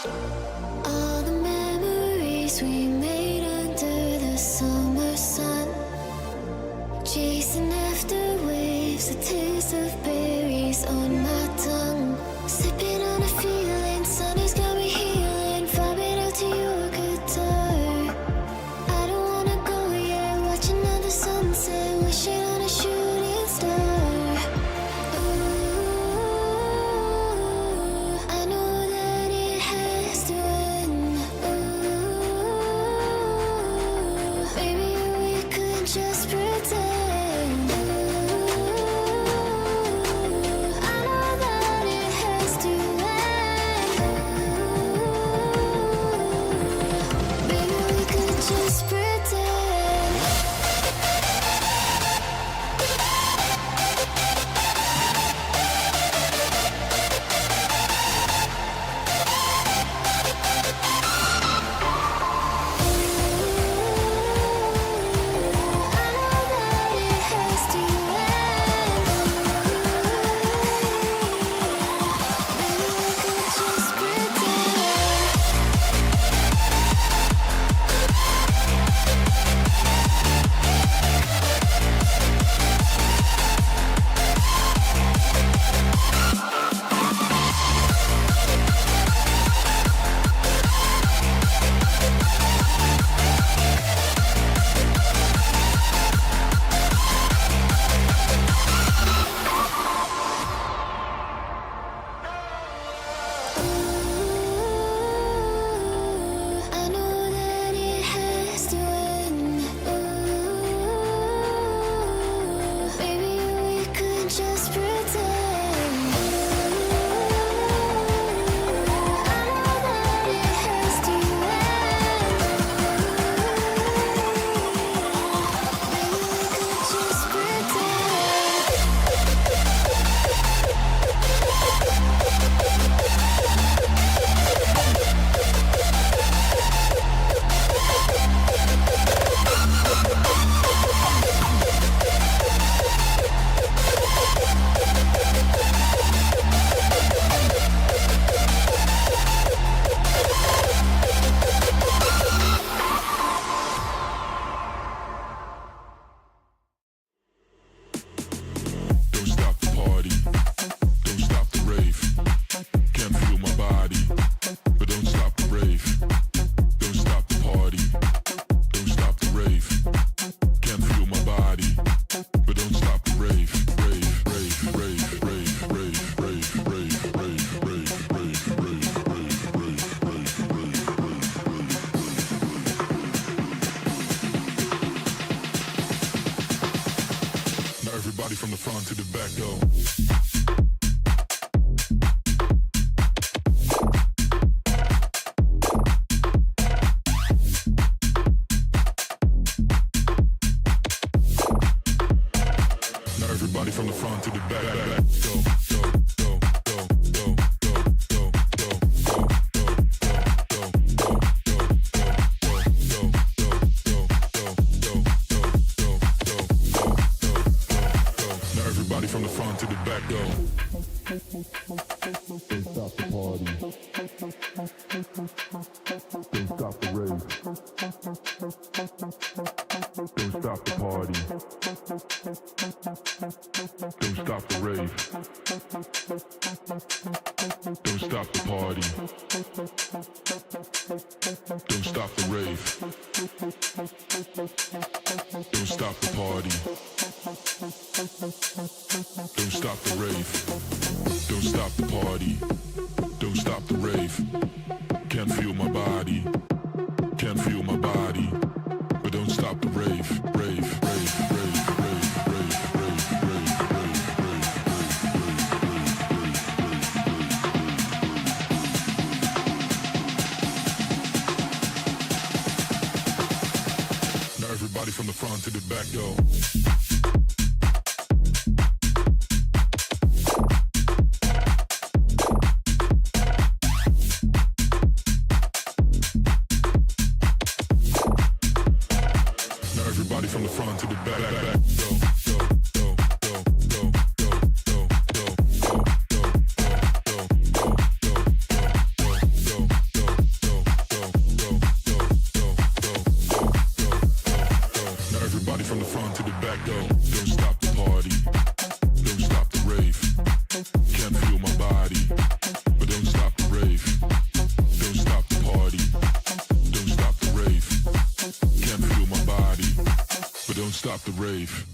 All the memories we made under the summer sun, chasing after waves, a taste of berries on my tongue, sipping on a feeling, sun has got me healing, vibing out to your guitar. I don't wanna go yet, watch another sunset, wishing on a shooting star. Ooh, I know that it has to end. Ooh, maybe we could just pretend. Ooh, I know that it has to end. Ooh, maybe we could just pretend. I know that it has to end. Ooh, maybe we could just pretend. I know that it has to end. Maybe we could just pretend. Don't stop the party, don't stop the rave. Can't feel my body, but don't stop the rave. Don't stop the party, don't stop the rave. Can't feel my body, but don't stop the rave. Rave, rave, rave, rave, rave, rave, rave, rave, rave, rave, rave, rave, rave, rave, rave. Now everybody from the front to the back go. Now everybody from the front to the back, go, go, go, go, go, go, go, go, go, go, go, now everybody from the front to the back go. Don't stop the party. Don't stop the rave. Don't stop the party. Don't stop the rave. Don't stop the party. Don't stop the rave. Don't stop the party. Don't stop the rave. Don't stop the party. Don't stop the rave. Can't feel my body. Can't feel my body. But don't stop the rave. Rave, rave, rave, rave, rave, rave, rave, rave, rave, rave. Now everybody from the front to the back go. Everybody from the front to the back, go, go, go, go, go, go, go, go, go, go, go, go, go, go, go, go, stop the rave.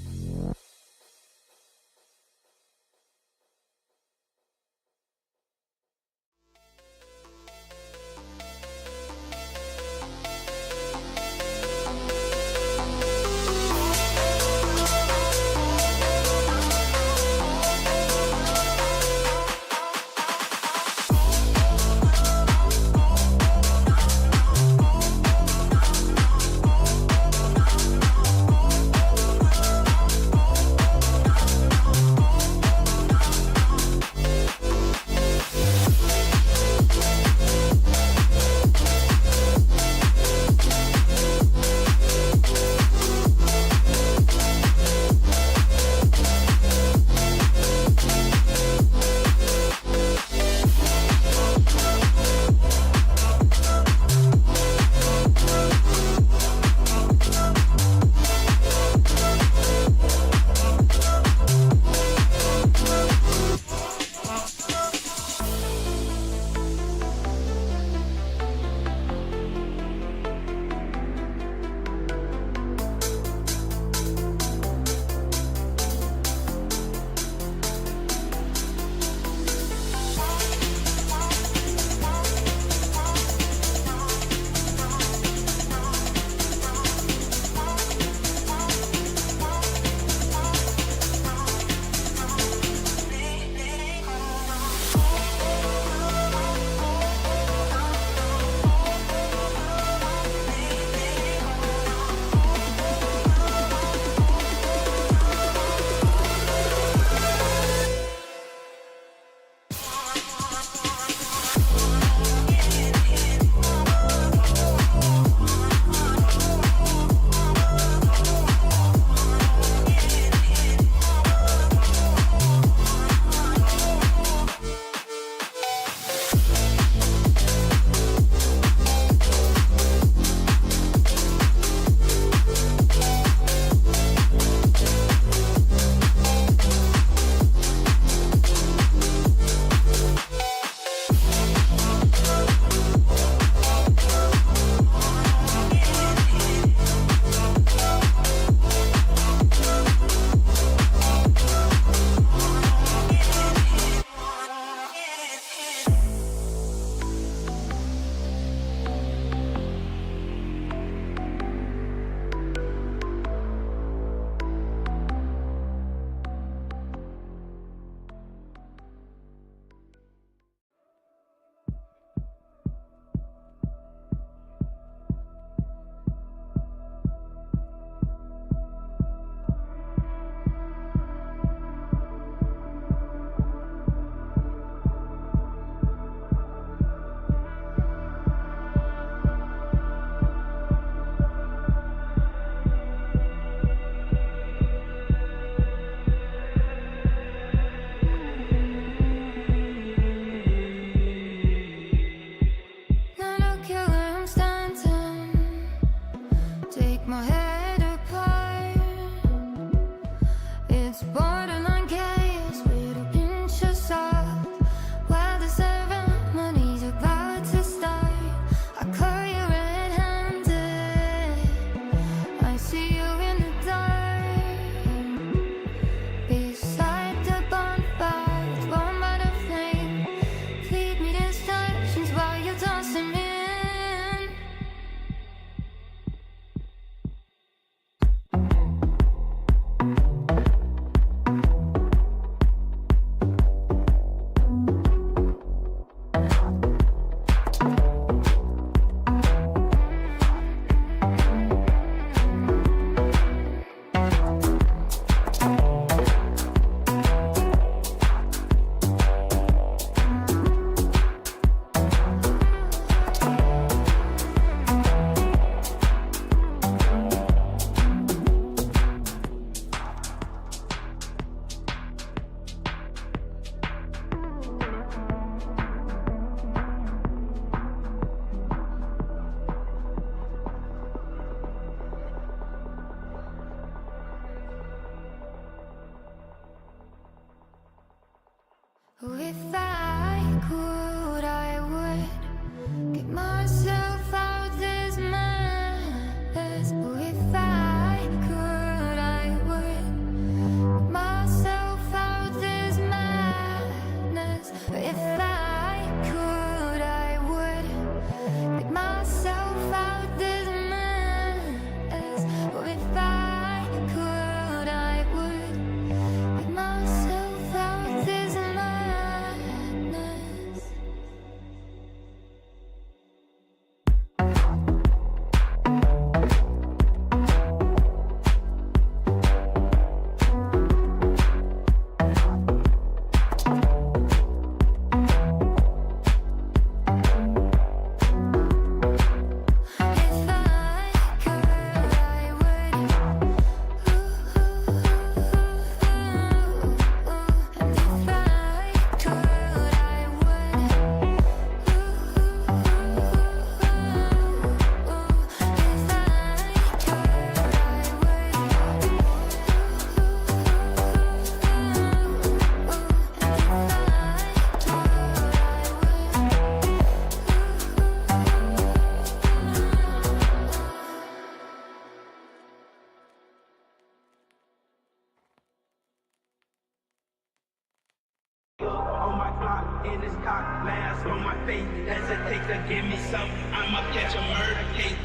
face, hesitate to give me some. I'ma catch a murder case.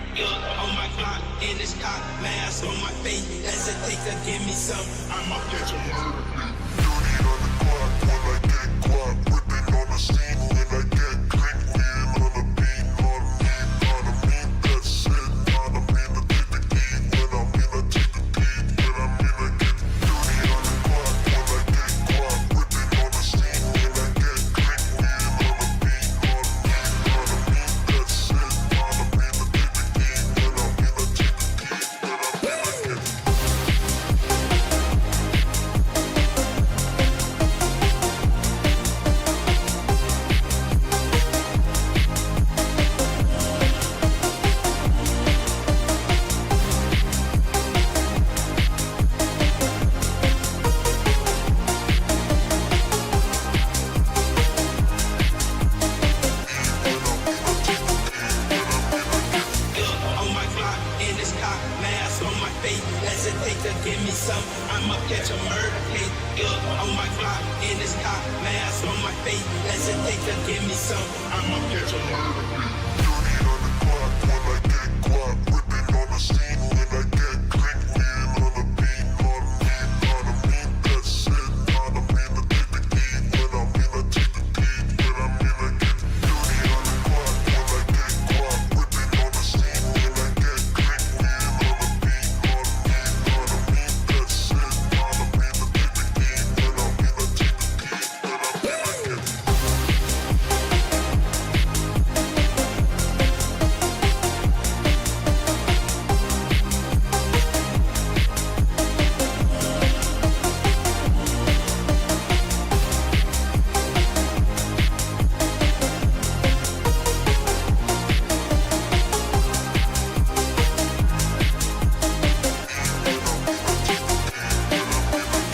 On my Glock, in this cop, mask on my face, hesitate to give me some. I'ma catch a murder case. Dirty on the clock when I get guap, whipping on the scene when I get clean, lean on the beat, on me, that's it, on me to take the key, when I'm in I take the key, when I'm in I get dirty on the clock when I get guap, whipping on the scene when I get clean, lean on the beat, on me, that's it, on me to take the key, when I'm in I take the key, when I'm in I get on my Glock, in this cop, mask on my face, hesitate to give me some. I'ma catch a murder case. On my Glock, in this cop, mask on my face, hesitate to give me some. I'ma catch a murder case. dirty on the clock when I get guap, whipping on the scene when I get clean, lean on the beat, on me, that's it, on me to take the key, when I'm in I take the key, when I'm in I get dirty on the clock when I get guap, whipping on the scene when I get clean, lean on the beat, on me, that's it, on me to take the key, when I'm in I take the key, when I'm in I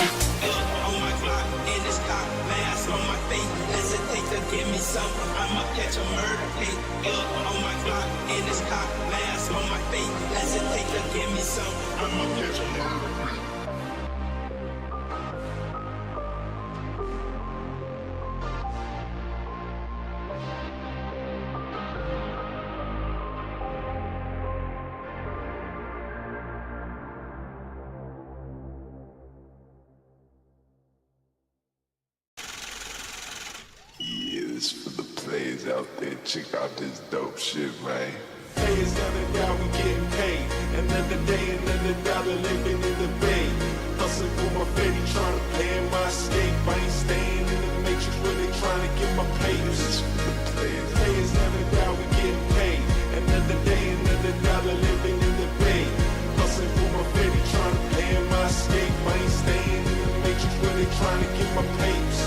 get on my Glock, in this cop, mask on my face, hesitate to give me some. I'ma catch a murder case. On my Glock, in this cop, mask on my face, hesitate to give me some. I'ma catch a murder case. Yeah, this for the players out there. Check out this dope shit, man. Players never die, we getting paid. Another day, another dollar living in the bay. Hustling for my baby, trying to play in my escape. I ain't staying in the matrix, really trying to get my papers. This for the players. Players never die, we getting paid. Another day, another dollar living in the bay. Hustling for my baby, trying to play in my escape. I ain't staying in the matrix, really trying to get my papers.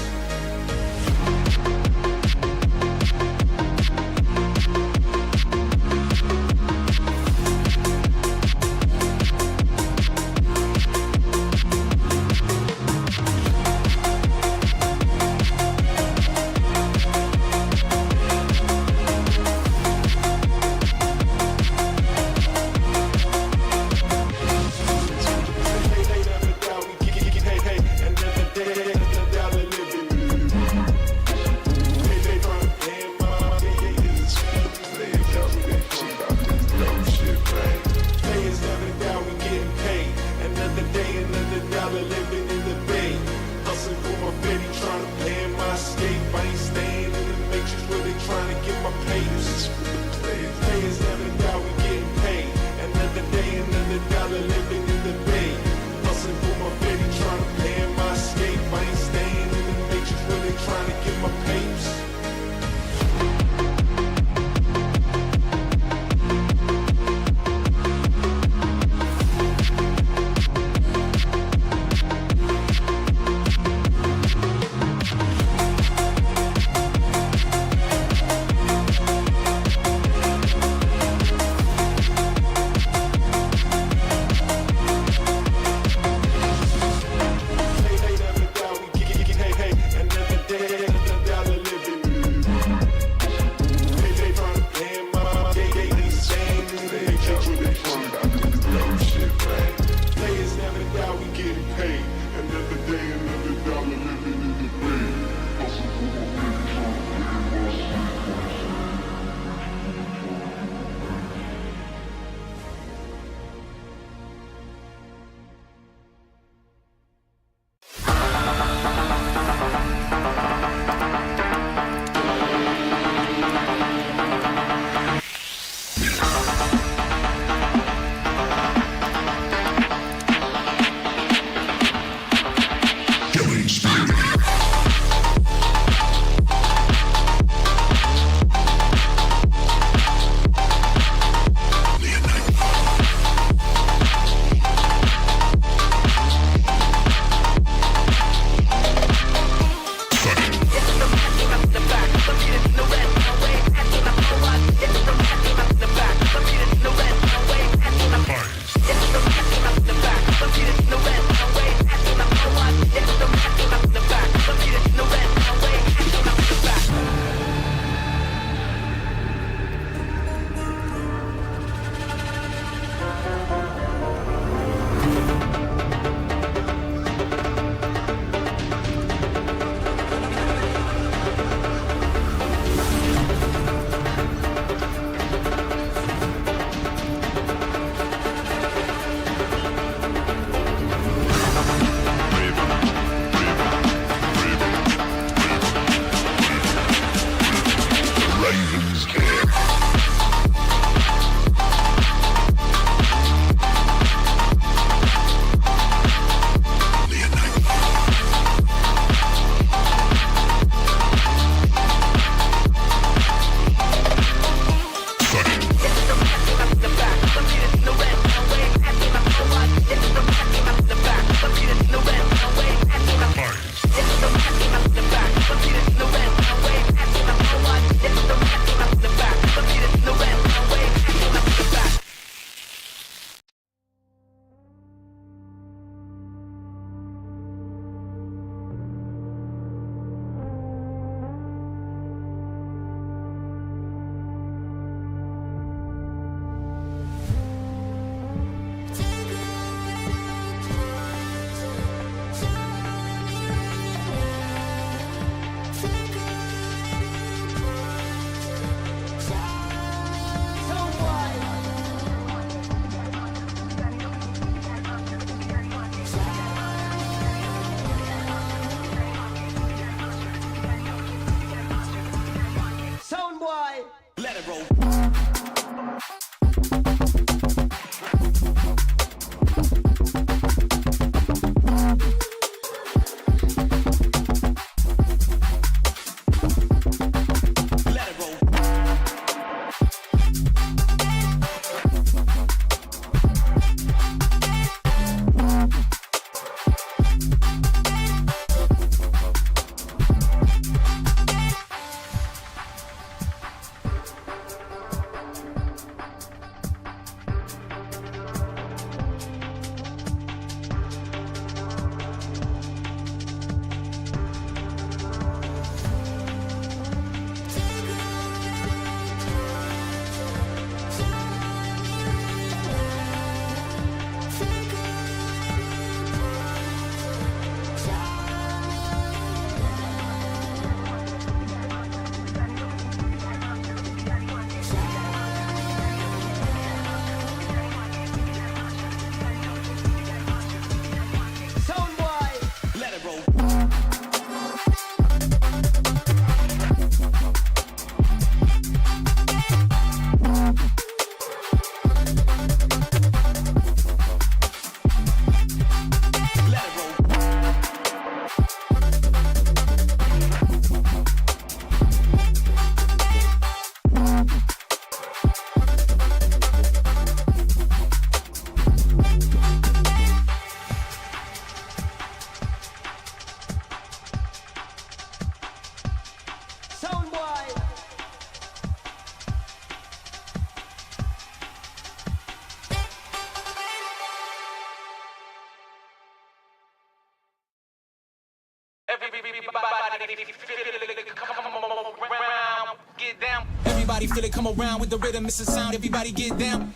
Everybody feel it come around with the rhythm, it's a sound, everybody get down.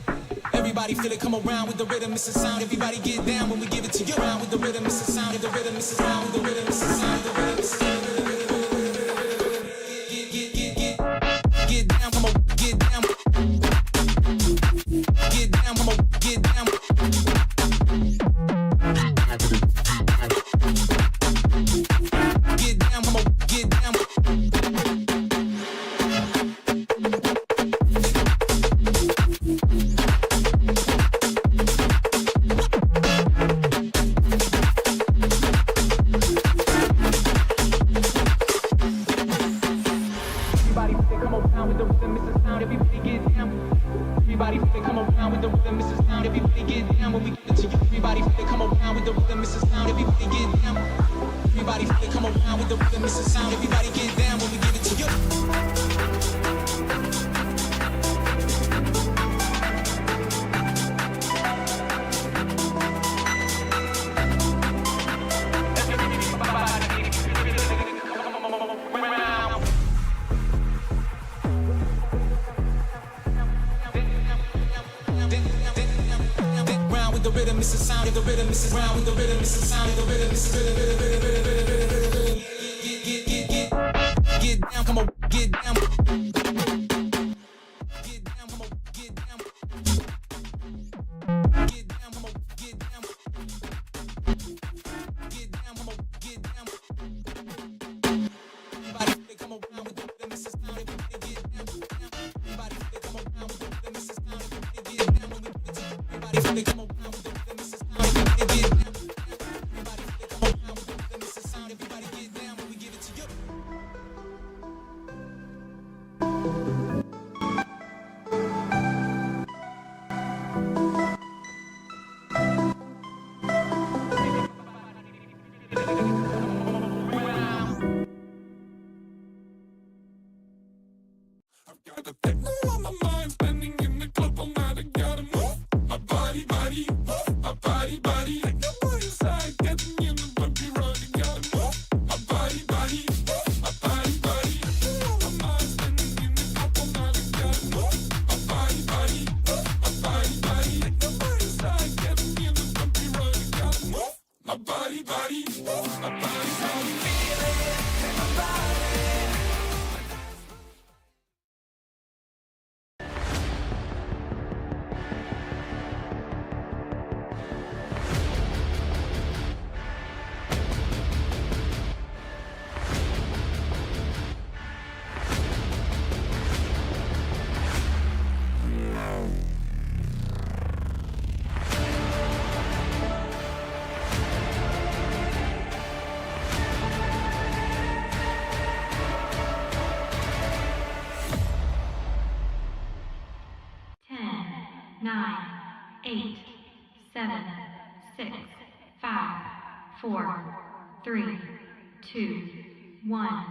Everybody feel it come around with the rhythm, it's a sound, everybody get down when we give it to you. Around with the rhythm, it's a sound, the rhythm, it's a sound, the rhythm, it's a sound, the rhythm, it's a sound. Get down, come on, get down. Get down, come on, get down. Get down, come on, get down. 9, 8, 7, 6, 5, 4, 3, 2, 1.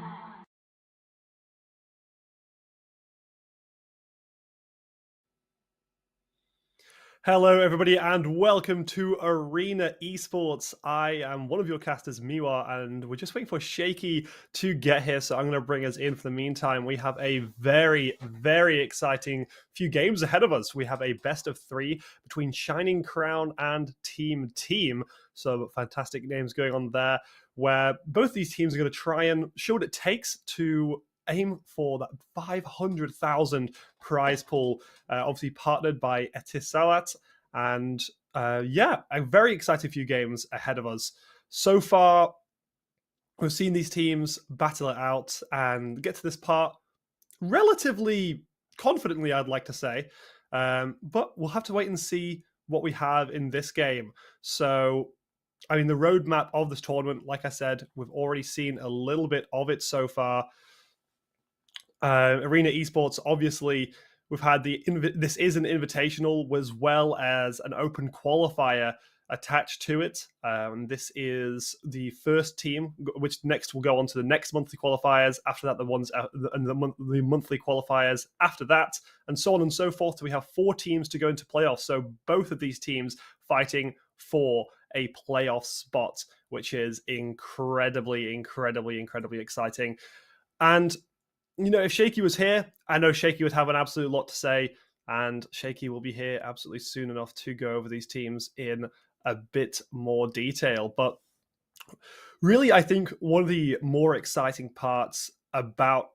Hello, everybody, and welcome to Arena Esports. I am one of your casters, Miwa, and we're just waiting for Shaky to get here, so I'm going to bring us in for the meantime. We have a very, very exciting few games ahead of us. We have a best of 3 between Shining Crown and Team Team, so fantastic names going on there, where both these teams are going to try and show what it takes to aim for that 500,000 prize pool, obviously partnered by Etisalat. And yeah, a very exciting few games ahead of us. So far, we've seen these teams battle it out and get to this part relatively confidently, I'd like to say. But we'll have to wait and see what we have in this game. So, I mean, the roadmap of this tournament, like I said, we've already seen a little bit of it so far. Arena Esports, obviously, we've had this is an invitational as well as an open qualifier attached to it. This is the first team, which next will go on to the next monthly qualifiers. After that, the monthly qualifiers after that, and so on and so forth. So we have 4 teams to go into playoffs. So both of these teams fighting for a playoff spot, which is incredibly, incredibly, incredibly exciting. And you know, if Shaky was here, I know Shaky would have an absolute lot to say, and Shaky will be here absolutely soon enough to go over these teams in a bit more detail. But really, I think one of the more exciting parts about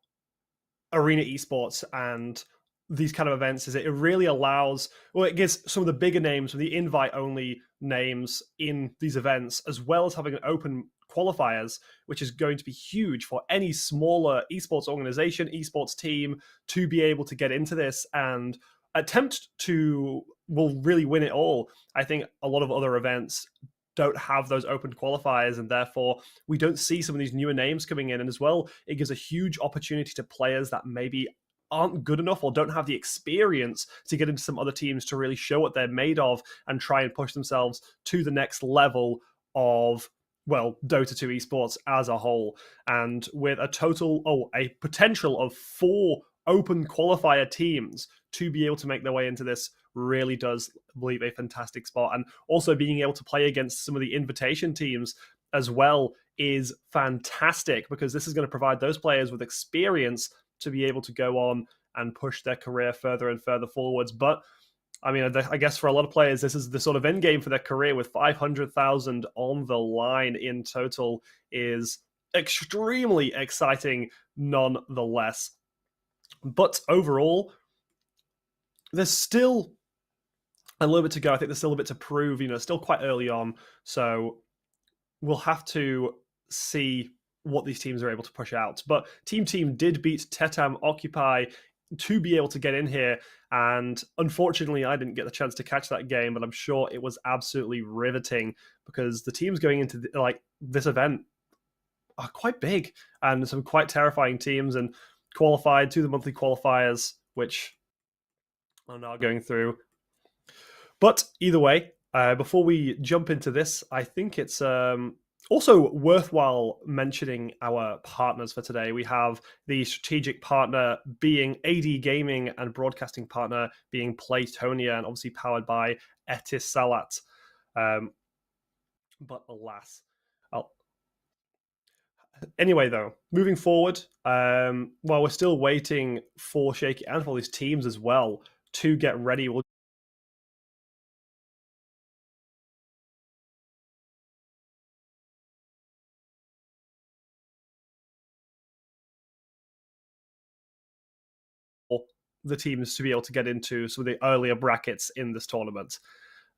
Arena Esports and these kind of events is it really allows, well, it gives some of the bigger names, the invite-only names in these events, as well as having an open qualifiers, which is going to be huge for any smaller esports organization, esports team to be able to get into this and attempt to, will really win it all. I think a lot of other events don't have those open qualifiers, and therefore we don't see some of these newer names coming in. And as well, it gives a huge opportunity to players that maybe aren't good enough or don't have the experience to get into some other teams to really show what they're made of and try and push themselves to the next level of, well, DOTA2 esports as a whole. And with a potential of 4 open qualifier teams to be able to make their way into this really does leave a fantastic spot. And also being able to play against some of the invitation teams as well is fantastic, because this is going to provide those players with experience to be able to go on and push their career further and further forwards. But I mean, I guess for a lot of players, this is the sort of end game for their career, with 500,000 on the line in total is extremely exciting nonetheless. But overall, there's still a little bit to go. I think there's still a bit to prove, still quite early on. So we'll have to see what these teams are able to push out. But Team did beat Tetam Occupy to be able to get in here, and unfortunately I didn't get the chance to catch that game, but I'm sure it was absolutely riveting, because the teams going into this event are quite big and some quite terrifying teams, and qualified to the monthly qualifiers, which are now going through. But either way, before we jump into this, I think it's also worthwhile mentioning our partners for today. We have the strategic partner being AD Gaming, and broadcasting partner being Playtonia, and obviously powered by Etisalat. But alas. Anyway, though, moving forward, while we're still waiting for Shaky and for these teams as well to get ready, we'll the teams to be able to get into some of the earlier brackets in this tournament.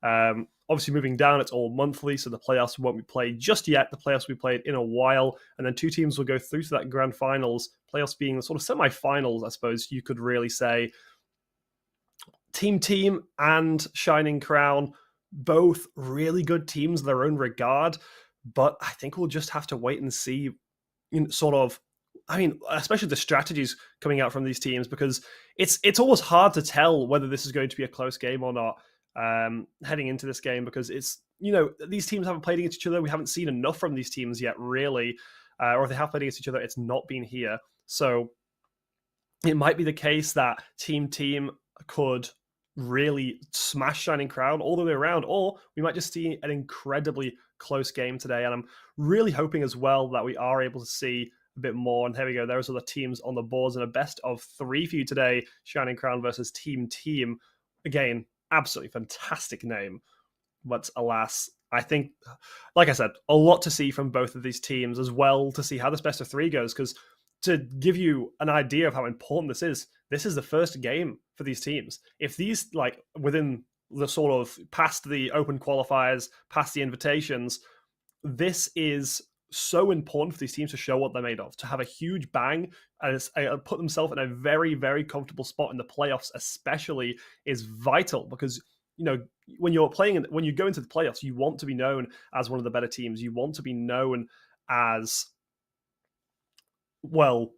Obviously, moving down, it's all monthly, so the playoffs won't be played just yet. The playoffs will be played in a while, and then 2 teams will go through to that grand finals, playoffs being the sort of semi-finals, I suppose you could really say. Team and Shining Crown, both really good teams in their own regard, but I think we'll just have to wait and see sort of I mean, especially the strategies coming out from these teams, because it's almost hard to tell whether this is going to be a close game or not heading into this game, because it's, these teams haven't played against each other. We haven't seen enough from these teams yet, really. Or if they have played against each other, it's not been here. So it might be the case that Team could really smash Shining Crown all the way around, or we might just see an incredibly close game today. And I'm really hoping as well that we are able to see a bit more. And here we go. There's other teams on the boards, and a best of 3 for you today. Shining Crown versus Team. Again, absolutely fantastic name. But alas, I think, like I said, a lot to see from both of these teams as well, to see how this best of 3 goes, because to give you an idea of how important this is the first game for these teams. If these, within the sort of past the open qualifiers, past the invitations, this is so important for these teams to show what they're made of, to have a huge bang and put themselves in a very, very comfortable spot in the playoffs, especially, is vital, because when you're playing, when you go into the playoffs, you want to be known as one of the better teams. You want to be known as, well,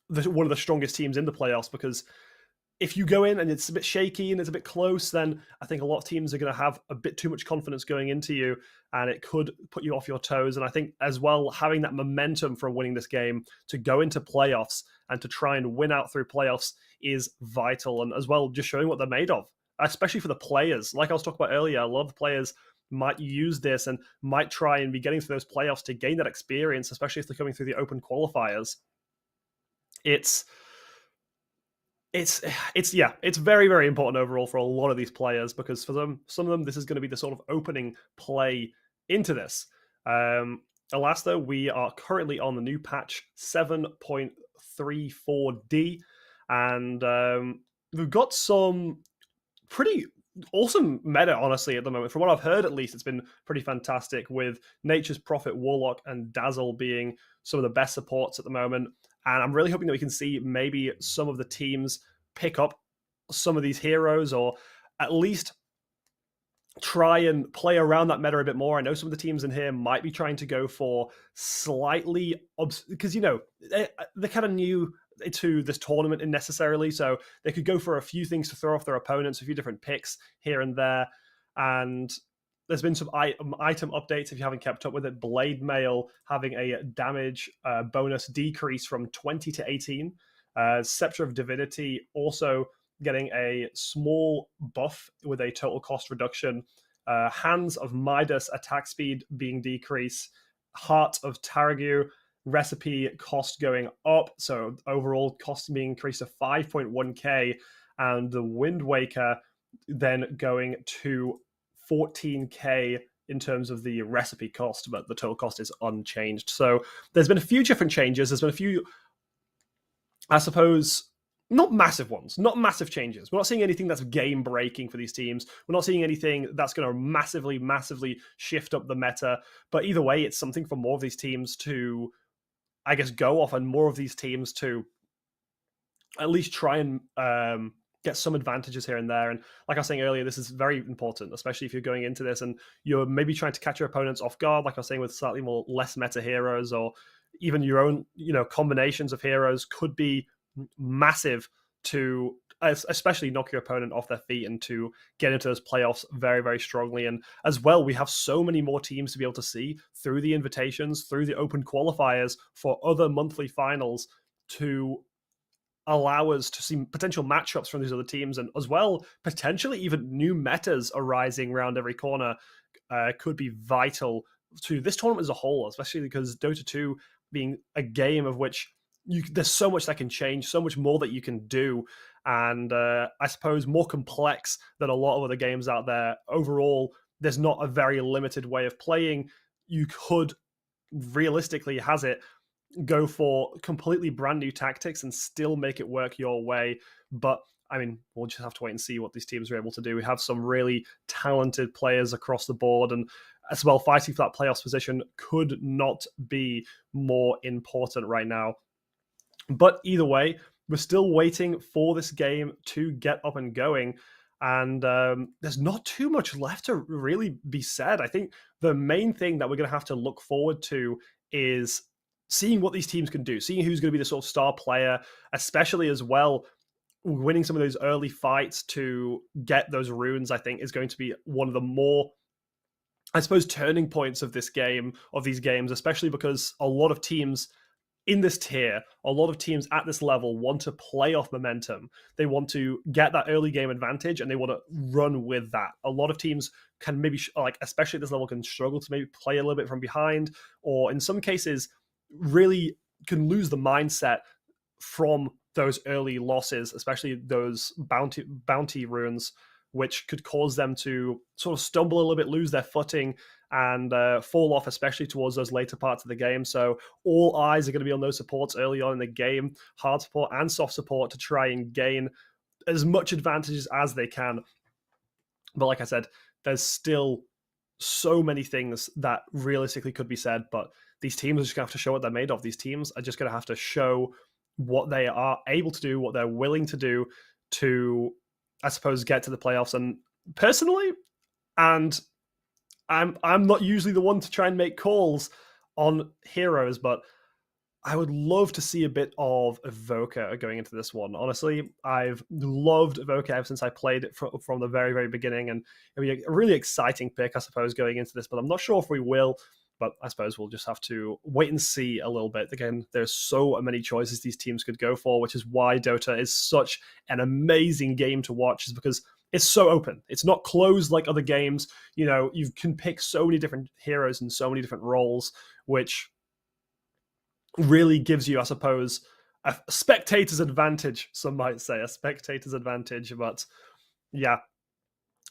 one of the strongest teams in the playoffs, because if you go in and it's a bit shaky and it's a bit close, then I think a lot of teams are going to have a bit too much confidence going into you, and it could put you off your toes. And I think as well, having that momentum from winning this game to go into playoffs and to try and win out through playoffs is vital. And as well, just showing what they're made of, especially for the players. Like I was talking about earlier, a lot of the players might use this and might try and be getting to those playoffs to gain that experience, especially if they're coming through the open qualifiers. It's very, very important overall for a lot of these players, because for them, some of them, this is going to be the sort of opening play into this. Alas, though, we are currently on the new patch 7.34D, and we've got some pretty awesome meta, honestly, at the moment. From what I've heard, at least, it's been pretty fantastic, with Nature's Prophet, Warlock, and Dazzle being some of the best supports at the moment. And I'm really hoping that we can see maybe some of the teams pick up some of these heroes, or at least try and play around that meta a bit more. I know some of the teams in here might be trying to go for slightly, because, they're kind of new to this tournament necessarily, so they could go for a few things to throw off their opponents, a few different picks here and there. And there's been some item updates if you haven't kept up with it. Blade Mail having a damage bonus decrease from 20 to 18. Scepter of Divinity also getting a small buff with a total cost reduction. Hands of Midas attack speed being decreased. Heart of Taragu recipe cost going up, so overall cost being increased to 5.1k, and the Wind Waker then going to 14k in terms of the recipe cost, but the total cost is unchanged. So there's been a few different changes. There's been a few, I suppose, not massive ones, not massive changes. We're not seeing anything that's game breaking for these teams. We're not seeing anything that's going to massively, massively shift up the meta. But either way, it's something for more of these teams to, I guess, go off, and more of these teams to at least try and get some advantages here and there. And like I was saying earlier, this is very important, especially if you're going into this and you're maybe trying to catch your opponents off guard, like I was saying, with slightly more less meta heroes, or even your own, combinations of heroes could be massive to especially knock your opponent off their feet and to get into those playoffs very, very strongly. And as well, we have so many more teams to be able to see through the invitations, through the open qualifiers for other monthly finals, to allow us to see potential matchups from these other teams, and as well, potentially even new metas arising around every corner could be vital to this tournament as a whole, especially because Dota 2 being a game of which there's so much that can change, so much more that you can do, and I suppose more complex than a lot of other games out there. Overall, there's not a very limited way of playing. You could realistically, go for completely brand new tactics and still make it work your way. But I mean, we'll just have to wait and see what these teams are able to do. We have some really talented players across the board, and as well, fighting for that playoffs position could not be more important right now. But either way, we're still waiting for this game to get up and going. And there's not too much left to really be said. I think the main thing that we're going to have to look forward to is seeing what these teams can do, seeing who's going to be the sort of star player, especially as well, winning some of those early fights to get those runes, I think is going to be one of the more, I suppose, turning points of this game, of these games, especially because a lot of teams in this tier, a lot of teams at this level want to play off momentum. They want to get that early game advantage and they want to run with that. A lot of teams can maybe, especially at this level, can struggle to maybe play a little bit from behind, or in some cases, really can lose the mindset from those early losses, especially those bounty runes, which could cause them to sort of stumble a little bit, lose their footing, and fall off, especially towards those later parts of the game. So all eyes are going to be on those supports early on in the game, hard support and soft support, to try and gain as much advantages as they can. But like I said, there's still so many things that realistically could be said, but these teams are just going to have to show what they're made of. These teams are just going to have to show what they are able to do, what they're willing to do to, I suppose, get to the playoffs. And personally, and I'm not usually the one to try and make calls on heroes, but I would love to see a bit of Evoker going into this one. Honestly, I've loved Evoker ever since I played it from the very, very beginning, and it'll be a really exciting pick, I suppose, going into this, but I'm not sure if we will. But I suppose we'll just have to wait and see a little bit. Again, there's so many choices these teams could go for, which is why Dota is such an amazing game to watch, is because it's so open. It's not closed like other games. You know, you can pick so many different heroes and so many different roles, which really gives you, I suppose, a spectator's advantage, some might say, a spectator's advantage. But yeah,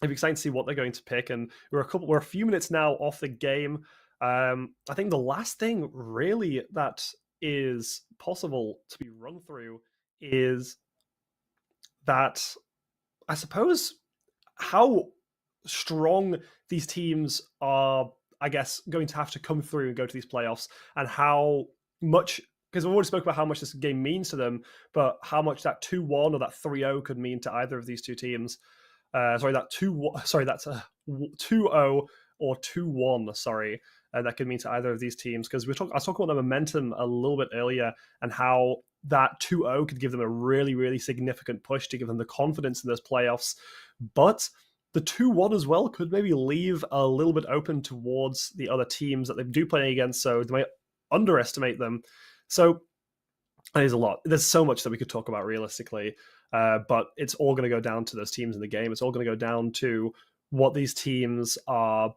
it'd be exciting to see what they're going to pick. And we're a few minutes now off the game. I think the last thing really that is possible to be run through is that, I suppose, how strong these teams are, I guess, going to have to come through and go to these playoffs, and how much, because we've already spoken about how much this game means to them, but how much that 2-1 or that 3-0 could mean to either of these two teams. That's a 2-0 or 2-1, sorry. That could mean to either of these teams, because I was talking about the momentum a little bit earlier, and how that 2-0 could give them a really, really significant push to give them the confidence in those playoffs. But the 2-1 as well could maybe leave a little bit open towards the other teams that they do play against, so they might underestimate them. So there's a lot. There's so much that we could talk about realistically, but it's all going to go down to those teams in the game. It's all going to go down to what these teams are,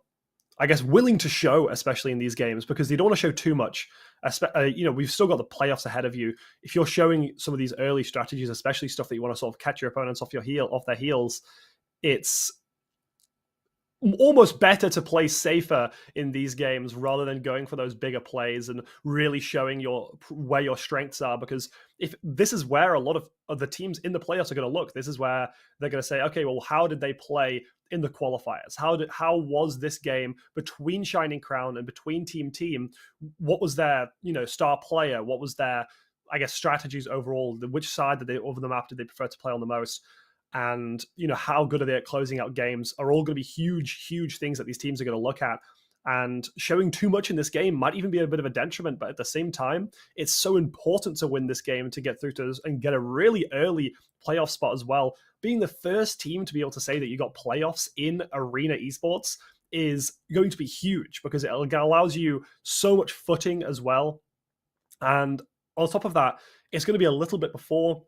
I guess, willing to show, especially in these games, because they don't want to show too much. We've still got the playoffs ahead of you. If you're showing some of these early strategies, especially stuff that you want to sort of catch your opponents off their heels, it's almost better to play safer in these games rather than going for those bigger plays and really showing where your strengths are. Because if this is where a lot of the teams in the playoffs are going to look, this is where they're going to say, okay, well, how did they play in the qualifiers? How was this game between Shining Crown and between Team? What was their, star player? What was their, I guess, strategies overall? Which side over the map did they prefer to play on the most? And, how good are they at closing out games are all going to be huge, huge things that these teams are going to look at. And showing too much in this game might even be a bit of a detriment, but at the same time, it's so important to win this game to get through to and get a really early playoff spot as well. Being the first team to be able to say that you got playoffs in Arena Esports is going to be huge, because it allows you so much footing as well. And on top of that, it's going to be a little bit before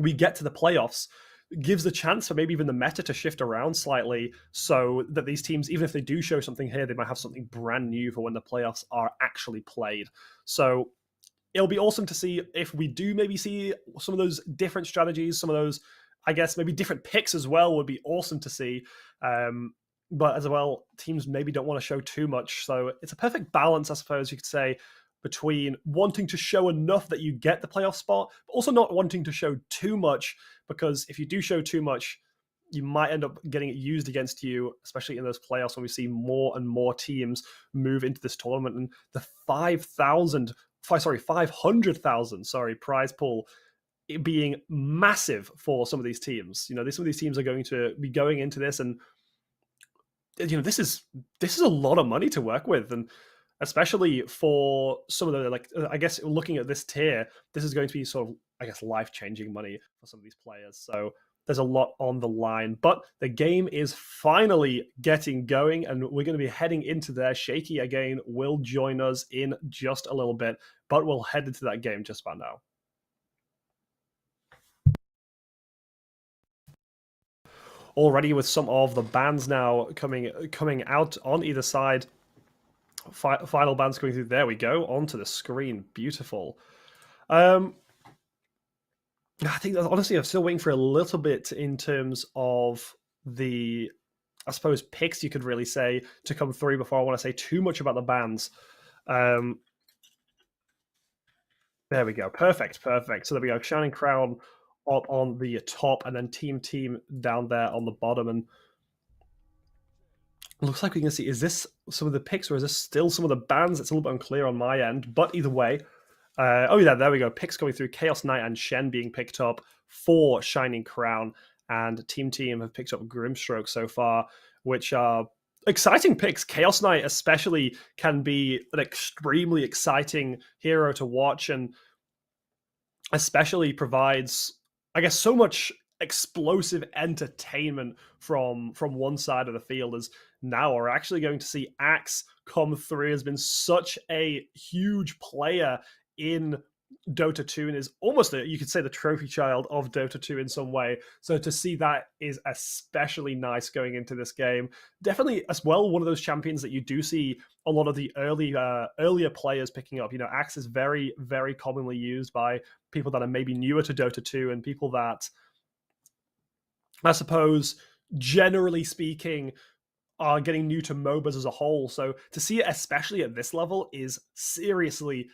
we get to the playoffs. It gives the chance for maybe even the meta to shift around slightly, so that these teams, even if they do show something here, they might have something brand new for when the playoffs are actually played. So it'll be awesome to see if we do maybe see some of those different strategies, some of those, I guess, maybe different picks as well would be awesome to see. But as well, teams maybe don't want to show too much. So it's a perfect balance, I suppose you could say, between wanting to show enough that you get the playoff spot, but also not wanting to show too much, because if you do show too much, you might end up getting it used against you, especially in those playoffs when we see more and more teams move into this tournament. And the 500,000 prize pool, it being massive for some of these teams. Some of these teams are going to be going into this, and this is a lot of money to work with. And especially for some of the, like, I guess looking at this tier, this is going to be sort of, I guess, life-changing money for some of these players. So there's a lot on the line, but the game is finally getting going, and we're going to be heading into there. Shaky again will join us in just a little bit, but we'll head into that game just about now. Already with some of the bans now coming out on either side. Final bans coming through. There we go, onto the screen. Beautiful. I think that, honestly, I'm still waiting for a little bit in terms of the, I suppose, picks you could really say to come through before I want to say too much about the bans. There we go. Perfect. So there we go. Shining Crown up on the top, and then Team down there on the bottom. And it looks like we can see, is this some of the picks or is this still some of the bans? It's a little bit unclear on my end, but either way. Oh yeah, there we go. Picks going through. Chaos Knight and Shen being picked up for Shining Crown, and Team have picked up Grimstroke so far, which are exciting picks. Chaos Knight especially can be an extremely exciting hero to watch, and especially provides, I guess, so much explosive entertainment from one side of the field, as now we're actually going to see Axe come through. Has been such a huge player in Dota 2 and is almost, you could say, the trophy child of Dota 2 in some way. So to see that is especially nice going into this game. Definitely as well one of those champions that you do see a lot of the earlier players picking up. You know, Axe is very, very commonly used by people that are maybe newer to Dota 2 and people that, I suppose, generally speaking, are getting new to MOBAs as a whole. So to see it, especially at this level, is seriously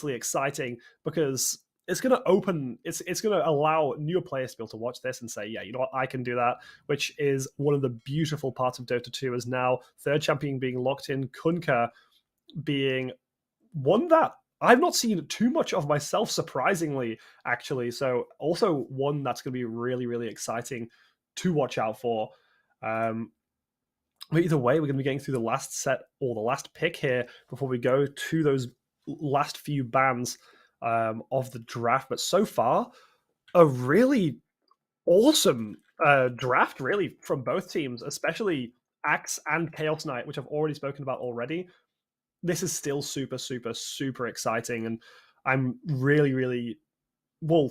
exciting, because it's going to open, it's going to allow newer players to be able to watch this and say, yeah, you know what, I can do that, which is one of the beautiful parts of Dota 2, is now third champion being locked in, Kunkka being one that I've not seen too much of myself, surprisingly, actually. So also one that's going to be really, really exciting to watch out for. But either way, we're going to be getting through the last set, or the last pick here, before we go to those last few bans of the draft. But so far, a really awesome draft, really, from both teams, especially Axe and Chaos Knight, which I've already spoken about already. This is still super exciting, and I'm really, well,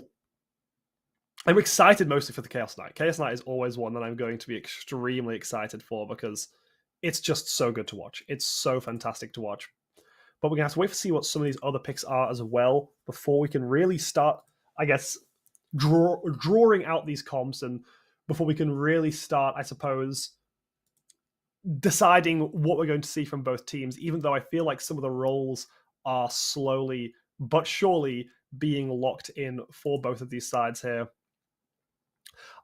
I'm excited mostly for the Chaos Knight. Chaos Knight is always one that I'm going to be extremely excited for, because it's just so good to watch. It's so fantastic to watch. But we're going to have to wait to see what some of these other picks are as well before we can really start, I guess, drawing out these comps, and before we can really start, I suppose, deciding what we're going to see from both teams, even though I feel like some of the roles are slowly but surely being locked in for both of these sides here.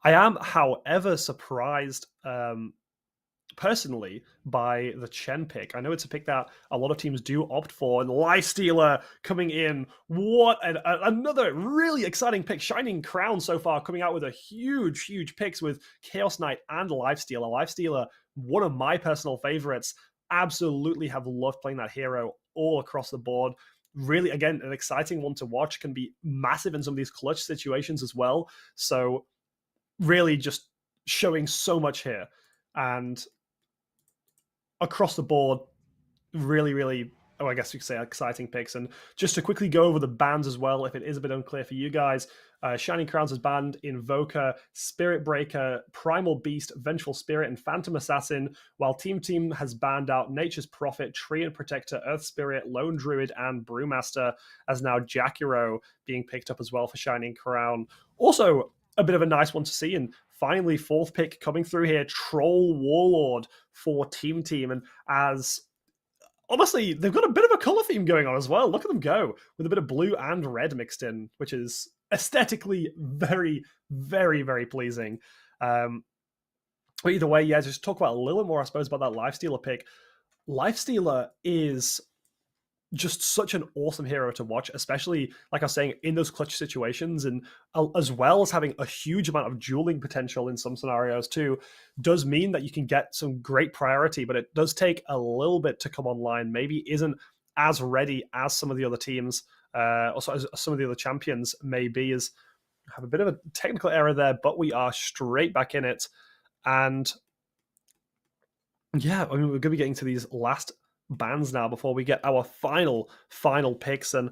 I am, however, surprised personally by the Chen pick. I know it's a pick that a lot of teams do opt for, and Lifestealer coming in. What another really exciting pick. Shining Crown so far coming out with a huge picks with Chaos Knight and Lifestealer. Lifestealer, one of my personal favorites. Absolutely have loved playing that hero all across the board. Really, again, an exciting one to watch. Can be massive in some of these clutch situations as well. So really just showing so much here. And across the board, really, I guess you could say exciting picks. And just to quickly go over the bans as well, if it is a bit unclear for you guys, Shining Crowns has banned Invoker, Spirit Breaker, Primal Beast, Vengeful Spirit, and Phantom Assassin, while Team has banned out Nature's Prophet, Treant Protector, Earth Spirit, Lone Druid, and Brewmaster, as now Jakiro being picked up as well for Shining Crown. Also, a bit of a nice one to see. And finally, fourth pick coming through here, Troll Warlord for Team. And as honestly, they've got a bit of a color theme going on as well. Look at them go with a bit of blue and red mixed in, which is aesthetically very pleasing. But either way, yeah, just talk about a little bit more, I suppose, about that Lifestealer pick. Lifestealer is, I suppose, one of the just such an awesome hero to watch, especially, like I was saying, in those clutch situations, and as well as having a huge amount of dueling potential in some scenarios too, does mean that you can get some great priority, but it does take a little bit to come online. Maybe isn't as ready as some of the other teams, also as some of the other champions may be. As have a bit of a technical error there, but we are straight back in it. And yeah, I mean, we're going to be getting to these last bans now before we get our final picks. And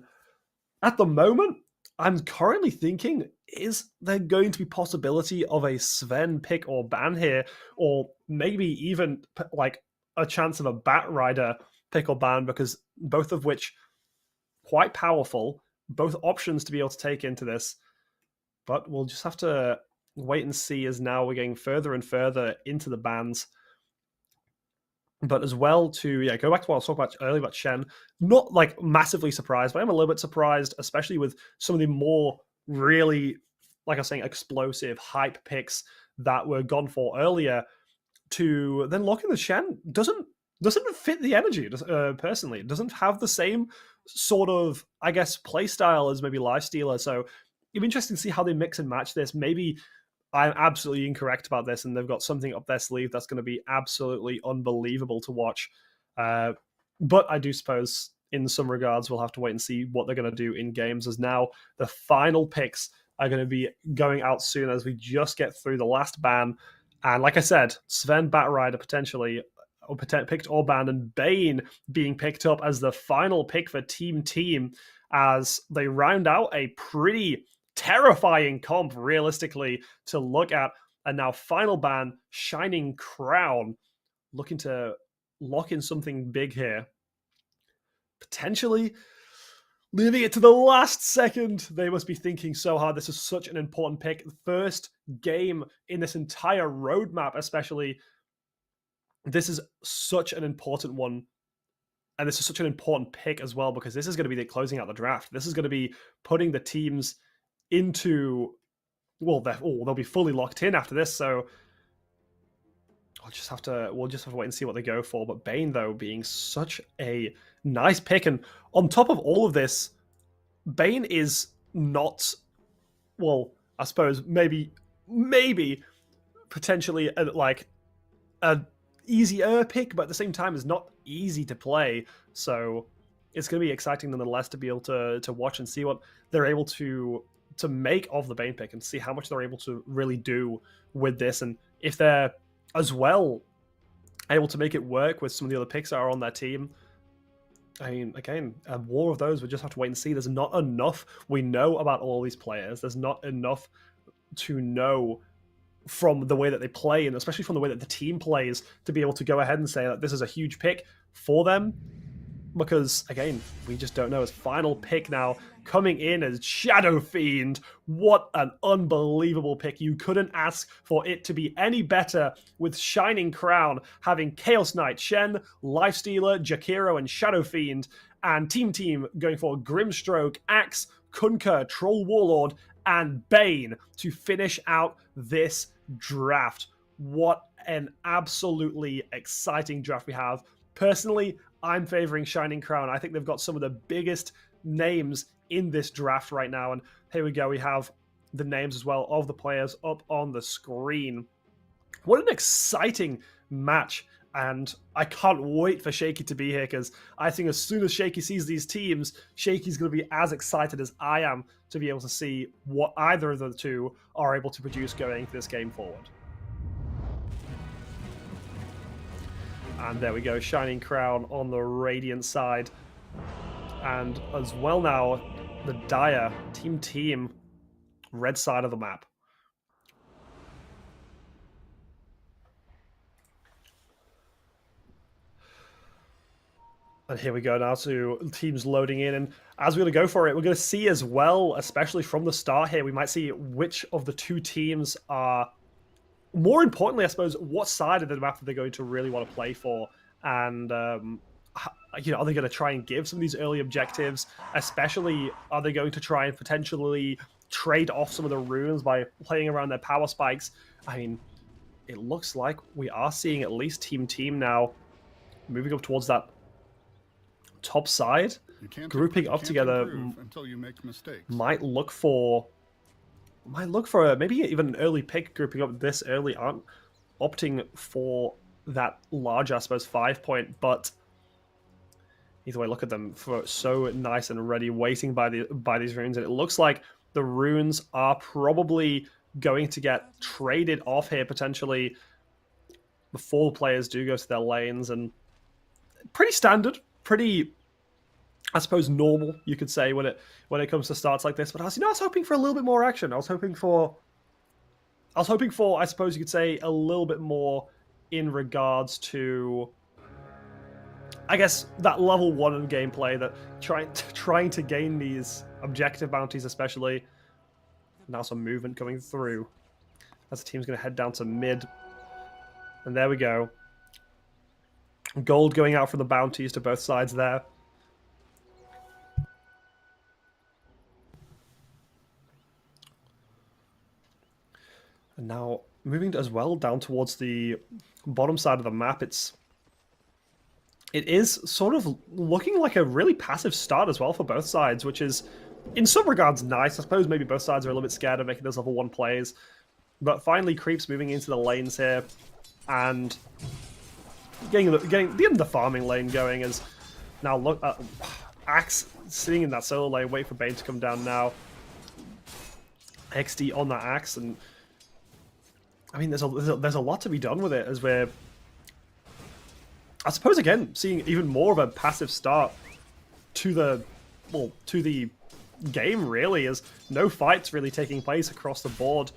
at the moment, I'm currently thinking, is there going to be possibility of a Sven pick or ban here, or maybe even like a chance of a Bat Rider pick or ban, because both of which quite powerful, both options to be able to take into this. But we'll just have to wait and see, as now we're getting further and further into the bans. But as well, to go back to what I was talking about earlier about Shen, not like massively surprised, but I'm a little bit surprised, especially with some of the more really, like I was saying, explosive hype picks that were gone for earlier, to then look in the Shen doesn't fit the energy. Personally, it doesn't have the same sort of, I guess, play style as maybe Lifestealer. So it'd be interesting to see how they mix and match this. Maybe I'm absolutely incorrect about this, and they've got something up their sleeve that's going to be absolutely unbelievable to watch. But I do suppose, in some regards, we'll have to wait and see what they're going to do in games, as now the final picks are going to be going out soon as we just get through the last ban. And like I said, Sven Bat Rider potentially picked or banned, and Bane being picked up as the final pick for Team, as they round out a pretty terrifying comp, realistically, to look at. And now final ban, Shining Crown, looking to lock in something big here. Potentially leaving it to the last second. They must be thinking so hard. This is such an important pick. First game in this entire roadmap, especially. This is such an important one. And this is such an important pick as well, because this is going to be the closing out the draft. This is going to be putting the teams into, well, they'll be fully locked in after this. So we'll just have to wait and see what they go for. But Bane, though, being such a nice pick, and on top of all of this, Bane is not, well, I suppose maybe potentially a easier pick, but at the same time is not easy to play. So it's going to be exciting nonetheless to be able to watch and see what they're able to make of the Bane pick, and see how much they're able to really do with this, and if they're as well able to make it work with some of the other picks that are on their team. I mean, again, more of those, we just have to wait and see. There's not enough we know about all these players. There's not enough to know from the way that they play, and especially from the way that the team plays, to be able to go ahead and say that this is a huge pick for them. Because, again, we just don't know. His final pick now coming in as Shadow Fiend. What an unbelievable pick. You couldn't ask for it to be any better, with Shining Crown having Chaos Knight, Shen, Lifestealer, Jakiro, and Shadow Fiend. And Team going for Grimstroke, Axe, Kunkka, Troll Warlord, and Bane to finish out this draft. What an absolutely exciting draft we have. Personally, I'm favoring Shining Crown. I think they've got some of the biggest names in this draft right now. And here we go. We have the names as well of the players up on the screen. What an exciting match. And I can't wait for Shaky to be here, because I think as soon as Shaky sees these teams, Shaky's going to be as excited as I am to be able to see what either of the two are able to produce going into this game forward. And there we go, Shining Crown on the Radiant side. And as well now, the Dire team, red side of the map. And here we go now to teams loading in. And as we're going to go for it, we're going to see as well, especially from the start here, we might see which of the two teams are, more importantly, I suppose, what side of the map are they going to really want to play for? And, are they going to try and give some of these early objectives? Especially, are they going to try and potentially trade off some of the runes by playing around their power spikes? I mean, it looks like we are seeing at least Team now moving up towards that top side, grouping up together, until you make mistakes. might look for maybe even an early pick, grouping up this early, aren't opting for that large, I suppose, 5-point, but either way, look at them, for so nice and ready, waiting by these runes, and it looks like the runes are probably going to get traded off here potentially before the players do go to their lanes, and pretty standard, pretty, I suppose, normal, you could say, when it comes to starts like this. But I was hoping for a little bit more action. I was hoping for, I suppose you could say, a little bit more in regards to, I guess, that level 1 gameplay, that trying to gain these objective bounties, especially. Now some movement coming through as the team's going to head down to mid. And there we go. Gold going out for the bounties to both sides there. And now moving as well down towards the bottom side of the map, it is sort of looking like a really passive start as well for both sides, which is in some regards nice. I suppose maybe both sides are a little bit scared of making those level 1 plays. But finally, Creeps moving into the lanes here and getting the farming lane going. As now look, Axe sitting in that solo lane, wait for Bane to come down now. XD on that Axe, and I mean, there's a lot to be done with it, as we're, I suppose, again, seeing even more of a passive start to the game, really, as no fights really taking place across the board.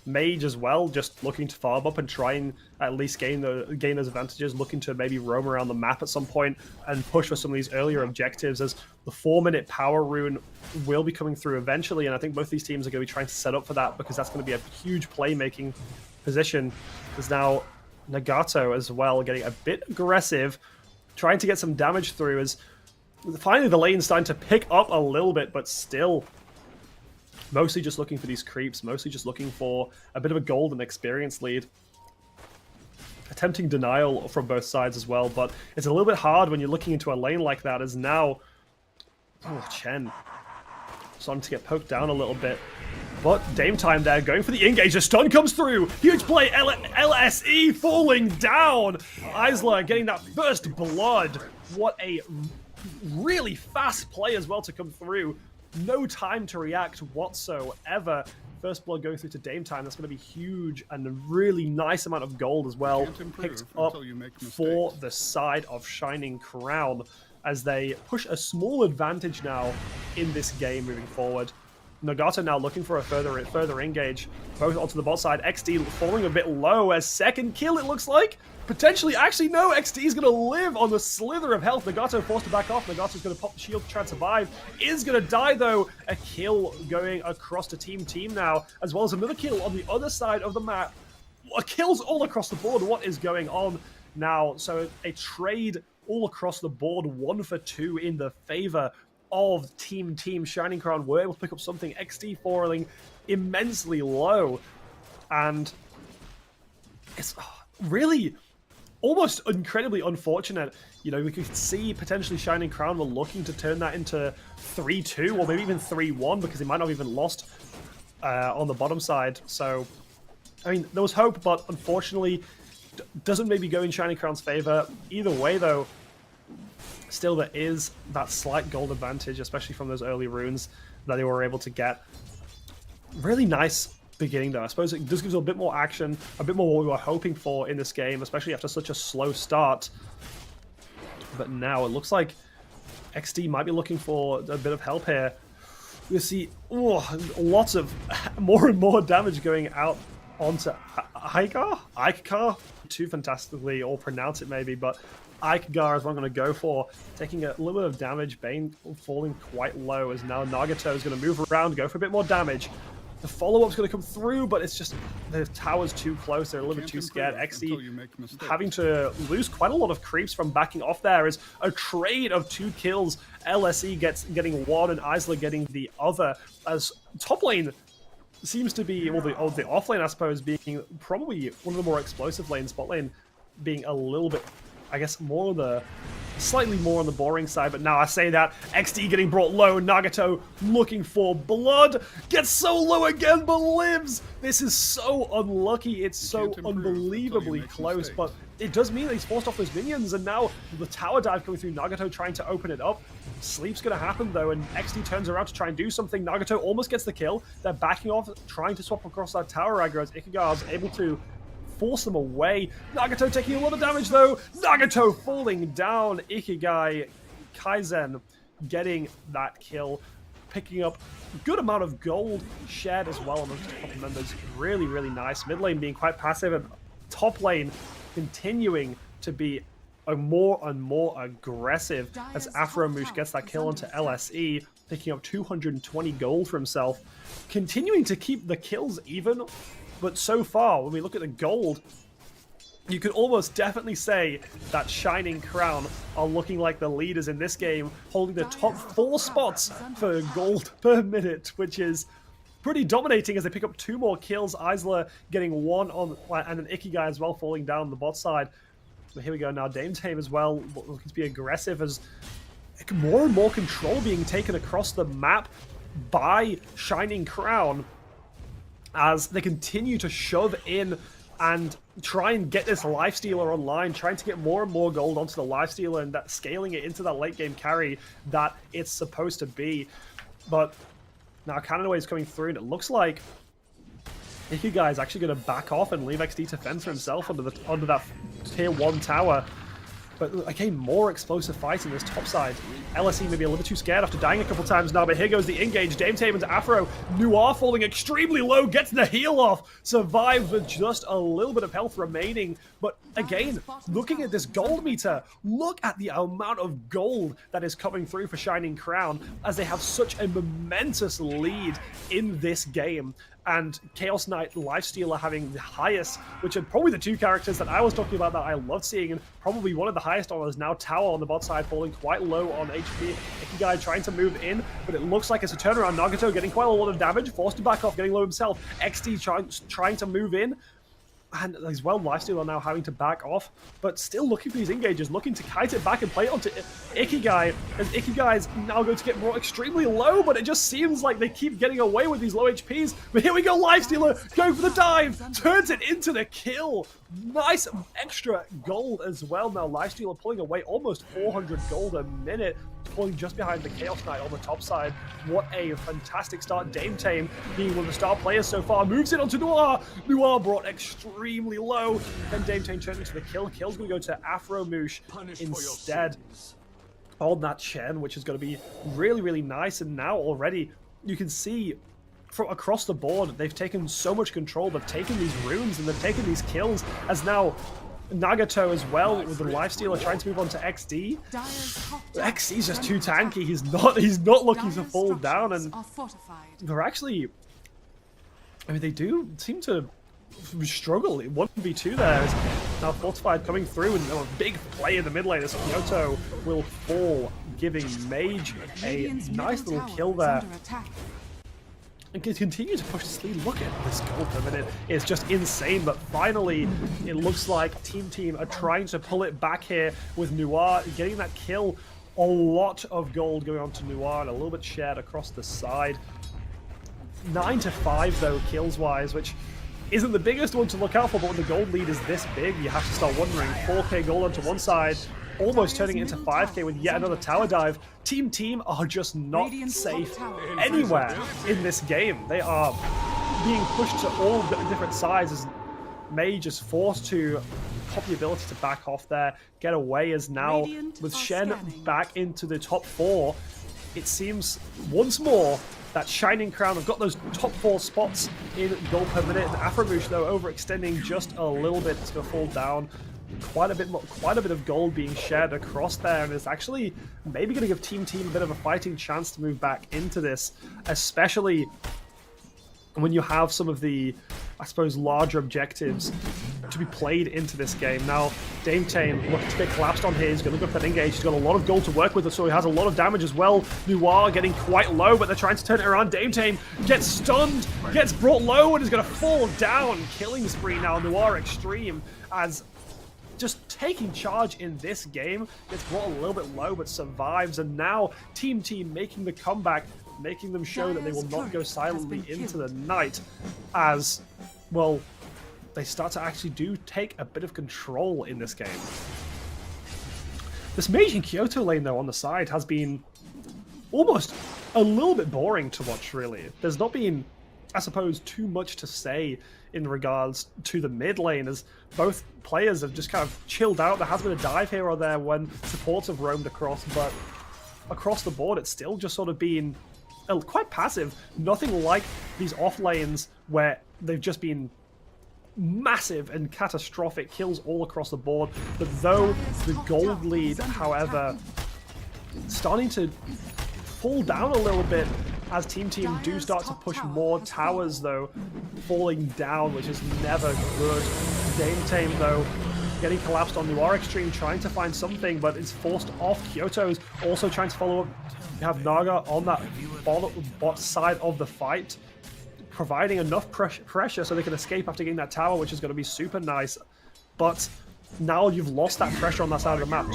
Mage as well, just looking to farm up and try and at least gain those advantages, looking to maybe roam around the map at some point and push for some of these earlier objectives, as the 4-minute power rune will be coming through eventually, and I think both these teams are going to be trying to set up for that, because that's going to be a huge playmaking position. There's now Nagato as well getting a bit aggressive, trying to get some damage through, as finally the lane's starting to pick up a little bit, but still mostly just looking for these creeps, mostly just looking for a bit of a golden experience lead. Attempting denial from both sides as well, but it's a little bit hard when you're looking into a lane like that, as now Chen starting to get poked down a little bit. But Dame Time there, going for the engage. The stun comes through. Huge play. LSE falling down. Isla getting that first blood. What a really fast play as well to come through. No time to react whatsoever. First blood going through to Dame Time. That's going to be huge, and a really nice amount of gold as well picked up for the side of Shining Crown, as they push a small advantage now in this game moving forward. Nagato now looking for a further engage, both onto the bot side. XD falling a bit low as second kill, it looks like. Potentially, actually, no, XD is going to live on the slither of health. Nagato forced to back off. Nagato's going to pop the shield to try and survive. Is going to die, though. A kill going across to Team now, as well as another kill on the other side of the map. Kills all across the board. What is going on now? So a trade all across the board, 1 for 2 in the favor of Team. Shining Crown were able to pick up something. XD falling immensely low, and it's really almost incredibly unfortunate. You know, we could see potentially Shining Crown were looking to turn that into 3-2 or maybe even 3-1, because they might not have even lost on the bottom side. So, I mean, there was hope, but unfortunately doesn't maybe go in Shining Crown's favor. Either way, though, still there is that slight gold advantage, especially from those early runes that they were able to get. Really nice beginning, though. I suppose it just gives a bit more action, a bit more what we were hoping for in this game, especially after such a slow start. But now it looks like XD might be looking for a bit of help here. You see lots of more and more damage going out onto Ikegar? Too fantastically or pronounce it maybe, but Ikegar is what I'm going to go for. Taking a little bit of damage, Bane falling quite low, as now Nagato is going to move around, go for a bit more damage. The follow-up's going to come through, but it's just the tower's too close. They're a little bit too scared. XD having to lose quite a lot of creeps from backing off there, is a trade of 2 kills. LSE getting one and Isla getting the other, as top lane seems to be, well, the off lane, I suppose, being probably one of the more explosive lanes. Bot lane being a little bit, I guess, more the slightly more on the boring side, but now I say that, XD getting brought low, Nagato looking for blood, gets so low again, but lives! This is so unlucky, it's so unbelievably close, but it does mean that he's forced off those minions, and now the tower dive coming through, Nagato trying to open it up. Sleep's gonna happen though, and XD turns around to try and do something. Nagato almost gets the kill. They're backing off, trying to swap across that tower aggro as Ikuga's able to force them away. Nagato taking a lot of damage though. Nagato falling down. Ikigai Kaizen getting that kill, picking up a good amount of gold shared as well amongst the top members. Really, really nice. Mid lane being quite passive, and top lane continuing to be more and more aggressive as Afromoosh gets that kill onto LSE, picking up 220 gold for himself, continuing to keep the kills even. But so far, when we look at the gold, you could almost definitely say that Shining Crown are looking like the leaders in this game, holding the top 4 spots for gold per minute, which is pretty dominating as they pick up 2 more kills. Isla getting 1 on, and then Ikigai as well falling down the bot side. But here we go now, Dame Tame as well, looking to be aggressive as more and more control being taken across the map by Shining Crown as they continue to shove in and try and get this Lifestealer online, trying to get more and more gold onto the Lifestealer and that scaling it into that late game carry that it's supposed to be. But now Canonway is coming through, and it looks like Ikigai is actually going to back off and leave XD to fend for himself under that tier 1 tower. But again, more explosive fights in this top side. LSE may be a little bit too scared after dying a couple times now, but here goes the engage. Dame Tame into Afro. Noir falling extremely low, gets the heal off. Survives with just a little bit of health remaining. But again, looking at this gold meter, look at the amount of gold that is coming through for Shining Crown as they have such a momentous lead in this game. And Chaos Knight Lifestealer having the highest, which are probably the 2 characters that I was talking about that I loved seeing, and probably one of the highest on is now Tower on the bot side, falling quite low on HP. Ikigai trying to move in, but it looks like it's a turnaround. Nagato getting quite a lot of damage, forced to back off, getting low himself. XD trying to move in, and as well, Lifestealer now having to back off, but still looking for these engages, looking to kite it back and play it onto Ikigai, as Ikigai is now going to get brought extremely low, but it just seems like they keep getting away with these low HPs. But here we go, Lifestealer going for the dive, turns it into the kill. Nice extra gold as well. Now Lifestealer pulling away almost 400 gold a minute, pulling just behind the Chaos Knight on the top side. What a fantastic start. Dame Tame being one of the star players so far, moves it onto Noir. Noir brought extremely low. Then Dame Tame turned into the kill. Kill's going to go to Afromoosh instead on that Shen, which is going to be really, really nice. And now already you can see from across the board, they've taken so much control. They've taken these runes and they've taken these kills, as now Nagato as well with the Lifestealer trying to move on to XD. XD's just too tanky. He's not looking to fall down, and they're actually, I mean, they do seem to struggle. 1v2 there is now Fortified coming through, and a big play in the mid lane as Kyoto will fall, giving Mage a nice little kill there. And can continue to push this lead. Look at this gold per minute. It's just insane, but finally it looks like Team are trying to pull it back here with Noir getting that kill. A lot of gold going on to Noir and a little bit shared across the side. 9-5 though, kills wise, which isn't the biggest one to look out for, but when the gold lead is this big, you have to start wondering. 4k gold onto one side, almost turning it into 5k with yet another tower dive. Team are just not safe anywhere in this game. They are being pushed to all different sizes. Mage is forced to pop the ability to back off there, get away, as now with Shen back into the top 4, it seems once more that Shining Crown have got those top 4 spots in gold per minute. And Afromoosh though overextending just a little bit, it's going to fall down. Quite a bit of gold being shared across there, and it's actually maybe going to give Team a bit of a fighting chance to move back into this, especially when you have some of the, I suppose, larger objectives to be played into this game. Now, Dame Tame looking to get collapsed on here. He's going to go for that engage. He's got a lot of gold to work with, so he has a lot of damage as well. Noir getting quite low, but they're trying to turn it around. Dame Tame gets stunned, gets brought low, and is going to fall down. Killing spree now, Noir Extreme, as just taking charge in this game. Gets brought a little bit low, but survives. And now Team making the comeback, making them show that they will not go silently into the night as, well, they start to actually take a bit of control in this game. This Mage and Kyoto lane, though, on the side has been almost a little bit boring to watch, really. There's not been, I suppose, too much to say in regards to the mid lane, as both players have just kind of chilled out. There has been a dive here or there when supports have roamed across, but across the board, it's still just sort of been quite passive. Nothing like these off lanes where they've just been massive and catastrophic kills all across the board. But though the gold lead, however, starting to fall down a little bit as Team do start to push more towers, though, falling down, which is never good. Dame, though, getting collapsed on Noir Extreme, trying to find something, but it's forced off. Kyoto's also trying to follow up. You have Naga on that bot side of the fight, providing enough pressure so they can escape after getting that tower, which is going to be super nice. But now you've lost that pressure on that side of the map.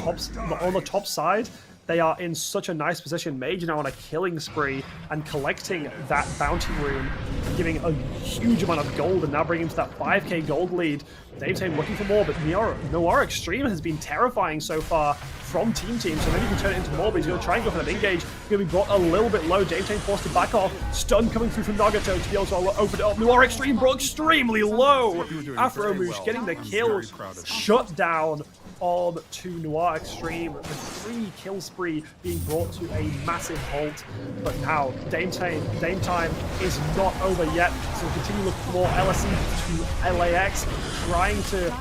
On the top side, they are in such a nice position. Mage now on a killing spree and collecting that bounty rune, giving a huge amount of gold, and now bringing him to that 5k gold lead. Dame looking for more, but Noir Extreme has been terrifying so far from Team, so maybe he can turn it into more, but he's going to try and go for that engage. Going to be brought a little bit low. Dame forced to back off. Stun coming through from Nagato to be able to open it up. Noir Extreme brought extremely low. Afro Moosh getting the kill. Shut down on to Noir Extreme. The 3 kill spree being brought to a massive halt. But now, Dame time is not over yet. So we'll continue looking for more LSE to LAX, trying to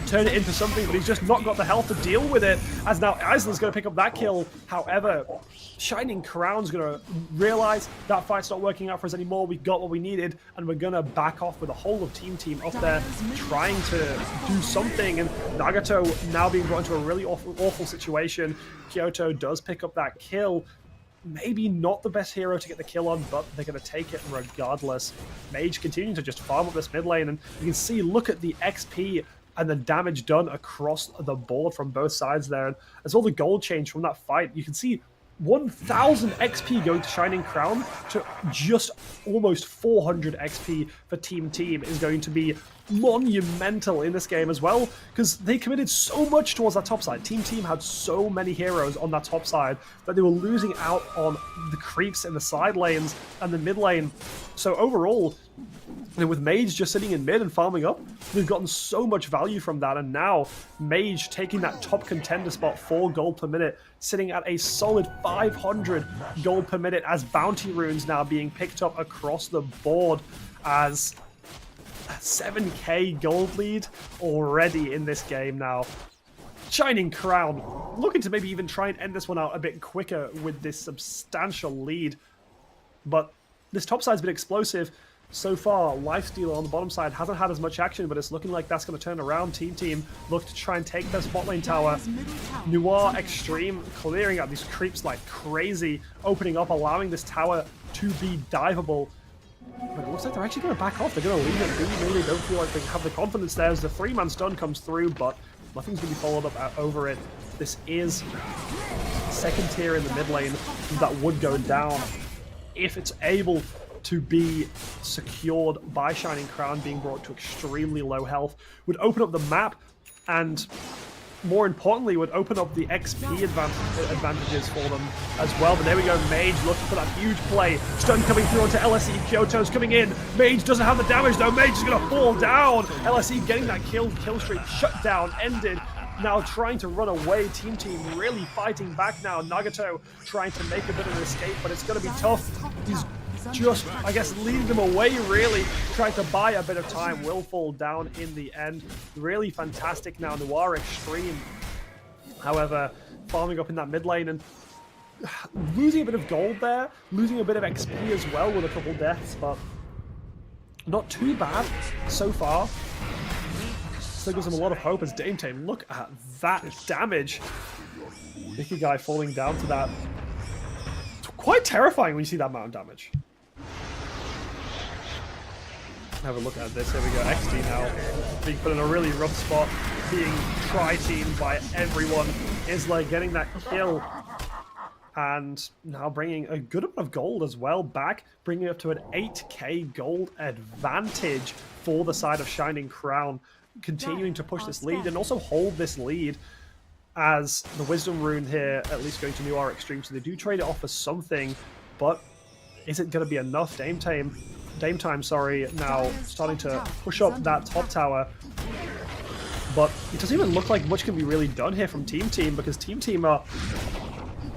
turn it into something, but he's just not got the health to deal with it, as now Iceland's going to pick up that kill. However, Shining Crown's going to realize that fight's not working out for us anymore. We got what we needed, and we're going to back off with the whole of Team up there trying to do something. And Nagato now being brought into a really awful situation. Kyoto does pick up that kill. Maybe not the best hero to get the kill on, but they're going to take it regardless. Mage continuing to just farm up this mid lane, and you can see, look at the XP and the damage done across the board from both sides there. And as all the gold change from that fight, you can see 1,000 XP going to Shining Crown to just almost 400 XP for Team is going to be monumental in this game as well, because they committed so much towards that top side. Team had so many heroes on that top side that they were losing out on the creeps in the side lanes and the mid lane. So overall, with Mage just sitting in mid and farming up, we've gotten so much value from that. And now Mage taking that top contender spot, 4 gold per minute, sitting at a solid 500 gold per minute, as bounty runes now being picked up across the board, as 7k gold lead already in this game now. Shining Crown looking to maybe even try and end this one out a bit quicker with this substantial lead. But this top side's been explosive so far. Lifesteal on the bottom side hasn't had as much action, but it's looking like that's going to turn around. Team look to try and take their spot lane tower. Noir Extreme clearing out these creeps like crazy, opening up, allowing this tower to be diveable. But it looks like they're actually going to back off. They're going to leave it be. Maybe they don't feel like they have the confidence there as the 3-man stun comes through, but nothing's going to be followed up over it. This is second tier in the mid lane that would go down if it's able to be secured by Shining Crown being brought to extremely low health. Would open up the map, and more importantly, would open up the XP advantages for them as well. But there we go, Mage looking for that huge play. Stun coming through onto LSE. Kyoto's coming in. Mage doesn't have the damage though. Mage is going to fall down. LSE getting that kill streak shut down, ended. Now trying to run away. Team really fighting back now. Nagato trying to make a bit of an escape, but it's going to be tough. He's just, I guess, leading them away, really, trying to buy a bit of time. Will fall down in the end. Really fantastic now. Noir Extreme, however, farming up in that mid lane and losing a bit of gold there, losing a bit of XP as well with a couple deaths, but not too bad so far. Still gives them a lot of hope as Dame. Look at that damage. Nicky guy falling down to that. It's quite terrifying when you see that amount of damage. Have a look at this. Here we go. XD now being put in a really rough spot, being tri-teamed by everyone. Isla getting that kill, and now bringing a good amount of gold as well back, bringing it up to an 8k gold advantage for the side of Shining Crown, continuing to push this lead and also hold this lead as the Wisdom Rune here, at least going to New Aura Extreme, so they do trade it off for something, but is it going to be enough? Dame Time, now starting to push up that top tower, but it doesn't even look like much can be really done here from Team, because Team are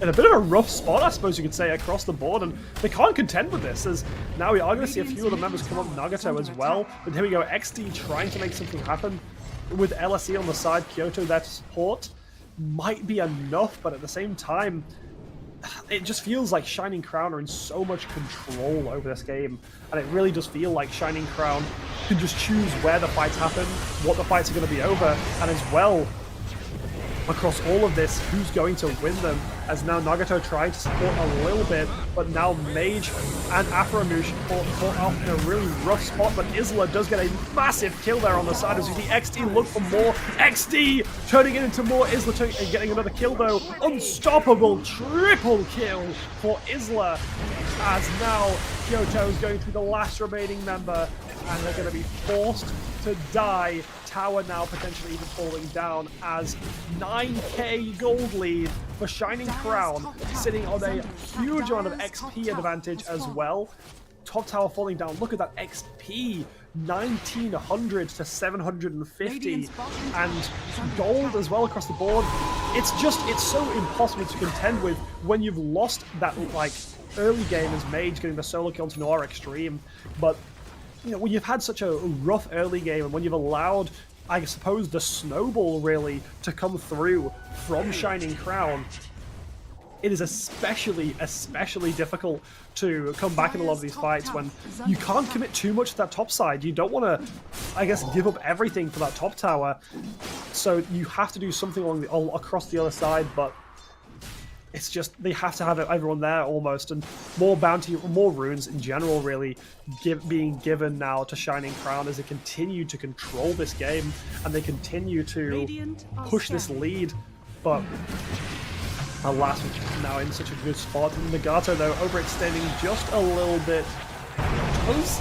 in a bit of a rough spot, I suppose you could say, across the board, and they can't contend with this, as now we are going to see a few of the members come up, Nagato as well, but here we go, XD trying to make something happen with LSE on the side, Kyoto there to support, might be enough, but at the same time, it just feels like Shining Crown are in so much control over this game, and it really does feel like Shining Crown can just choose where the fights happen, what the fights are going to be over, and as well, across all of this, who's going to win them, as now Nagato trying to support a little bit, but now Mage and Afromush caught up in a really rough spot, but Isla does get a massive kill there on the side as you see XD look for more. XD turning it into more. Isla getting another kill though. Unstoppable triple kill for Isla, as now Kyoto is going to be the last remaining member, and they're going to be forced to die. Tower now potentially even falling down, as 9k gold lead for Shining Crown, sitting on a huge amount of XP advantage as well. Top tower falling down. Look at that XP, 1900 to 750, and gold as well across the board. It's so impossible to contend with when you've lost that like early game as Mage getting the solo kill to Noir Extreme, but you know, when you've had such a rough early game and when you've allowed, I suppose, the snowball really to come through from Shining Crown, it is especially difficult to come back in a lot of these fights when you can't commit too much to that top side. You don't want to, I guess, give up everything for that top tower, so you have to do something across the other side, but it's just, they have to have everyone there almost, and more bounty, more runes in general really being given now to Shining Crown as they continue to control this game and they continue to push this lead. But alas, we're now in such a good spot. Nagato though, overextending just a little bit, does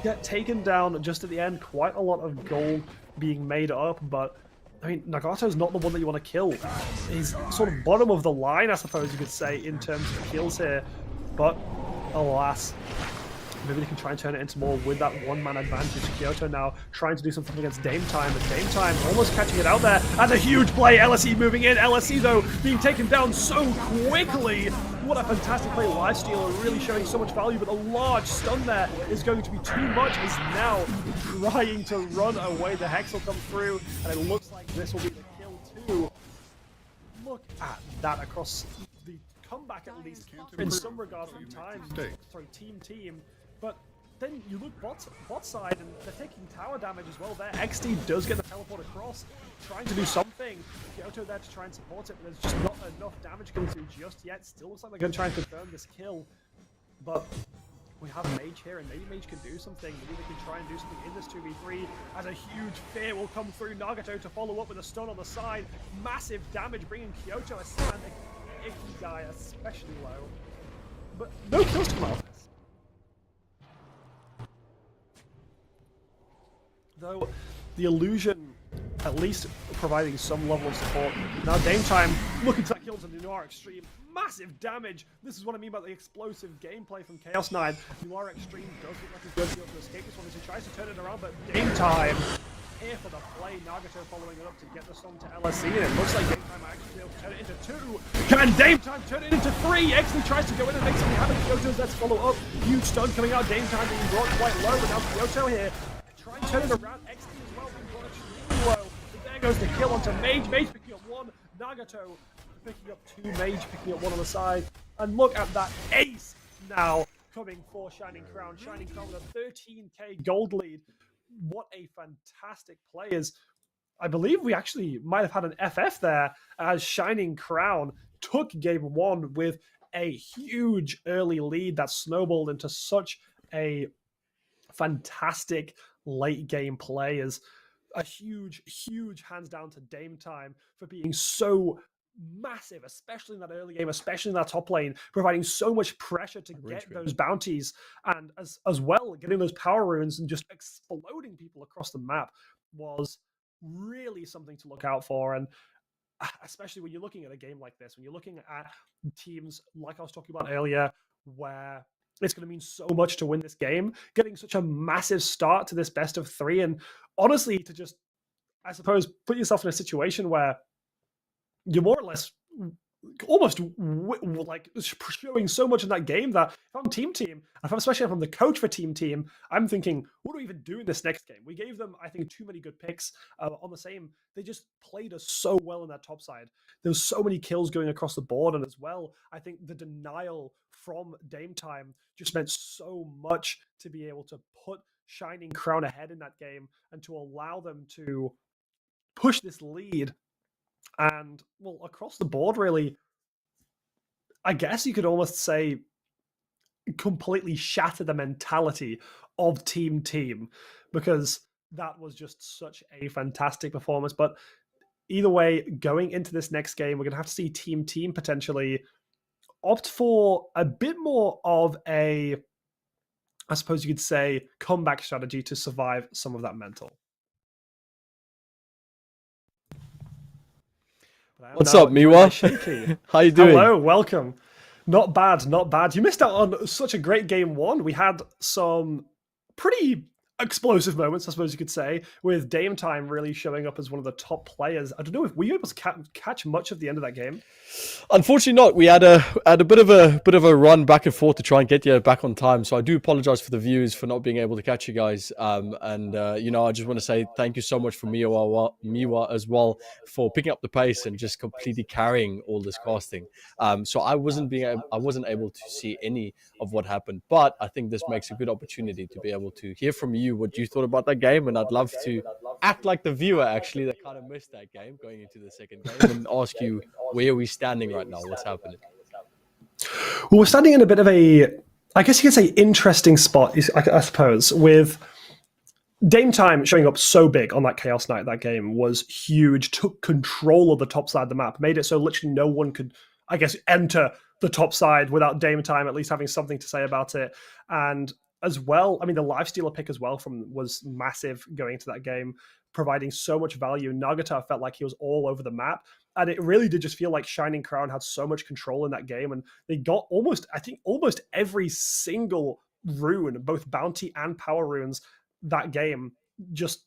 get taken down just at the end. Quite a lot of gold being made up, but I mean, Nagato's not the one that you want to kill. He's sort of bottom of the line, I suppose you could say, in terms of kills here. But, alas, maybe they can try and turn it into more with that one-man advantage. Kyoto now trying to do something against Dame Time, but Dame Time almost catching it out there. And a huge play, LSE moving in. LSE, though, being taken down so quickly. What a fantastic play. Lifestealer really showing so much value, but a large stun there is going to be too much. Is now trying to run away. The Hex will come through, and it looks like this will be the kill too. Look at that across the comeback, at least in some regard from Team. But then you look bot side, and they're taking tower damage as well there. XD does get the teleport across, trying to do something. Kyoto there to try and support it, but there's just not enough damage coming through just yet. Still looks like they're going to try and confirm this kill. But we have Mage here, and maybe Mage can do something. Maybe they can try and do something in this 2v3, as a huge fear will come through. Nagato to follow up with a stun on the side. Massive damage, bringing Kyoto a stand. Icky die, especially low. But no kills to come out of this. Though the illusion at least providing some level of support. Now Dame Time looking to that kill to the Noir Extreme. Massive damage! This is what I mean by the explosive gameplay from Chaos 9. Noir Extreme does look like he's going to be able to escape this one as he tries to turn it around, but Dame Time here for the play. Nagato following it up to get the stun to LSE, and it looks like Dame Time might actually be able to turn it into 2. Can Dame Time turn it into 3? Actually tries to go in and make something happen. Kyoto's there to follow up. Huge stun coming out. Dame Time being brought quite low, but now Kyoto here. Try and turn it around. XD as well being brought extremely low. But there goes the kill onto Mage. Mage picking up 1. Nagato picking up 2. Mage picking up 1 on the side. And look at that ace now coming for Shining Crown. Shining Crown with a 13k gold lead. What a fantastic play. I believe we actually might have had an FF there as Shining Crown took game 1 with a huge early lead that snowballed into such a fantastic late game play is a huge hands down to Dame Time for being so massive, especially in that early game, especially in that top lane, providing so much pressure to get those bounties, and as well getting those power runes and just exploding people across the map was really something to look out for. And especially when you're looking at a game like this, when you're looking at teams like I was talking about earlier, where it's going to mean so much to win this game, getting such a massive start to this best of 3, and honestly to just, I suppose, put yourself in a situation where you're more or less almost like showing so much in that game that if I'm team, especially if I'm the coach for team, I'm thinking, what do we even do in this next game? We gave them, I think, too many good picks on the same. They just played us so well in that top side. There was so many kills going across the board, and as well, I think the denial from Dame Time just meant so much to be able to put Shining Crown ahead in that game and to allow them to push this lead. And, well, across the board, really, I guess you could almost say completely shatter the mentality of team, because that was just such a fantastic performance. But either way, going into this next game, we're going to have to see team potentially opt for a bit more of a, I suppose you could say, comeback strategy to survive some of that mental. What's up, Miwa? How you doing? Hello, welcome. Not bad. You missed out on such a great game 1. We had some pretty explosive moments, I suppose you could say, with Dame Time really showing up as one of the top players. I don't know if were you able to catch much of the end of that game? Unfortunately not. We had a bit of a run back and forth to try and get you back on time. So I do apologize for the viewers for not being able to catch you guys. I just want to say thank you so much for Miwa as well for picking up the pace and just completely carrying all this casting. So I wasn't able to see any of what happened, but I think this makes a good opportunity to be able to hear from you what you thought about that game, and I'd love to act like the viewer actually that kind of missed that game going into the second game and ask you, where are we standing right now? What's happening? Well, we're standing in a bit of a, I guess you could say, interesting spot, I suppose, with Dame Time showing up so big on that Chaos Night. That game was huge, took control of the top side of the map, made it so literally no one could, I guess, enter the top side without Dame Time at least having something to say about it. And as well, I mean, the Lifestealer pick as well was massive going into that game, providing so much value. Nagata felt like he was all over the map, and it really did just feel like Shining Crown had so much control in that game, and they got almost every single rune, both bounty and power runes, that game, just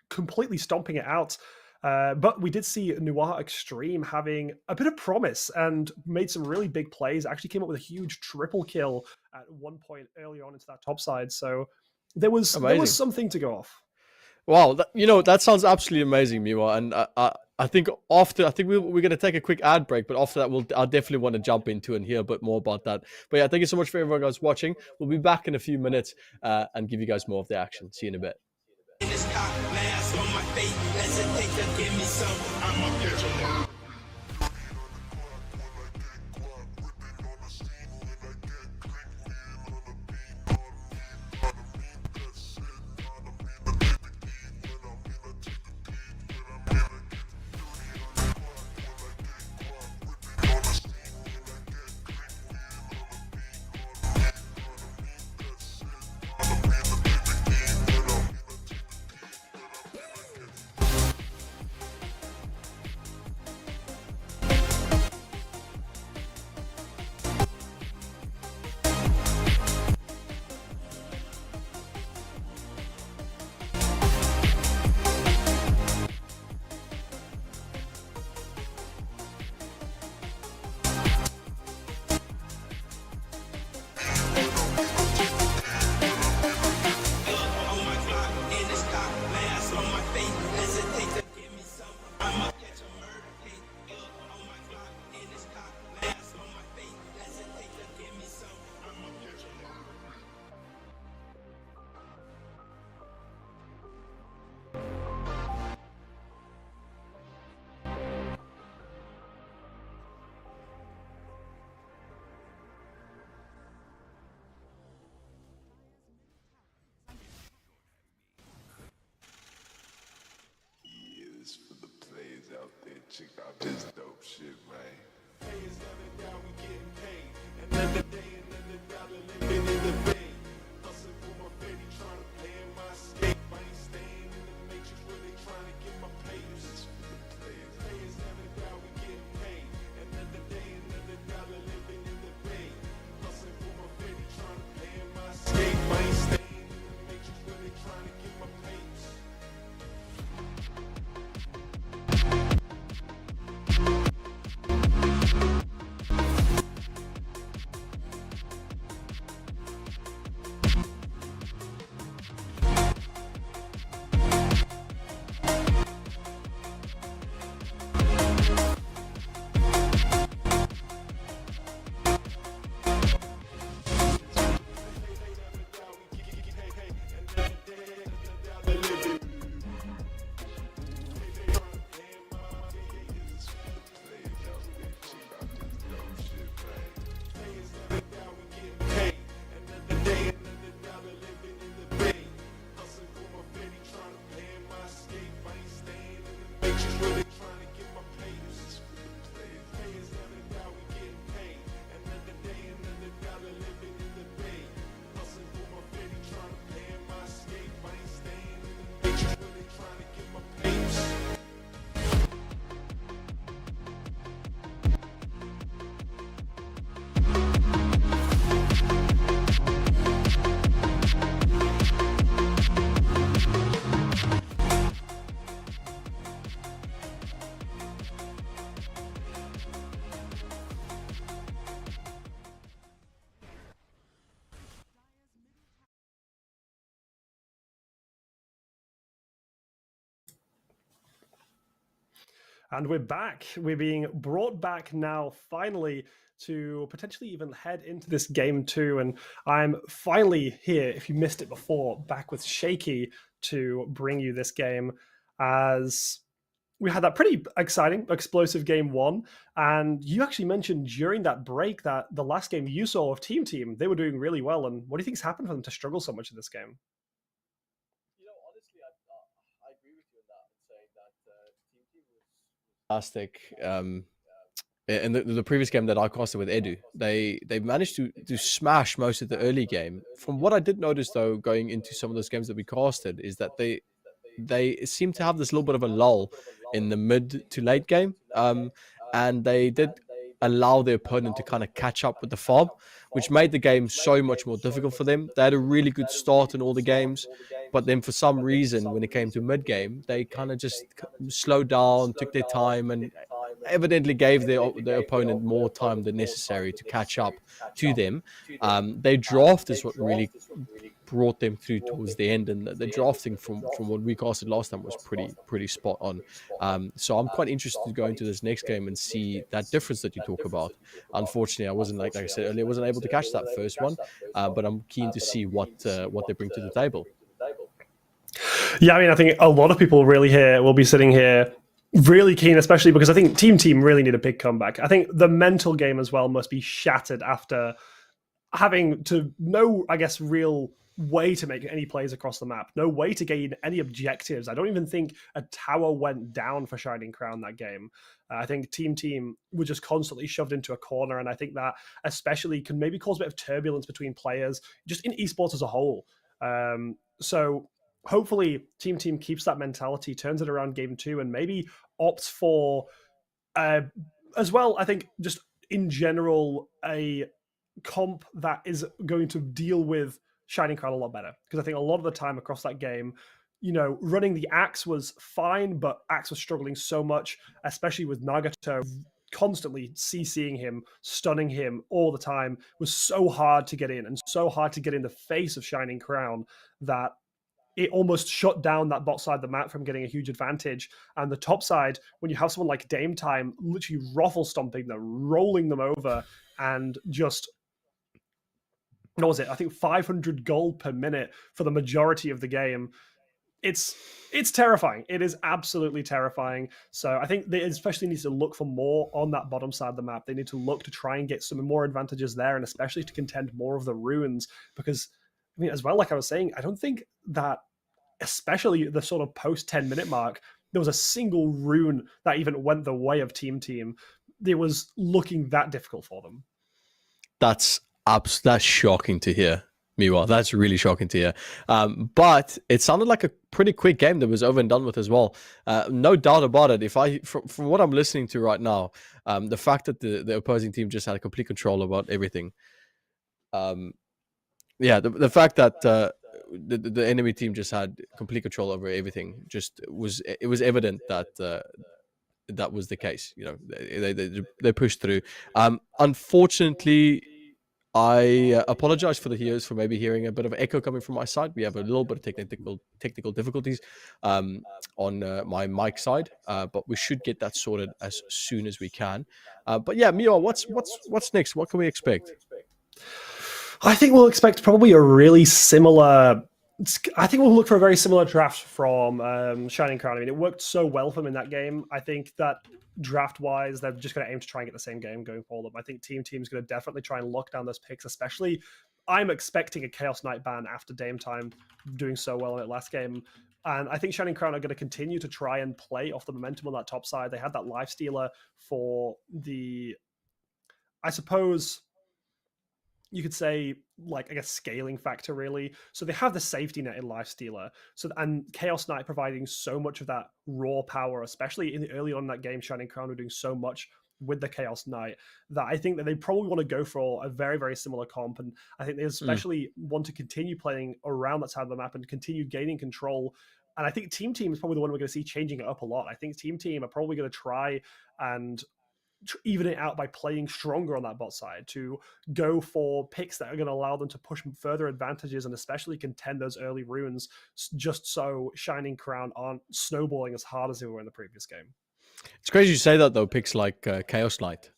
completely stomping it out. But we did see Noir Extreme having a bit of promise and made some really big plays. Actually came up with a huge triple kill at one point early on into that top side. So there was something to go off. Wow, that sounds absolutely amazing, Miwa. And I think we're going to take a quick ad break, but after that, I definitely want to jump into and hear a bit more about that. But yeah, thank you so much for everyone guys watching. We'll be back in a few minutes and give you guys more of the action. See you in a bit. check out this dope shit, man. Pay is never down, we getting paid. Another day, another dollar living in the bay. Hustling for my baby, trying to play in my escape. I ain't staying in the matrix where they trying to get my papers. Pay is never down, we getting paid. Another day, another dollar living in the bay. Hustling for my baby, trying to play in my escape. I ain't staying in the matrix where they trying to get my papers. And we're back. We're being brought back now, finally, to potentially even head into this game 2. And I'm finally here, if you missed it before, back with Shaky to bring you this game, as we had that pretty exciting, explosive game 1. And you actually mentioned during that break that the last game you saw of Team Team, they were doing really well. And what do you think's happened for them to struggle so much in this game? Honestly, I agree with you on that, saying that Team Team was fantastic. In the previous game that I casted with Edu, they managed to smash most of the early game. From what I did notice, though, going into some of those games that we casted, is that they seem to have this little bit of a lull in the mid to late game, and they did allow the opponent to kind of catch up with the farm, which made the game so much more difficult for them. They had a really good start in all the games, but then for some reason, when it came to mid game, they kind of just slowed down, took their time, and evidently gave their opponent more time than necessary to catch up to them. Their draft is what really brought them through towards the end, and the drafting from what we casted last time was pretty spot on. So I'm quite interested to go into this next game and see that difference that you talk about. Unfortunately, I wasn't, like I said earlier, wasn't able to catch that first one, but I'm keen to see what they bring to the table. Yeah, I mean, I think a lot of people really here will be sitting here really keen, especially because I think Team really need a big comeback. I think the mental game as well must be shattered after having to no, I guess, real way to make any plays across the map, no way to gain any objectives. I don't even think a tower went down for Shining Crown that game. I think Team were just constantly shoved into a corner, and I think that especially can maybe cause a bit of turbulence between players, just in esports as a whole. So hopefully Team keeps that mentality, turns it around game 2, and maybe opts for, as well, I think just in general, a comp that is going to deal with Shining Crown a lot better. Because I think a lot of the time across that game, running the Axe was fine, but Axe was struggling so much, especially with Nagato constantly CCing him, stunning him all the time, was so hard to get in and so hard to get in the face of Shining Crown that it almost shut down that bot side of the map from getting a huge advantage. And the top side, when you have someone like Dame Time literally ruffle stomping them, rolling them over, and just, what was it? I think 500 gold per minute for the majority of the game. It's terrifying. It is absolutely terrifying. So I think they especially need to look for more on that bottom side of the map. They need to look to try and get some more advantages there, and especially to contend more of the runes, because I mean, as well, like I was saying, I don't think that, especially the sort of post 10-minute mark, there was a single rune that even went the way of Team. It was looking that difficult for them. That's shocking to hear, Miwa. That's really shocking to hear. But it sounded like a pretty quick game that was over and done with as well. No doubt about it. From what I'm listening to right now, the fact that the opposing team just had a complete control about everything. The fact that the enemy team just had complete control over everything it was evident that that was the case. They pushed through. Unfortunately, I apologize for the hearers for maybe hearing a bit of echo coming from my side. We have a little bit of technical difficulties on my mic side, but we should get that sorted as soon as we can. But yeah, Mio, what's next? What can we expect? I think we'll expect probably a really similar. I think we'll look for a very similar draft from Shining Crown. I mean, it worked so well for them in that game. I think that draft-wise, they're just going to aim to try and get the same game going for them. I think Team's going to definitely try and lock down those picks, especially I'm expecting a Chaos Knight ban after Dame Time doing so well in it last game. And I think Shining Crown are going to continue to try and play off the momentum on that top side. They had that life stealer for the, I suppose you could say, like, I guess, scaling factor, really. So they have the safety net in Lifestealer. And Chaos Knight providing so much of that raw power, especially in the early on in that game, Shining Crown were doing so much with the Chaos Knight that I think that they probably want to go for a very, very similar comp. And I think they especially want to continue playing around that side of the map and continue gaining control. And I think Team is probably the one we're going to see changing it up a lot. I think Team are probably going to try and even it out by playing stronger on that bot side to go for picks that are going to allow them to push further advantages and especially contend those early runes, just so Shining Crown aren't snowballing as hard as they were in the previous game. It's crazy you say that, though. Picks like Chaos Knight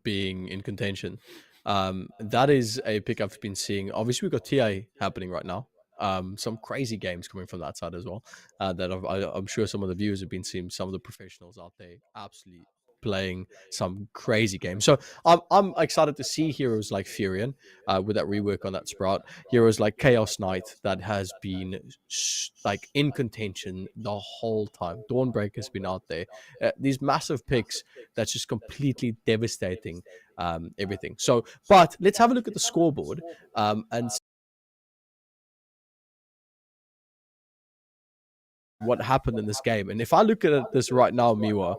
being in contention. That is a pick I've been seeing. Obviously, we've got TA happening right now. Some crazy games coming from that side as well. That I'm sure some of the viewers have been seeing. Some of the professionals out there absolutely playing some crazy games. So I'm excited to see heroes like Furion with that rework on that Sprout. Heroes like Chaos Knight that has been like in contention the whole time. Dawnbreaker has been out there. These massive picks that's just completely devastating everything. So, but let's have a look at the scoreboard and what happened in this game. And if I look at this right now, Miwa,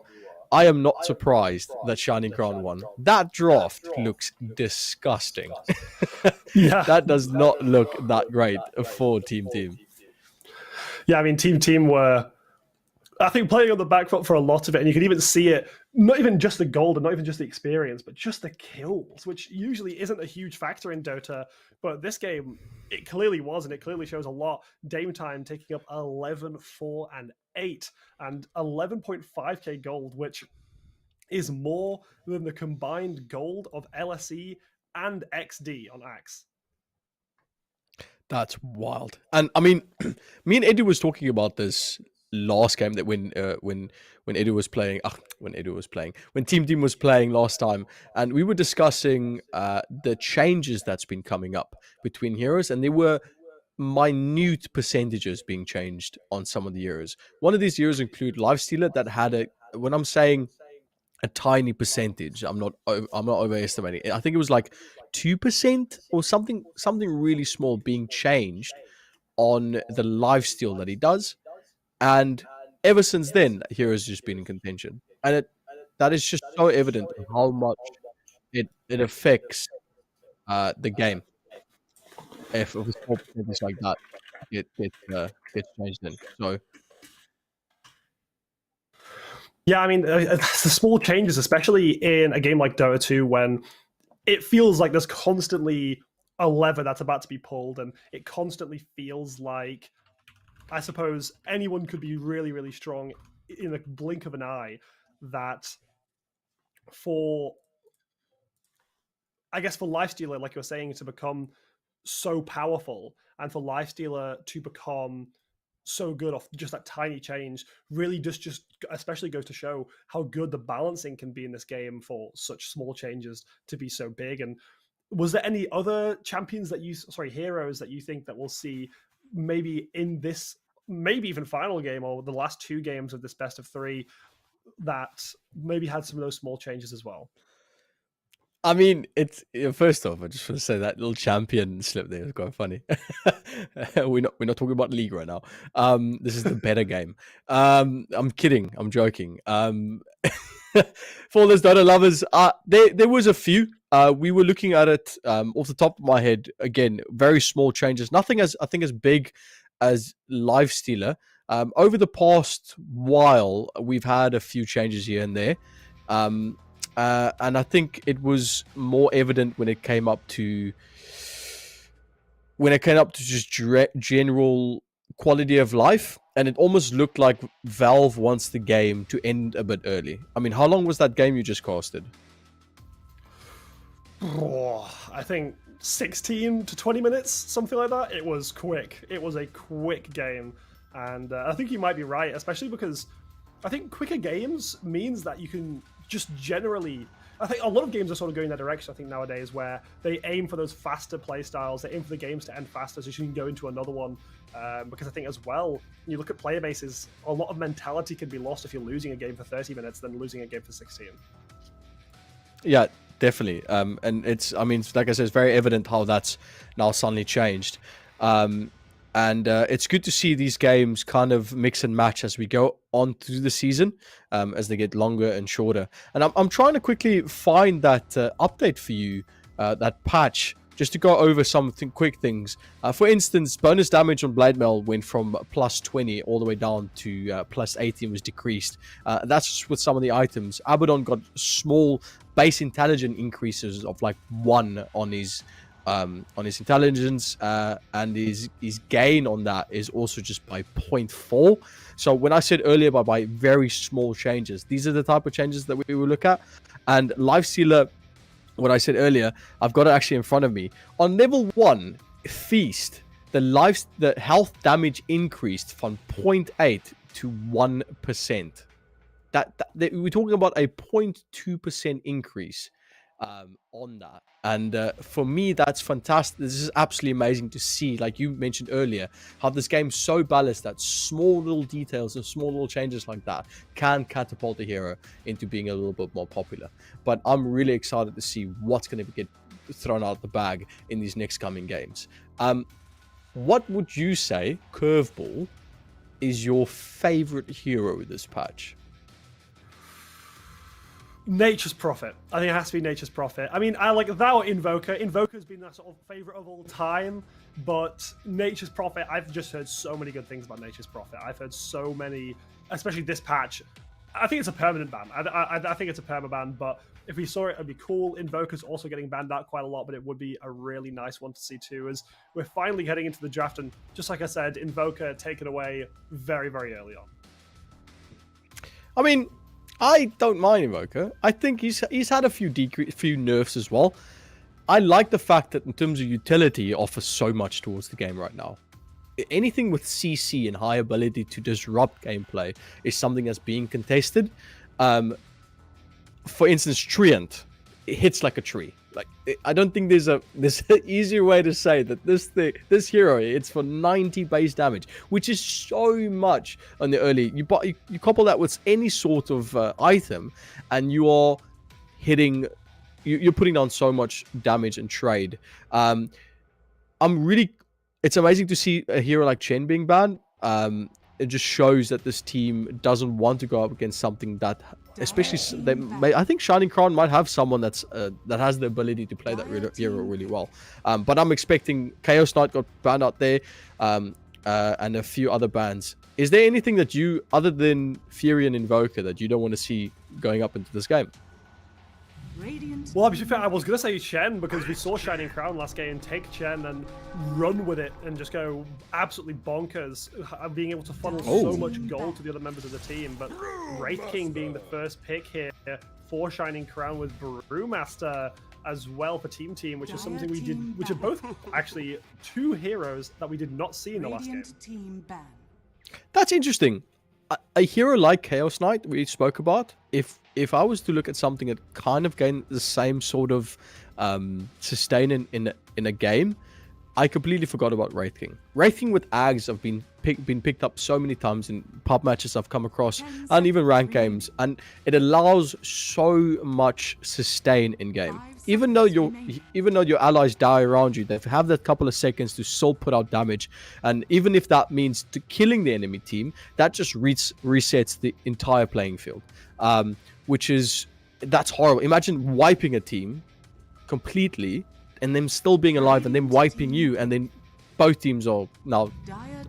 I am not surprised that Shining Crown won. That draft looks disgusting. Yeah. That does not look that great for Team. Yeah, I mean, Team were, I think, playing on the back foot for a lot of it, and you can even see it, not even just the gold and not even just the experience, but just the kills, which usually isn't a huge factor in Dota, but this game, it clearly was, and it clearly shows a lot. Dame Time taking up 11, 4, and 8, and 11.5k gold, which is more than the combined gold of LSE and XD on Axe. That's wild. And I mean, me and Eddie was talking about this last game, that when Eddie was playing, when Team was playing last time, and we were discussing the changes that's been coming up between heroes, and there were minute percentages being changed on some of the heroes. One of these heroes include Lifestealer that had when I'm saying a tiny percentage, I'm not overestimating it. I think it was like 2% or something really small being changed on the lifesteal that he does. And ever since then, heroes just been in contention. And that is just so evident how much it affects the game. If a small percentage like that gets changed in. So yeah, I mean, the small changes, especially in a game like Dota 2, when it feels like there's constantly a lever that's about to be pulled, and it constantly feels like, I suppose, anyone could be really, really strong in a blink of an eye. That for Lifestealer, like you're saying, to become so powerful, and for Lifestealer to become so good off just that tiny change, really just especially goes to show how good the balancing can be in this game for such small changes to be so big. And was there any other heroes that you think that we'll see maybe in this maybe even final game or the last 2 games of this best of 3 that maybe had some of those small changes as well. I mean, it's first off, I just want to say that little champion slip there is quite funny. we're not talking about league right now. This is the better game. I'm kidding. I'm joking. For those Dota lovers, there was a few. We were looking at it off the top of my head. Again, very small changes. Nothing as big as Live Stealer. Over the past while, we've had a few changes here and there. And I think it was more evident when it came up to just general quality of life, and it almost looked like Valve wants the game to end a bit early. I mean, how long was that game you just casted? I think 16 to 20 minutes, something like that. It was quick. It was a quick game, and I think you might be right, especially because I think quicker games means that you can just generally, I think a lot of games are sort of going that direction, I think, nowadays, where they aim for those faster play styles, they aim for the games to end faster so you can go into another one. Because I think as well, when you look at player bases, a lot of mentality can be lost if you're losing a game for 30 minutes than losing a game for 16. Yeah, definitely. And it's, I mean, like I said, it's very evident how that's now suddenly changed. And it's good to see these games kind of mix and match as we go on through the season, as they get longer and shorter. And I'm trying to quickly find that update for you, that patch, just to go over some quick things. For instance, bonus damage on Blade Mail went from plus 20 all the way down to plus 18 was decreased. That's just with some of the items. Abaddon got small base intelligence increases of like 1 on his intelligence, and his gain on that is also just by 0.4. So when I said earlier by very small changes, these are the type of changes that we will look at. And Life Stealer, what I said earlier, I've got it actually in front of me. On level 1, Feast, the health damage increased from 0.8 to 1%. That we're talking about a 0.2% increase on that. And for me, that's fantastic. This is absolutely amazing to see, like you mentioned earlier, how this game's so balanced that small little details and small little changes like that can catapult a hero into being a little bit more popular. But I'm really excited to see what's going to get thrown out of the bag in these next coming games. What would you say, Curveball, is your favorite hero this patch? Nature's Prophet. I think it has to be Nature's Prophet. I mean, I like that or Invoker. Invoker's been that sort of favorite of all time, but Nature's Prophet, I've just heard so many good things about Nature's Prophet. I've heard so many, especially this patch. I think it's a permanent ban. I think it's a perma ban, but if we saw it, it'd be cool. Invoker's also getting banned out quite a lot, but it would be a really nice one to see too, as we're finally heading into the draft, and just like I said, Invoker taken away very, very early on. I mean, I don't mind Invoker. I think he's had a few nerfs as well. I like the fact that in terms of utility, he offers so much towards the game right now. Anything with CC and high ability to disrupt gameplay is something that's being contested. For instance, Treant, it hits like a tree. Like, I don't think there's an easier way to say that this hero, it's for 90 base damage, which is so much on the early. You couple that with any sort of item, and you are hitting. You're putting down so much damage and trade. It's amazing to see a hero like Chen being banned. It just shows that this team doesn't want to go up against something that, especially I think Shining Crown might have someone that has the ability to play that hero really well. But I'm expecting Chaos Knight got banned out there, and a few other bans. Is there anything that you, other than Fury and Invoker, that you don't want to see going up into this game? Well, to be fair, I was going to say Chen, because we saw Shining Crown last game take Chen and run with it and just go absolutely bonkers, being able to funnel so much gold to the other members of the team. But Wraith King being the first pick here for Shining Crown with Brewmaster as well for Team, which is something we did, which are both actually 2 heroes that we did not see in the last game. That's interesting. A hero like Chaos Knight we spoke about, if I was to look at something that kind of gained the same sort of sustain in a game, I completely forgot about Wraith King. Wraith King with Ags have been picked up so many times in pub matches I've come across, and even ranked games, and it allows so much sustain in game. Even though your allies die around you, they have that couple of seconds to still put out damage, and even if that means killing the enemy team, that just resets the entire playing field, that's horrible. Imagine wiping a team completely and them still being alive and them wiping you, and then both teams are now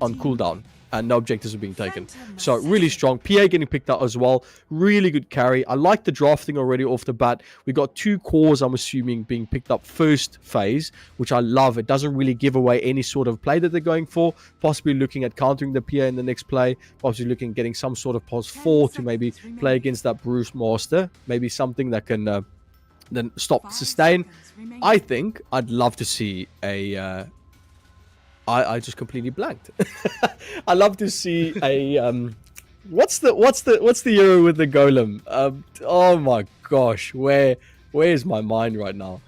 on cooldown and no objectives are being taken. So really strong. PA getting picked up as well. Really good carry. I like the drafting already off the bat. We got 2 cores, I'm assuming, being picked up first phase, which I love. It doesn't really give away any sort of play that they're going for. Possibly looking at countering the PA in the next play. Possibly looking at getting some sort of pos 4 to maybe play against that Bruce Master. Maybe something that can then stop sustain. I think I'd love to see a... I just completely blanked. I love to see a what's the hero with the golem? Oh my gosh, where's my mind right now?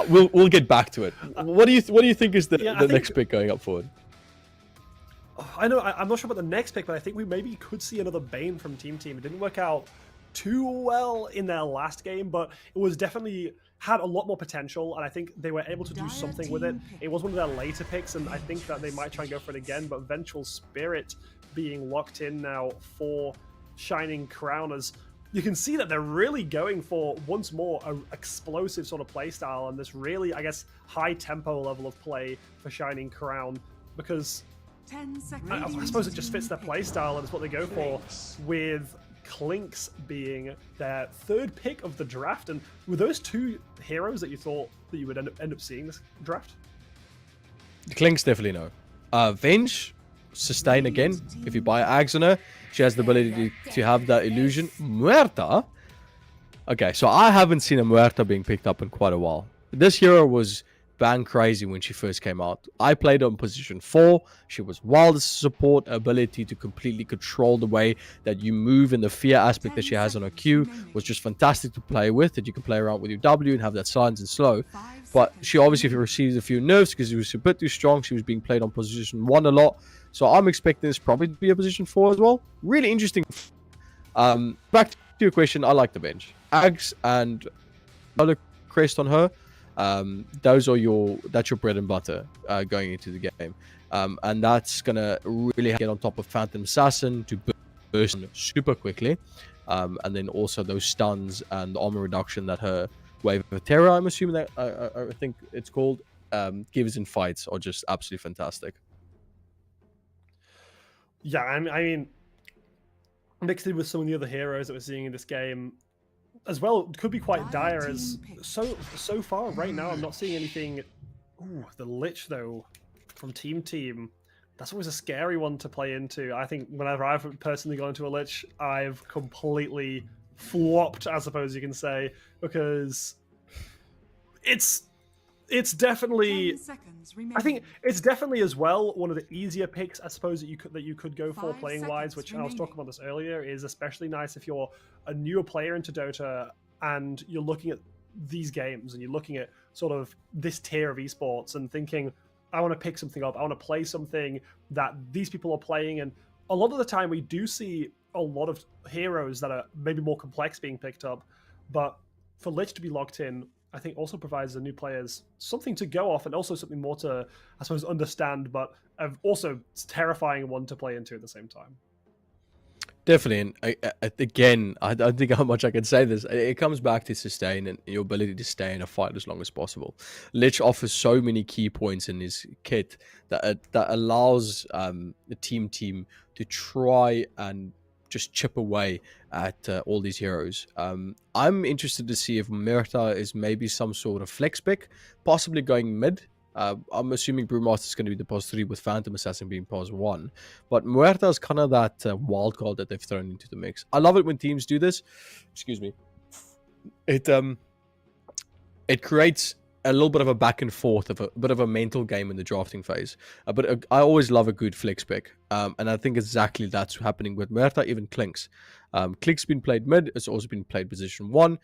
We'll get back to it. What do you think is the next pick going up forward? I know I'm not sure about the next pick, but I think we maybe could see another Bane from Team. It didn't work out too well in their last game, but it was definitely had a lot more potential, and I think they were able to do something with it. It was one of their later picks, and I think that they might try and go for it again, but Vengeful Spirit being locked in now for Shining Crown, as you can see that they're really going for, once more, an explosive sort of playstyle, and this really, I guess, high tempo level of play for Shining Crown, because I suppose it just fits their playstyle, and it's what they go for, with Clinks being their 3rd pick of the draft. And were those 2 heroes that you thought that you would end up seeing this draft? Clinks definitely no. Venge, sustain again. If you buy Ags on her, she has the ability to have that illusion. Muerta. Okay, so I haven't seen a Muerta being picked up in quite a while. This hero was bang crazy when she first came out. I played her on position 4. She was wild as support. Her ability to completely control the way that you move, and the fear aspect that she has on her Q was just fantastic to play with, that you can play around with your W and have that silence and slow. But she obviously received a few nerfs because she was a bit too strong. She was being played on position 1 a lot. So I'm expecting this probably to be a position 4 as well. Really interesting. Back to your question, I like the bench. Ags and another crest on her. That's your bread and butter going into the game, and that's gonna really get on top of Phantom Assassin to burst super quickly, and then also those stuns and the armor reduction that her Wave of Terror, I'm assuming that I think it's called, gives in fights are just absolutely fantastic. Yeah, I mean, mixed in with some of the other heroes that we're seeing in this game as well, could be quite dire, as so far right now I'm not seeing anything. Ooh, the Lich though from Team, that's always a scary one to play into. I think whenever I've personally gone into a Lich, I've completely flopped, I suppose you can say, because it's definitely, I think it's definitely as well one of the easier picks, I suppose, that you could go for playing wise, which I was talking about this earlier, is especially nice if you're a newer player into Dota and you're looking at these games and you're looking at sort of this tier of esports and thinking, I want to pick something up, I want to play something that these people are playing. And a lot of the time we do see a lot of heroes that are maybe more complex being picked up, but for Lich to be locked in, I think also provides the new players something to go off and also something more to, I suppose, understand, but also it's terrifying one to play into at the same time. Definitely, and again, I don't think how much I can say this. It comes back to sustain and your ability to stay in a fight as long as possible. Lich offers so many key points in his kit that allows the team to try and just chip away at all these heroes. I'm interested to see if Muerta is maybe some sort of flex pick, possibly going mid. I'm assuming Brewmaster is going to be the pos 3 with Phantom Assassin being pos 1. But Muerta is kind of that wild card that they've thrown into the mix. I love it when teams do this. Excuse me. It creates a little bit of a back and forth, of a bit of a mental game in the drafting phase. But I always love a good flex pick. And I think exactly that's happening with Muerta, even Clinks. Clinks been played mid. It's also been played position 1.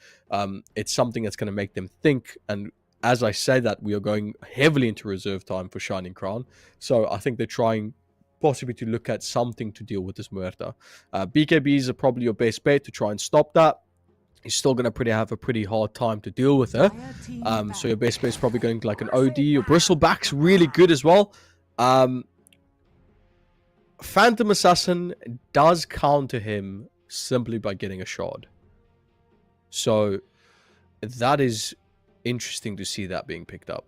It's something that's going to make them think and as I say that, we are going heavily into reserve time for Shining Crown. So I think they're trying possibly to look at something to deal with this Muerta. BKBs are probably your best bet to try and stop that. You're still going to have a pretty hard time to deal with her. So your best bet is probably going to like an OD or Bristleback's really good as well. Phantom Assassin does counter him simply by getting a shard. So that is interesting to see that being picked up.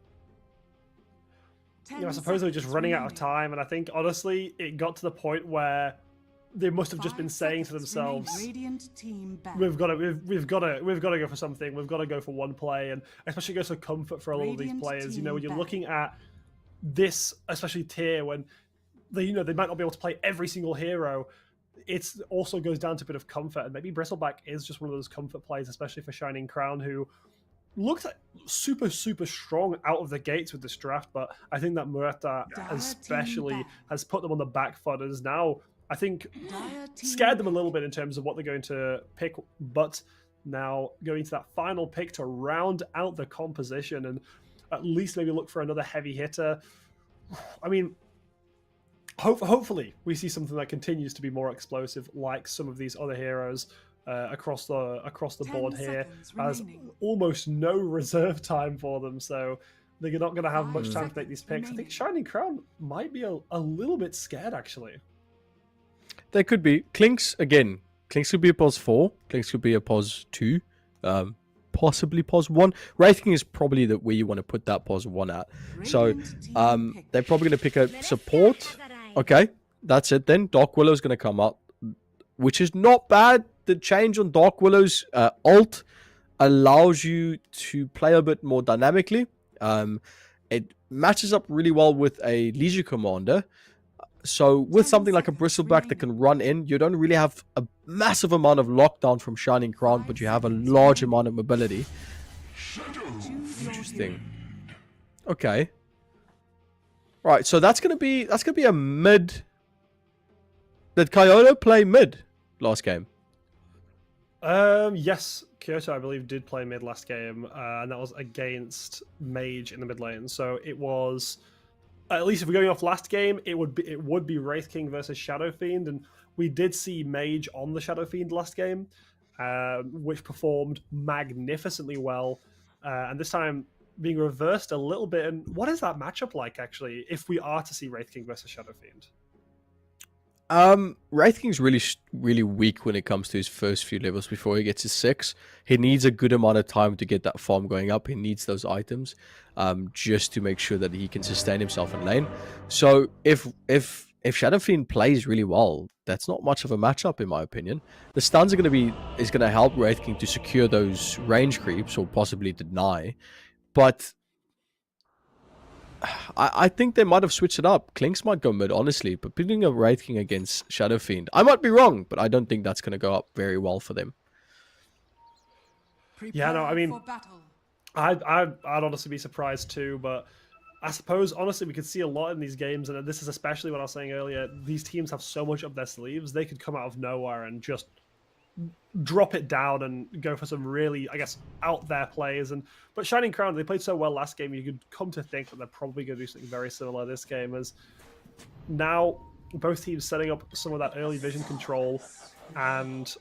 I suppose they were just running out of time, and I think honestly it got to the point where they must have just been saying to themselves, we've got to go for something. We've got to go for one play, and especially go for comfort for a lot of these players. You know, when you're looking at this, especially tier, when they might not be able to play every single hero, it also goes down to a bit of comfort, and maybe Bristleback is just one of those comfort plays, especially for Shining Crown, who looked super strong out of the gates with this draft, but I think that Muerta especially has put them on the back foot, and is now, I think, scared them a little bit in terms of what they're going to pick, but now going to that final pick to round out the composition and at least maybe look for another heavy hitter. I mean, hopefully we see something that continues to be more explosive, like some of these other heroes across the board here. Has almost no reserve time for them, so they're not going to have much time to make these picks. I think Shining Crown might be a little bit scared, actually. They could be. Clinks, again, Clinks could be a pos 4. Clinks could be a pos 2. Possibly pos 1. Wraith King is probably where you want to put that pos 1 at. So they're probably going to pick a support. Okay, that's it then. Dark Willow's going to come up, which is not bad. The change on Dark Willow's ult allows you to play a bit more dynamically. It matches up really well with a Leisure Commander. So with something like a Bristleback that can run in, you don't really have a massive amount of lockdown from Shining Crown, but you have a large amount of mobility. Interesting. Okay. Right, so that's gonna be a mid. Did Kyoto play mid last game? Yes, Kyoto I believe did play mid last game, and that was against Mage in the mid lane. So it was, at least if we're going off last game, it would be Wraith King versus Shadow Fiend, and we did see Mage on the Shadow Fiend last game, which performed magnificently well, and this time being reversed a little bit. And what is that matchup like, actually, if we are to see Wraith King versus Shadow Fiend? Wraith King's really weak when it comes to his first few levels before he gets his 6. He needs a good amount of time to get that farm going up. He needs those items just to make sure that he can sustain himself in lane. So if Shadow Fiend plays really well, that's not much of a matchup in my opinion. The stuns are going to help Wraith King to secure those range creeps or possibly deny. But I think they might have switched it up. Clinks might go mid, honestly, but putting a Wraith King against Shadow Fiend, I might be wrong, but I don't think that's going to go up very well for them. Yeah, no, I mean, I'd honestly be surprised too, but I suppose, honestly, we could see a lot in these games, and this is especially what I was saying earlier, these teams have so much up their sleeves, they could come out of nowhere and just drop it down and go for some really, I guess, out there plays. But Shining Crown, they played so well last game, you could come to think that they're probably going to do something very similar this game, as now both teams setting up some of that early vision control. And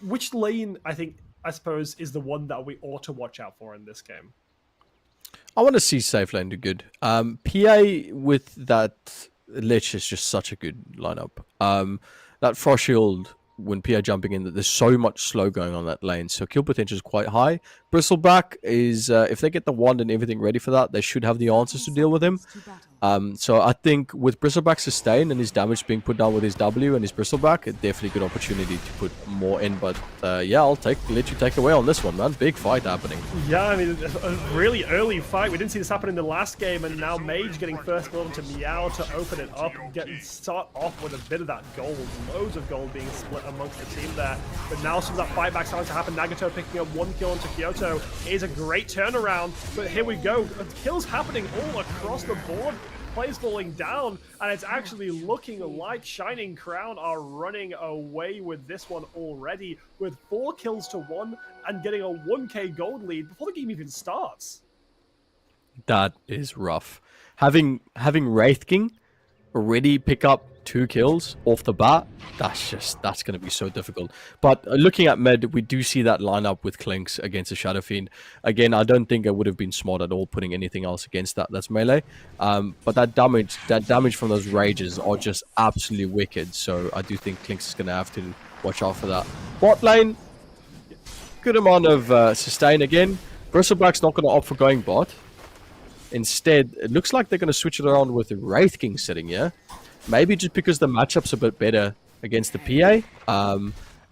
which lane, I suppose, is the one that we ought to watch out for in this game? I want to see safe lane do good. PA with that Lich is just such a good lineup. That Frost Shield, when PA jumping in, that there's so much slow going on that lane, so kill potential is quite high. Bristleback is, if they get the wand and everything ready for that, they should have the answers to deal with him. So I think with Bristleback sustain and his damage being put down with his W and his Bristleback, it's definitely a good opportunity to put more in. But yeah, I'll let you take away on this one, man. Big fight happening. Yeah, I mean, a really early fight. We didn't see this happen in the last game, and now Mage getting first blood into Meow to open it up and start off with a bit of that gold. Loads of gold being split amongst the team there. But now some of that fight back starting to happen. Nagato picking up 1 kill onto Kyoto is a great turnaround. But here we go. Kills happening all across the board. Plays falling down, and it's actually looking like Shining Crown are running away with this one already, with 4 kills to 1 and getting a 1k gold lead before the game even starts. That is rough. Having Wraith King already pick up 2 kills off the bat, that's going to be so difficult. But looking at mid, we do see that lineup with Clinks against a Shadow Fiend. Again, I don't think it would have been smart at all putting anything else against that's melee. But that damage from those rages are just absolutely wicked. So I do think Clinks is going to have to watch out for that. Bot lane, good amount of sustain again. Bristleback's not going to opt for going bot. Instead, it looks like they're going to switch it around with the Wraith King sitting here. Maybe just because the matchup's a bit better against the PA.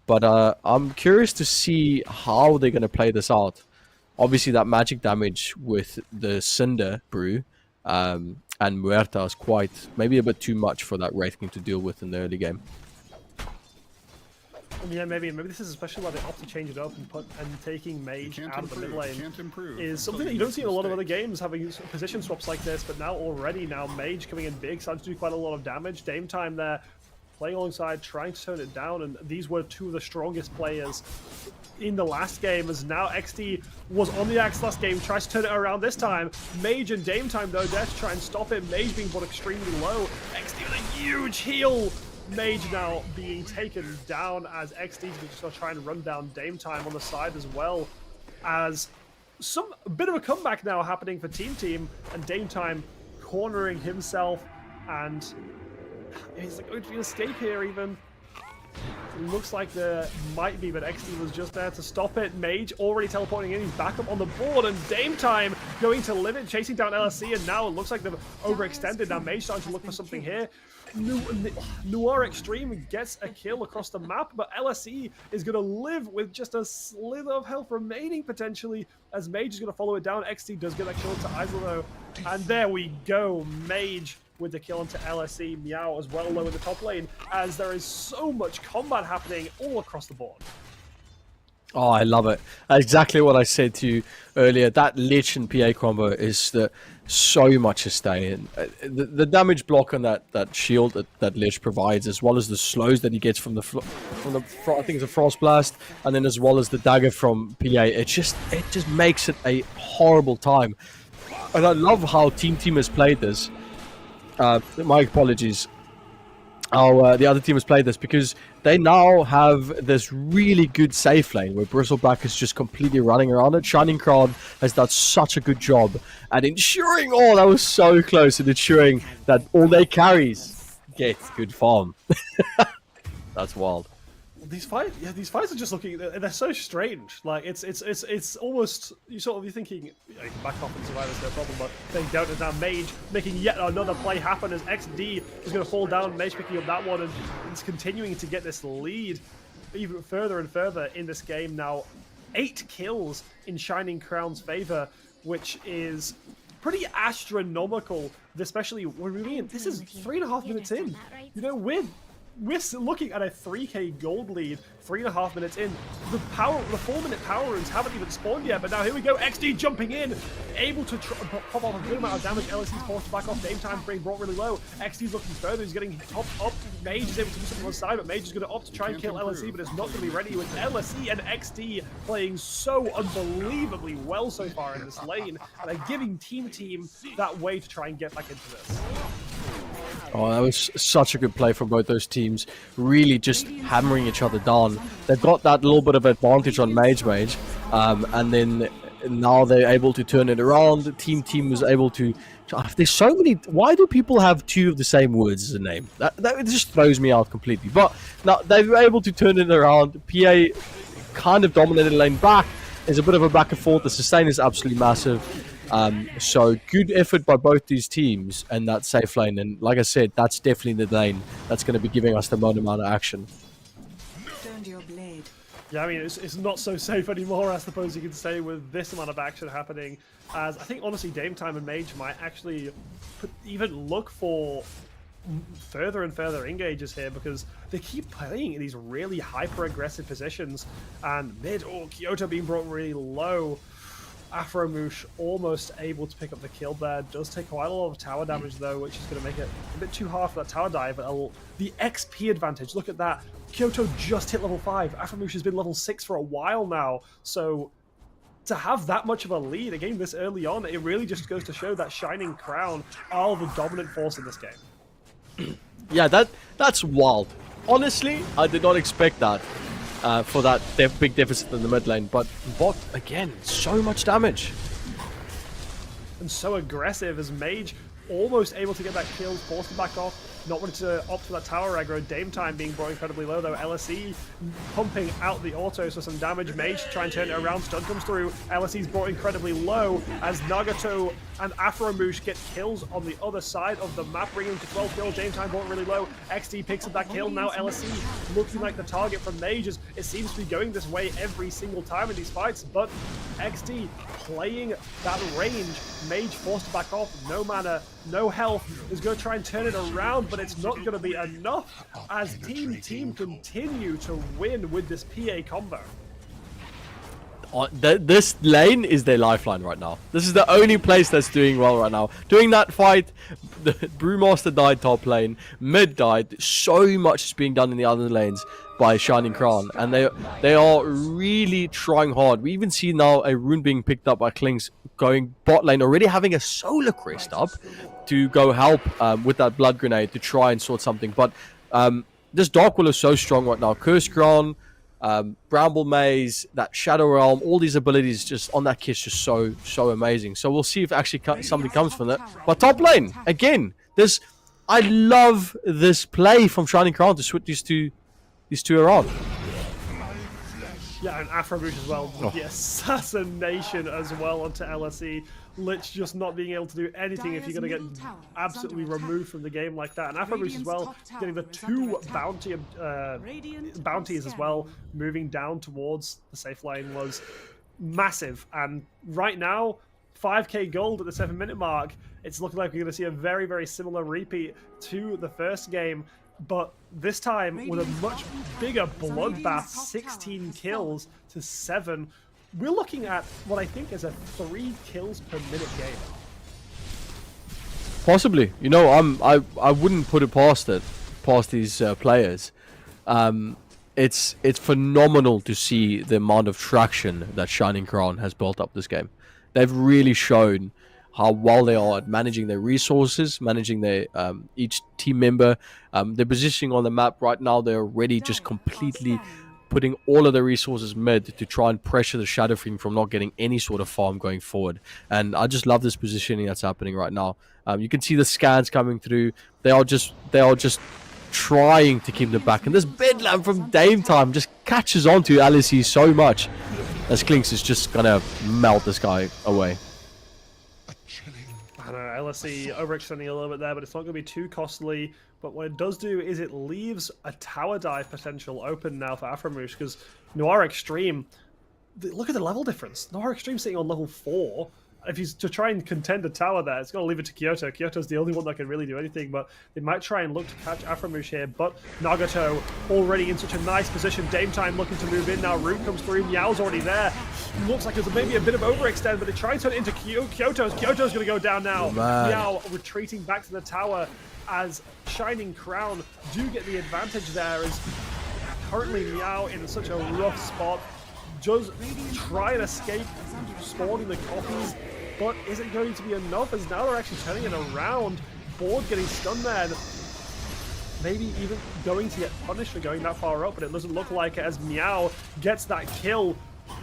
But I'm curious to see how they're going to play this out. Obviously, that magic damage with the Cinder Brew and Muerta is maybe a bit too much for that Wraith King to deal with in the early game. Yeah, maybe this is especially why they opt to change it up and taking Mage out of the mid lane is something that you don't see in a lot of other games, having position swaps like this. But now Mage coming in big, starting to do quite a lot of damage. Dame Time there, playing alongside, trying to tone it down, and these were 2 of the strongest players in the last game, as now XD was on the axe last game, tries to turn it around this time. Mage and Dame Time though, there to try and stop it. Mage being brought extremely low. XD with a huge heal. Mage now being taken down as XD's just going to try and run down Dame Time on the side as well, as a bit of a comeback now happening for Team, and Dame Time cornering himself, and he's like going to be an escape here even. It looks like there might be, but XD was just there to stop it. Mage already teleporting in, he's back up on the board, and Dame Time going to limit, chasing down LSE, and now it looks like they've overextended. Now Mage starting to look for something here. Noir Extreme gets a kill across the map, but LSE is going to live with just a slither of health remaining potentially, as Mage is going to follow it down. XD does get that kill into Isla though, and there we go. Mage with the kill into LSE. Meow as well low in the top lane, as there is so much combat happening all across the board. Oh, I love it. Exactly what I said to you earlier. That Lich and PA combo is so much sustain. The damage block on that shield that Lich provides, as well as the slows that he gets from the I think it's a Frost Blast, and then as well as the dagger from PA. It just makes it a horrible time. And I love how Team has played this. My apologies. How the other team has played this, because they now have this really good safe lane where Bristleback is just completely running around it. Shining Crown has done such a good job at ensuring, that was so close, and ensuring that all their carries get good farm. That's wild. These fights are just looking, they're so strange. Like, it's almost, you're thinking, back off and survive is no problem, but they don't. Is now Mage making yet another play happen, as XD is going to fall down. Mage picking up that one, and it's continuing to get this lead even further and further in this game. Now 8 kills in Shining Crown's favor, which is pretty astronomical, especially when we mean this is 3.5 minutes in. We're looking at a 3k gold lead, 3.5 minutes in. The 4-minute power runes haven't even spawned yet, but now here we go. XD jumping in, able to pop off a good amount of damage. LSE's forced back off. Dame Time being brought really low. XD's looking further. He's getting topped up. Mage is able to do something on the side, but Mage is going to opt to try and kill LSE, but it's not going to be ready, with LSE and XD playing so unbelievably well so far in this lane, and are giving Team that way to try and get back into this. Oh, that was such a good play from both those teams. Really just hammering each other down. They've got that little bit of advantage on Mage, and then now they're able to turn it around. Team was able to... There's so many... Why do people have 2 of the same words as a name? That just throws me out completely. But now they were able to turn it around. PA kind of dominated lane back. There's a bit of a back and forth. The sustain is absolutely massive. So good effort by both these teams and that safe lane, and like I said, that's definitely the lane that's going to be giving us the most amount of action. Yeah, I mean, it's not so safe anymore, I suppose you could say, with this amount of action happening, as I think honestly Dame Time and Mage might actually even look for further and further engages here, because they keep playing in these really hyper aggressive positions, and mid, Kyoto being brought really low. Afromoosh almost able to pick up the kill there. Does take quite a lot of tower damage though, which is going to make it a bit too hard for that tower dive. But the XP advantage, look at that. Kyoto just hit level 5. Afromoosh has been level 6 for a while now. So to have that much of a lead, a game this early on, it really just goes to show that Shining Crown are the dominant force in this game. Yeah, that's wild. Honestly, I did not expect that for that big deficit in the mid lane. But bot, again, so much damage. And so aggressive as Mage almost able to get that kill, forced to back off, not wanting to opt for that tower aggro. Dame time being brought incredibly low though. LSE pumping out the autos for some damage. Mage to try and turn it around. Stun comes through. LSE's brought incredibly low as Nagato and Afromoosh get kills on the other side of the map, bringing him to 12 kills. Dame time brought really low. XD picks up that kill. Now LSE looking like the target for Mages. It seems to be going this way every single time in these fights, but XD playing that range. Mage forced to back off. No mana, no health. Is going to try and turn it around, but it's not going to be enough as Team continue to win with this PA combo. This lane is their lifeline right now. This is the only place that's doing well right now. During that fight, the Brewmaster died top lane, mid died. So much is being done in the other lanes by Shining Crown, and they are really trying hard. We even see now a rune being picked up by Klings going bot lane, already having a solar crest up to go help with that blood grenade to try and sort something. But this Dark Will is so strong right now. Curse Crown, Bramble Maze, that Shadow Realm, all these abilities just on that kit just so amazing. So we'll see if actually something comes from that. But top lane again, I love this play from Shining Crown to switch these two around. Yeah, and Afromoosh as well. The assassination as well onto LSE. Lich just not being able to do anything if you're going to get absolutely removed from the game like that. And Afromoosh as well, getting the 2 bounties as well, moving down towards the safe lane was massive. And right now, 5k gold at the 7-minute mark. It's looking like we're going to see a very, very similar repeat to the first game, but this time with a much bigger bloodbath, 16 kills to 7. We're looking at what I think is a 3 kills per minute game. Possibly, you know, I wouldn't put it past these players. It's phenomenal to see the amount of traction that Shining Crown has built up this game. They've really shown how well they are at managing their resources, managing their each team member, their positioning on the map. Right now, they're already just completely putting all of their resources mid to try and pressure the Shadow Fiend from not getting any sort of farm going forward. And I just love this positioning that's happening right now. You can see the scans coming through. They are just trying to keep them back. And this bedlam from Dame Time just catches on to LSE so much, as Klinks is just gonna melt this guy away. I don't know, LSE overextending a little bit there, but it's not going to be too costly. But what it does do is it leaves a tower dive potential open now for Afromoosh, because Noir Extreme, look at the level difference. Noir Extreme sitting on level 4. If he's to try and contend a tower there, it's going to leave it to Kyoto. Kyoto's the only one that can really do anything, but they might try and look to catch Afromoosh here. But Nagato already in such a nice position. Dame Time looking to move in now. Root comes through. Meow's already there. Looks like there's maybe a bit of overextend, but they try and turn it into Kyoto's. Kyoto's going to go down now. Meow retreating back to the tower as Shining Crown do get the advantage there, as currently Meow in such a rough spot. Does try and escape spawning the copies, but is it going to be enough, as now they're actually turning it around? Board getting stunned there, maybe even going to get punished for going that far up, but it doesn't look like it, as Meow gets that kill.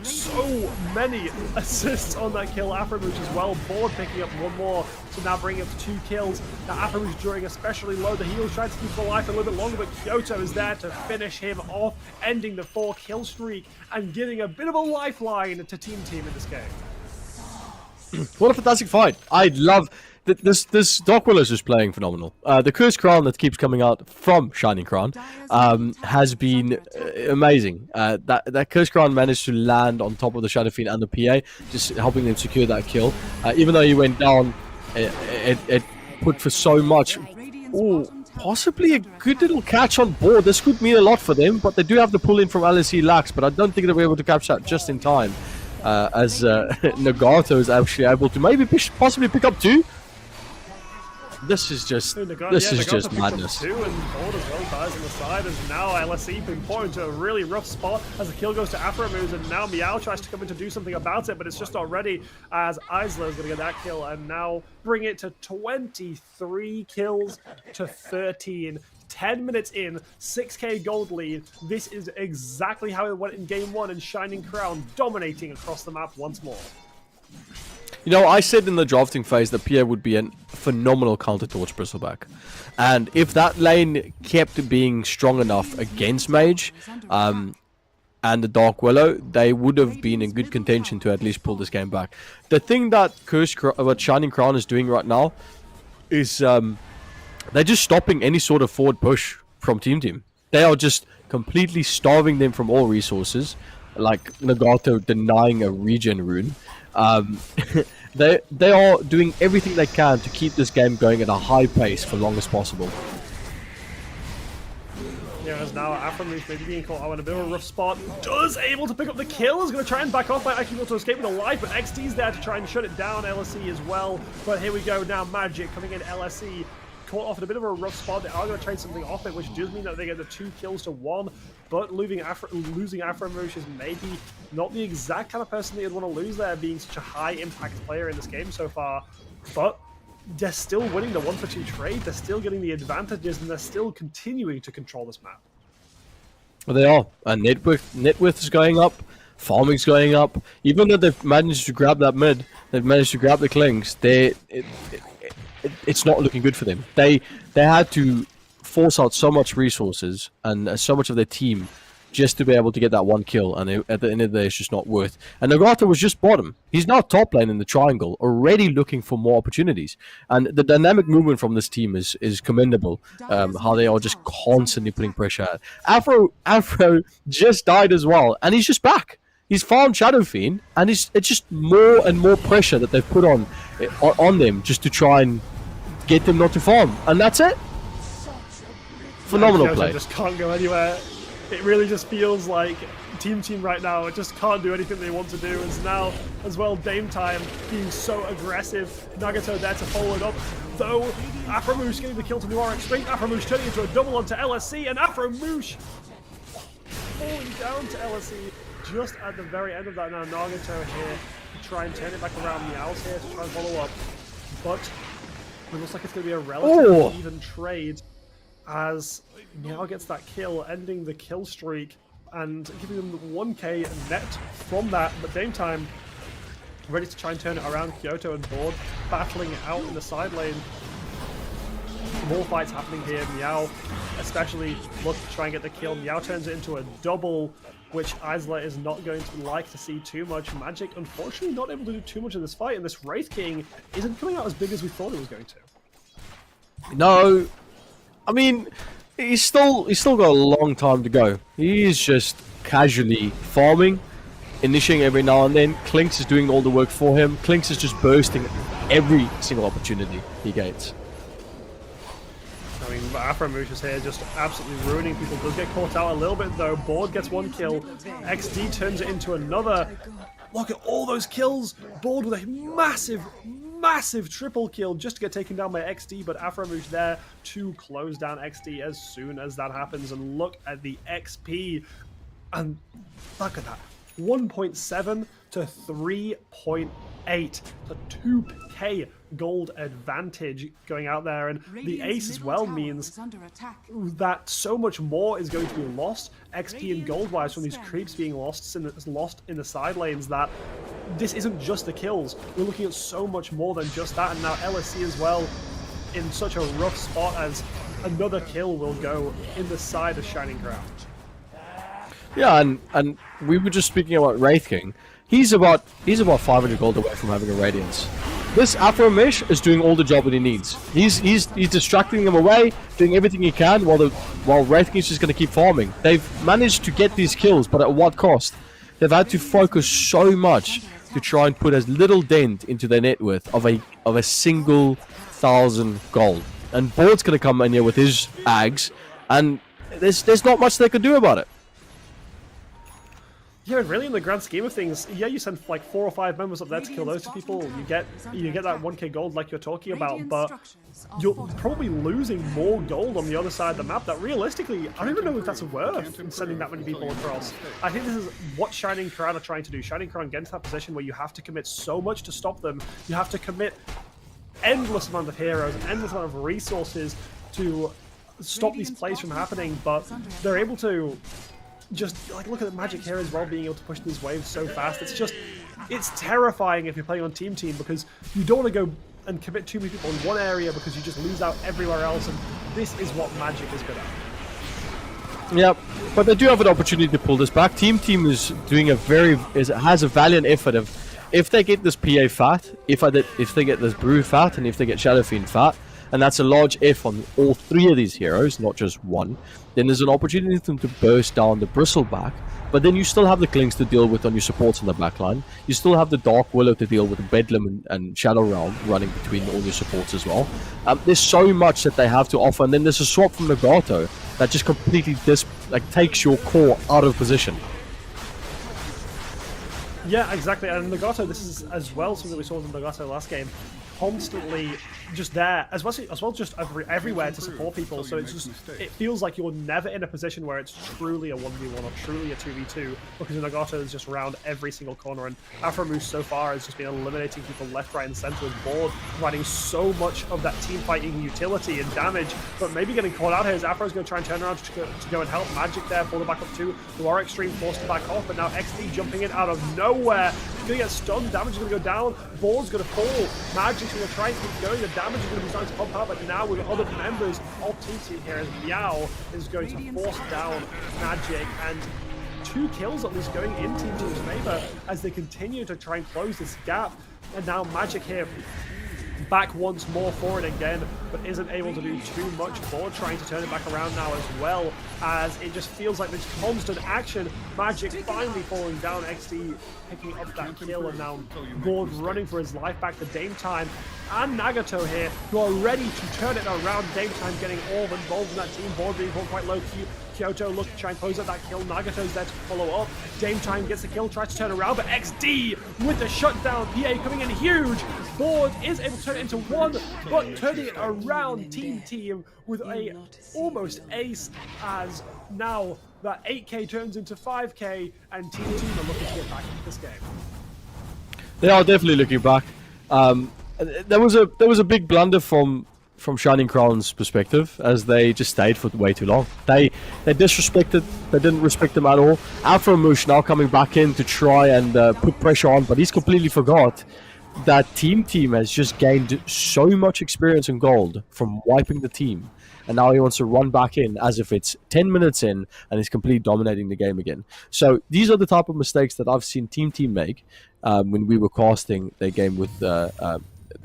So many assists on that kill. Afromoosh as well. Board picking up one more to now bring up to 2 kills. Now Afromoosh during especially low. The heals trying to keep the life a little bit longer, but Kyoto is there to finish him off, ending the 4 kill streak and giving a bit of a lifeline to Team in this game. What a fantastic fight. I love this. Dark Will is just playing phenomenal. The Curse Crown that keeps coming out from Shining Crown has been amazing. That Curse Crown managed to land on top of the Shadow Fiend and the PA, just helping them secure that kill. Even though he went down, it put for so much. Oh, possibly a good little catch on board. This could mean a lot for them, but they do have the pull in from LSE Lax, but I don't think they'll be able to catch that just in time. As Nagato is actually able to maybe possibly pick up 2. This is just madness. Two and Board as well dies on the side as now LSE been put into a really rough spot as the kill goes to Afromoose, and now Meow tries to come in to do something about it, but it's just not ready as Isla is going to get that kill and now bring it to 23 kills to 13. 10 minutes in, 6k gold lead. This is exactly how it went in game 1, and Shining Crown dominating across the map once more. You know, I said in the drafting phase that Pierre would be a phenomenal counter towards Bristleback. And if that lane kept being strong enough against Mage and the Dark Willow, they would have been in good contention to at least pull this game back. The thing that what Shining Crown is doing right now is they're just stopping any sort of forward push from Team. They are just completely starving them from all resources, like Nagato denying a regen rune. They are doing everything they can to keep this game going at a high pace for long as possible. Yeah, as now Afromoose maybe being caught out in a bit of a rough spot. Does able to pick up the kill, is going to try and back off by actually able to escape with a life, but XD's there to try and shut it down, LSE as well. But here we go now, Magic coming in, LSE caught off in a bit of a rough spot. They are going to trade something off it, which does mean that they get the 2 kills to 1. But losing Afromoose is maybe not the exact kind of person that you'd want to lose there, being such a high impact player in this game so far. But they're still winning the 1-for-2 trade. They're still getting the advantages, and they're still continuing to control this map. Well, they are. And net worth is going up. Farming's going up. Even though they've managed to grab that mid, they've managed to grab the Klings, it's not looking good for them. They had to force out so much resources and so much of their team just to be able to get that 1 kill, and at the end of the day, it's just not worth. And Nagato was just bottom. He's now top lane in the triangle, already looking for more opportunities. And the dynamic movement from this team is commendable. How they are just constantly putting pressure out. Afro just died as well, and he's just back. He's farmed Shadow Fiend, and it's just more and more pressure that they've put on them just to try and get them not to farm, and that's it. Phenomenal play. Just can't go anywhere. It really just feels like Team right now, it just can't do anything they want to do. And now, as well, Dame Time being so aggressive. Nagato there to follow it up. Though, Afromoose getting the kill to New RX straight. Afromoose turning into a double onto LSE, and Afromoose falling down to LSE just at the very end of that. Now, Nagato here to try and turn it back around. Meow's here to try and follow up. But it looks like it's going to be a relatively even trade, as Meow gets that kill, ending the kill streak and giving them 1k net from that. But Dame Time ready to try and turn it around. Kyoto and Board battling it out in the side lane. More fights happening here. Meow especially looks to try and get the kill. Meow turns it into a double, which Isla is not going to like to see too much. Magic, unfortunately, not able to do too much in this fight, and this Wraith King isn't coming out as big as we thought it was going to. No, I mean, he's still got a long time to go. He is just casually farming, initiating every now and then. Klinks is doing all the work for him. Klinks is just bursting every single opportunity he gets. I mean, Afromoose is here just absolutely ruining people. Does get caught out a little bit though. Board gets 1 kill. XD turns it into another. Look at all those kills. Board with a massive triple kill just to get taken down by XD, but Afromoose there to close down XD as soon as that happens. And look at the XP. And look at that. 1.7 to 3.8. So 2k gold advantage going out there, and the ace as well means that so much more is going to be lost XP and gold wise from these creeps being lost in the side lanes, that this isn't just the kills. We're looking at so much more than just that, and now LSE as well in such a rough spot as another kill will go in the side of Shining Crown. Yeah, and we were just speaking about Wraith King. He's about 500 gold away from having a Radiance. This Afromish is doing all the job that he needs. He's distracting them away, doing everything he can, while Wraith King is just going to keep farming. They've managed to get these kills, but at what cost? They've had to focus so much to try and put as little dent into their net worth of a single 1,000 gold. And Board's going to come in here with his ags, and there's not much they can do about it. Yeah, really, in the grand scheme of things, yeah, you send like 4 or 5 members up there to kill those 2 people. You get that 1k gold like you're talking about, but you're probably losing more gold on the other side of the map. That realistically, I don't even know if that's worth in sending that many people across. I think this is what Shining Crown are trying to do. Shining Crown get into that position where you have to commit so much to stop them. You have to commit endless amount of heroes, an endless amount of resources to stop these plays from happening, but they're able to just like look at the Magic here as well, being able to push these waves so fast. It's terrifying if you're playing on team because you don't want to go and commit too many people in one area because you just lose out everywhere else, and this is what Magic is good at. Yeah, but they do have an opportunity to pull this back. Team is doing has a valiant effort of, if they get this PA fat, if they get this Brew fat, and if they get Shadow Fiend fat, and that's a large F on all 3 of these heroes, not just one, then there's an opportunity for them to burst down the Bristleback, but then you still have the Klings to deal with on your supports on the backline. You still have the Dark Willow to deal with the Bedlam and Shadow Realm running between all your supports as well. There's so much that they have to offer, and then there's a swap from Nagato that just completely takes your core out of position. Yeah, exactly, and Nagato, this is as well something we saw with Nagato last game, constantly just there, as well just everywhere to support people, so it feels like you're never in a position where it's truly a 1v1 or truly a 2v2, because Nagato is just around every single corner, and Afromoose so far has just been eliminating people left, right, and center with board, providing so much of that team fighting utility and damage, but maybe getting caught out here as Afro's going to try and turn around to go and help Magic there, pull the back up 2, who are extreme forced to back off, but now XD jumping in out of nowhere, he's going to get stunned, damage is going to go down, board's going to fall, Magic's going to try and keep going, the damage is going to be starting to pump out, but now with other members of Team here, as Meow is going to force down Magic, and 2 kills at least going in Team's favor as they continue to try and close this gap, and now Magic here back once more for it again, but isn't able to do too much. Board trying to turn it back around now as well, as it just feels like there's constant action. Magic finally falling down, XD picking up that kill, and now Board running for his life back to Dame Time and Nagato here, who are ready to turn it around. Dame Time getting all involved in that team. Board being pulled quite low. Kyoto looking to try and close out that kill. Nagato's there to follow up. Dame Time gets the kill, tries to turn around, but XD with the shutdown. PA coming in huge. Board is able to turn it into 1, but turning it around. Team with a almost ace, as now that 8k turns into 5k, and Team are looking to get back into this game. They are definitely looking back. There was a big blunder from Shining Crown's perspective, as they just stayed for way too long. They disrespected, they didn't respect them at all. Afromush now coming back in to try and put pressure on, but he's completely forgot that Team has just gained so much experience and gold from wiping the team, and now he wants to run back in as if it's 10 minutes in and he's completely dominating the game again. So these are the type of mistakes that I've seen Team make when we were casting their game with the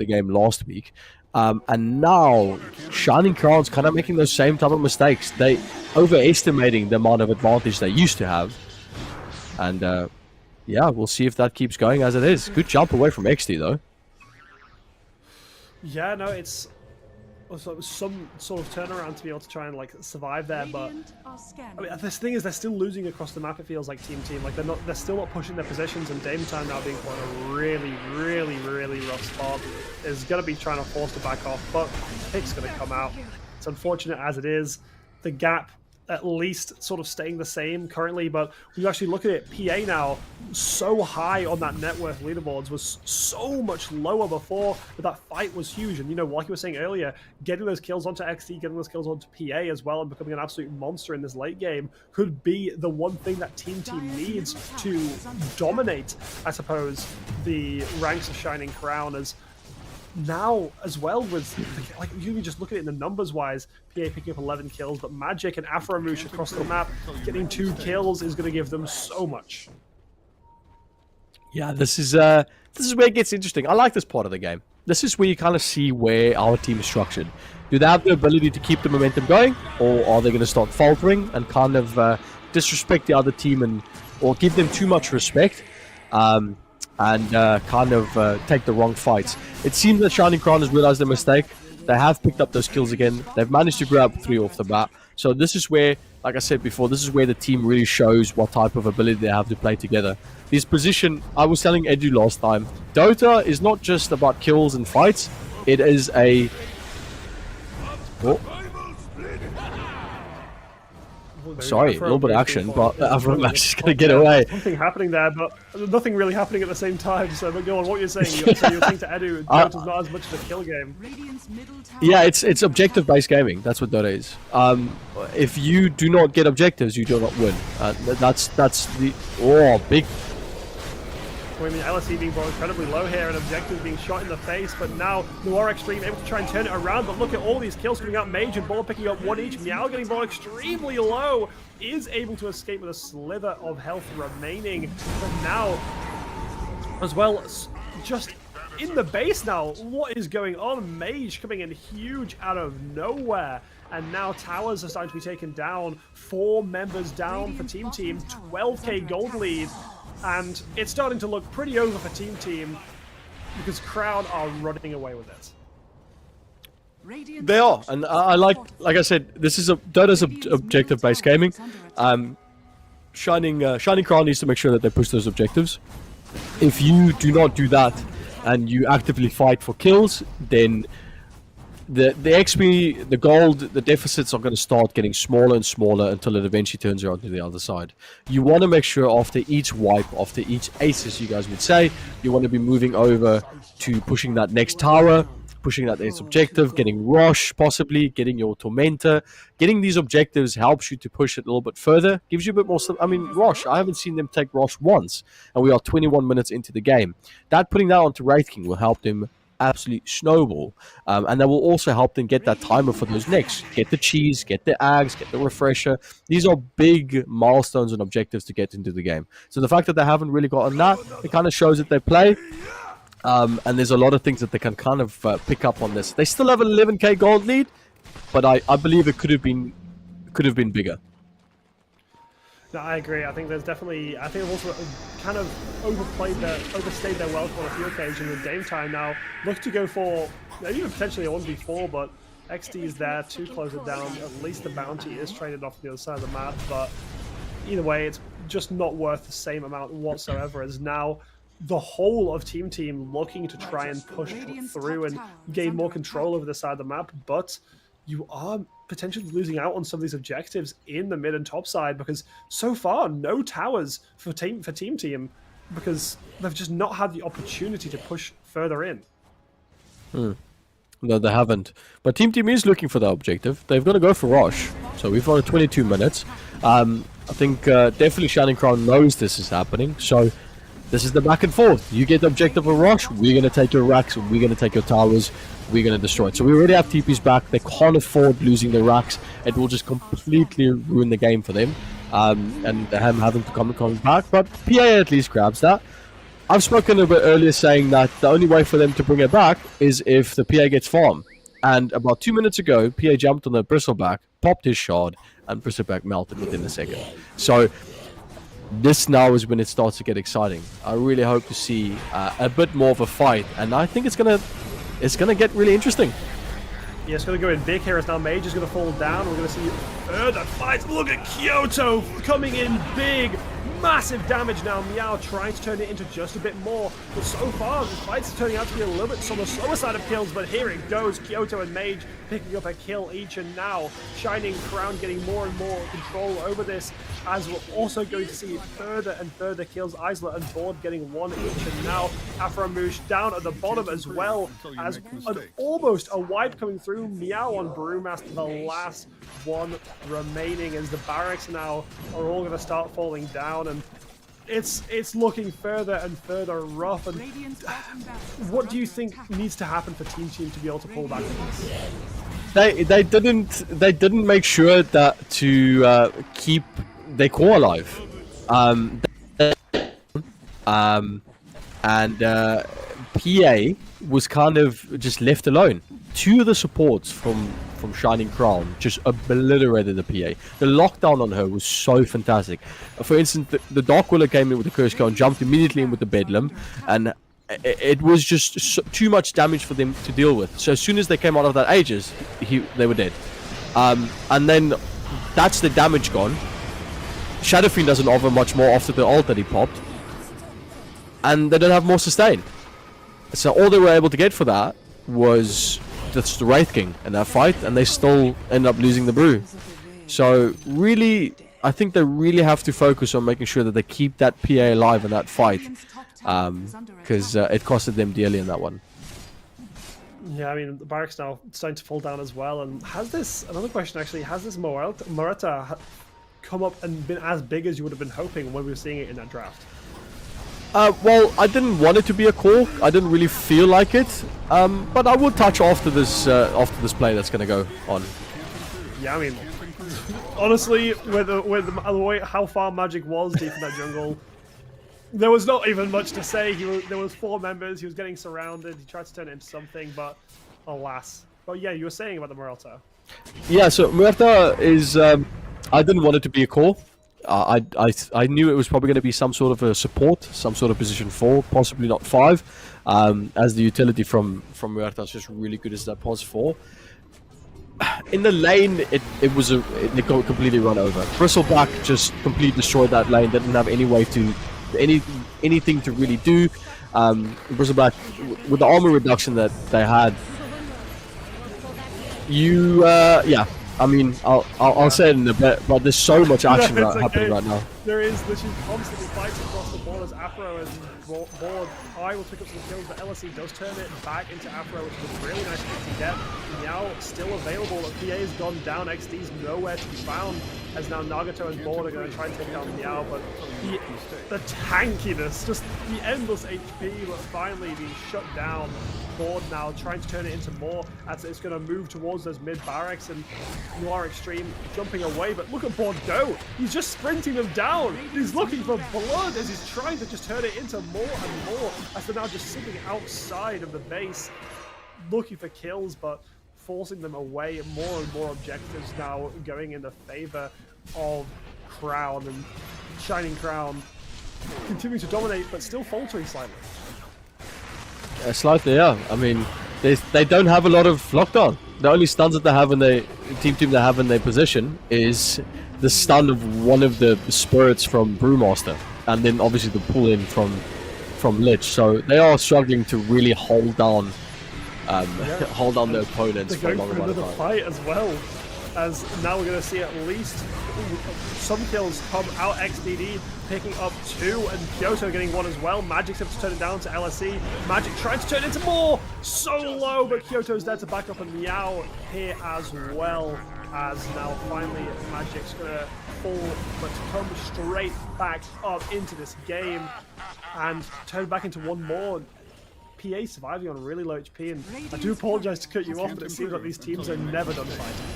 game last week. And now Shining Crown's kind of making those same type of mistakes. They overestimating the amount of advantage they used to have. And yeah, we'll see if that keeps going as it is. Good jump away from XD though. Yeah, no, it's also some sort of turnaround to be able to try and like survive there, but I mean, this thing is they're still losing across the map. It feels like Team like they're still not pushing their positions, and Dame Time now being put in a really rough spot is going to be trying to force to back off, but Pick's going to come out. It's unfortunate as it is. The gap at least sort of staying the same currently, but when you actually look at it, PA now so high on that net worth leaderboards, was so much lower before, but that fight was huge. And you know, like you were saying earlier, getting those kills onto XD, getting those kills onto PA as well, and becoming an absolute monster in this late game could be the one thing that Team needs to dominate, I suppose, the ranks of Shining Crown. As now as well, with like you can just look at it in the numbers wise, PA picking up 11 kills, but Magic and Afromush across the map getting 2 kills is going to give them so much. Yeah, this is where it gets interesting. I like this part of the game. This is where you kind of see where our team is structured. Do they have the ability to keep the momentum going, or are they going to start faltering and kind of disrespect the other team or give them too much respect? And kind of take the wrong fights. It seems that Shining Crown has realized their mistake. They have picked up those kills again. They've managed to grab 3 off the bat. So this is where like I said before, this is where the team really shows what type of ability they have to play together. This position, I was telling Edu last time, Dota is not just about kills and fights. It is a... Oh. Sorry, a little bit of action, but I'm just going to get away. Something happening there, but nothing really happening at the same time. So, but go on, what you're saying? You're saying to Edu, Dota's not as much of a kill game. Yeah, it's objective-based gaming. That's what Dota is. If you do not get objectives, you do not win. That's the big. I mean, LSE being brought incredibly low here and objectives being shot in the face, but now Noir Extreme able to try and turn it around, but look at all these kills coming out. Mage and Ball picking up one each. Meow getting brought extremely low, is able to escape with a slither of health remaining, but now, as well, just in the base now, what is going on? Mage coming in huge out of nowhere. And now towers are starting to be taken down. 4 members down for Team Team, 12k gold lead. And it's starting to look pretty over for Team Team because Crown are running away with it. They are, and I like I said, this is Dota's objective-based gaming. Shining Crown needs to make sure that they push those objectives. If you do not do that, and you actively fight for kills, then the XP, the gold, the deficits are going to start getting smaller and smaller until it eventually turns around to the other side. You want to make sure after each wipe, after each aces, you guys would say, you want to be moving over to pushing that next tower, pushing that next objective, getting Rosh, possibly, getting your Tormentor. Getting these objectives helps you to push it a little bit further, gives you a bit more... I mean, Rosh, I haven't seen them take Rosh once, and we are 21 minutes into the game. Putting that onto Wraith King will help them absolute snowball, and that will also help them get that timer for those next. Get the cheese, get the Ags, get the refresher. These are big milestones and objectives to get into the game. So the fact that they haven't really gotten that, it kind of shows that they play. And there's a lot of things that they can kind of pick up on this. They still have an 11k gold lead, but I believe it could have been bigger. No, I agree. I think there's definitely... I think they've also kind of overstayed their welcome on a few occasions in Dame time now. Look to go for even potentially a 1v4, but XD is there to close it down. At least the bounty is traded off the other side of the map, but either way, it's just not worth the same amount whatsoever as now the whole of Team looking to try and push through and gain more control over the side of the map, but you are potentially losing out on some of these objectives in the mid and top side because so far no towers for team because they've just not had the opportunity to push further in. No, they haven't. But Team is looking for that objective. They've got to go for Rosh. So we've got 22 minutes. I think definitely Shining Crown knows this is happening. So this is the back and forth. You get the objective of Rosh, we're going to take your racks, we're going to take your towers, we're going to destroy it. So we already have TP's back. They can't afford losing the racks. It will just completely ruin the game for them. And them having to come back. But PA at least grabs that. I've spoken a bit earlier saying that the only way for them to bring it back is if the PA gets farm. And about 2 minutes ago, PA jumped on the Bristleback, popped his shard, and Bristleback melted within a second. So this now is when it starts to get exciting. I really hope to see a bit more of a fight, and I think it's gonna get really interesting. Yeah, it's going to go in big here as now Mage is going to fall down. We're going to see further fights. Look at Kyoto coming in big. Massive damage now. Meow trying to turn it into just a bit more. But so far, the fight's turning out to be a little bit on the slower side of kills. But here it goes. Kyoto and Mage picking up a kill each. And now Shining Crown getting more and more control over this. As we're also going to see further and further kills. Isla and Board getting one each. And now Aframouche down at the bottom as well. As almost a wipe coming through. Meow on Brewmaster, the last one remaining. As the barracks now are all going to start falling down. And it's looking further and further rough. And what do you think needs to happen for Team to be able to pull back from this? They didn't make sure that to keep their core alive. PA was kind of just left alone. Two of the supports from Shining Crown just obliterated the PA. The lockdown on her was so fantastic. For instance, the Dark Willow came in with the Curse Cone, jumped immediately in with the Bedlam, and it was just too much damage for them to deal with. So as soon as they came out of that Aegis, they were dead. And then that's the damage gone. Shadow Fiend doesn't offer much more after the ult that he popped. And they don't have more sustain. So all they were able to get for that was just the Wraith King in that fight, and they still end up losing the brew. So really, I think they really have to focus on making sure that they keep that PA alive in that fight, because it costed them dearly in that one. Yeah, I mean, the barracks now starting to fall down as well. And has this, another question actually, has this Morata come up and been as big as you would have been hoping when we were seeing it in that draft? Well, I didn't want it to be a call. I didn't really feel like it. But I will touch after this play that's going to go on. Yeah, I mean, honestly, with the way how far Magic was deep in that jungle, there was not even much to say. There was 4 members. He was getting surrounded. He tried to turn it into something, but alas. But yeah, you were saying about the Morata. Yeah, so Morata is. I didn't want it to be a core. I knew it was probably going to be some sort of a support, some sort of position 4, possibly not 5, as the utility from Morata is just really good as that pos 4. In the lane, it got completely run over. Bristleback just completely destroyed that lane. They didn't have any way to anything to really do. Bristleback, with the armor reduction that they had, yeah. I mean, I'll say it in a bit, but there's so much action happening right now. There is literally constantly fights across the board as Afro is board. I will pick up some kills, but LSE does turn it back into Afro, which is a really nice pick to get. Meow still available. PA has gone down. XD's nowhere to be found. As now Nagato and Board are going to try and take down Meow, but the tankiness, just the endless HP, but finally being shut down. Board now trying to turn it into more as it's going to move towards those mid barracks, and Noir Extreme jumping away, but look at Board go. He's just sprinting them down. He's looking for blood as he's trying to just turn it into more and more, as they're now just sitting outside of the base looking for kills, but forcing them away. More and more objectives now going in the favor of Crown, and Shining Crown continuing to dominate but still faltering slightly. Slightly, yeah. I mean, they don't have a lot of lockdown. The only stuns that they have in their team they have in their position is the stun of one of the spirits from Brewmaster, and then obviously the pull in from Lich. So they are struggling to really hold down their opponents for a long amount of time. Fight as well, as now we're going to see at least some kills come out. XDD picking up 2, and Kyoto getting 1 as well. Magic's able to turn it down to LSE. Magic trying to turn it into more. So low, but Kyoto's there to back up, and Meow here as well. As now finally Magic's going to fall, but to come straight back up into this game and turn back into 1 more. PA surviving on really low HP, and I do apologize to cut you off, but it seems like these teams are never done fighting.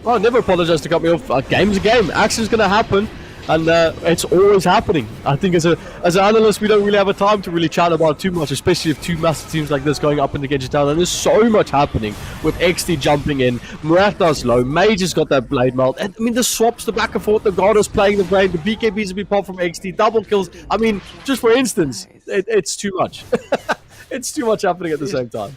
Well, never apologize to cut me off. A game's a game. Action's going to happen, and it's always happening. I think as an analyst, we don't really have a time to really chat about too much, especially if 2 massive teams like this going up in the Gage down. And there's so much happening with XD jumping in. Murata's low. Mage has got that blade melt. And I mean, the swaps, the back and forth, the God is playing the blade, the BKBs have been popped from XD, double kills. I mean, just for instance, it's too much. It's too much happening at the same time.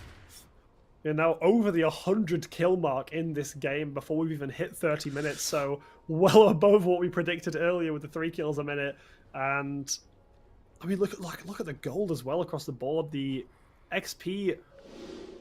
We're now over the 100 kill mark in this game before we've even hit 30 minutes, so well above what we predicted earlier with the 3 kills a minute. And I mean, look at the gold as well across the board. The XP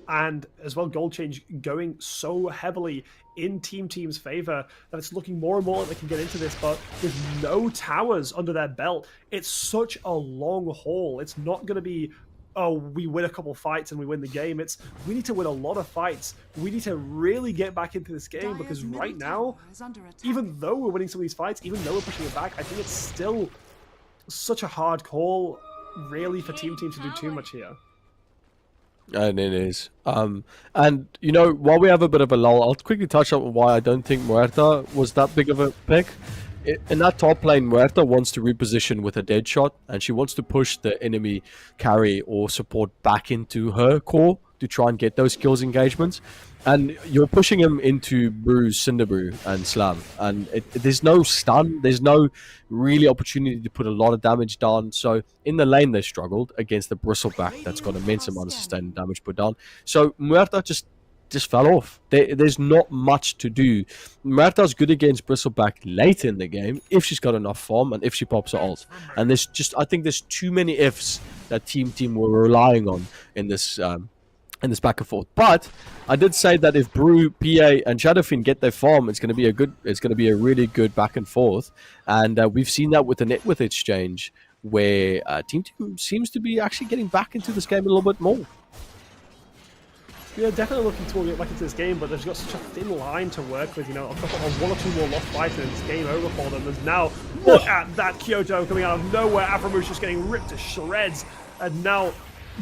and as well gold change going so heavily in Team's favor that it's looking more and more like they can get into this, but with no towers under their belt, it's such a long haul. It's not going to be, oh, we win a couple fights and we win the game. It's, we need to win a lot of fights. We need to really get back into this game, because right now, even though we're winning some of these fights, even though we're pushing it back, I think it's still such a hard call, really, for Team to do too much here. And it is. And, you know, while we have a bit of a lull, I'll quickly touch on why I don't think Muerta was that big of a pick. In that top lane, Muerta wants to reposition with a dead shot, and she wants to push the enemy carry or support back into her core to try and get those kills engagements. And you're pushing him into Brew, Cinder Brew, and Slam. And there's no stun, there's no really opportunity to put a lot of damage down. So in the lane, they struggled against the Bristleback that's got immense amount of sustained damage put down. So Muerta just just fell off. There's not much to do. Marta's good against Bristleback late in the game if she's got enough form and if she pops her ult. And I think there's too many ifs that Team were relying on in this back and forth. But I did say that if Brew, PA, and Shadowfiend get their farm, it's going to be a really good back and forth. And we've seen that with the Networth exchange, where Team seems to be actually getting back into this game a little bit more. Yeah, definitely looking to get back into this game, but they've got such a thin line to work with. You know, a couple of 1 or 2 more lost fights and it's game over for them. There's now, look at that Kyoto coming out of nowhere. Aframush just getting ripped to shreds, and now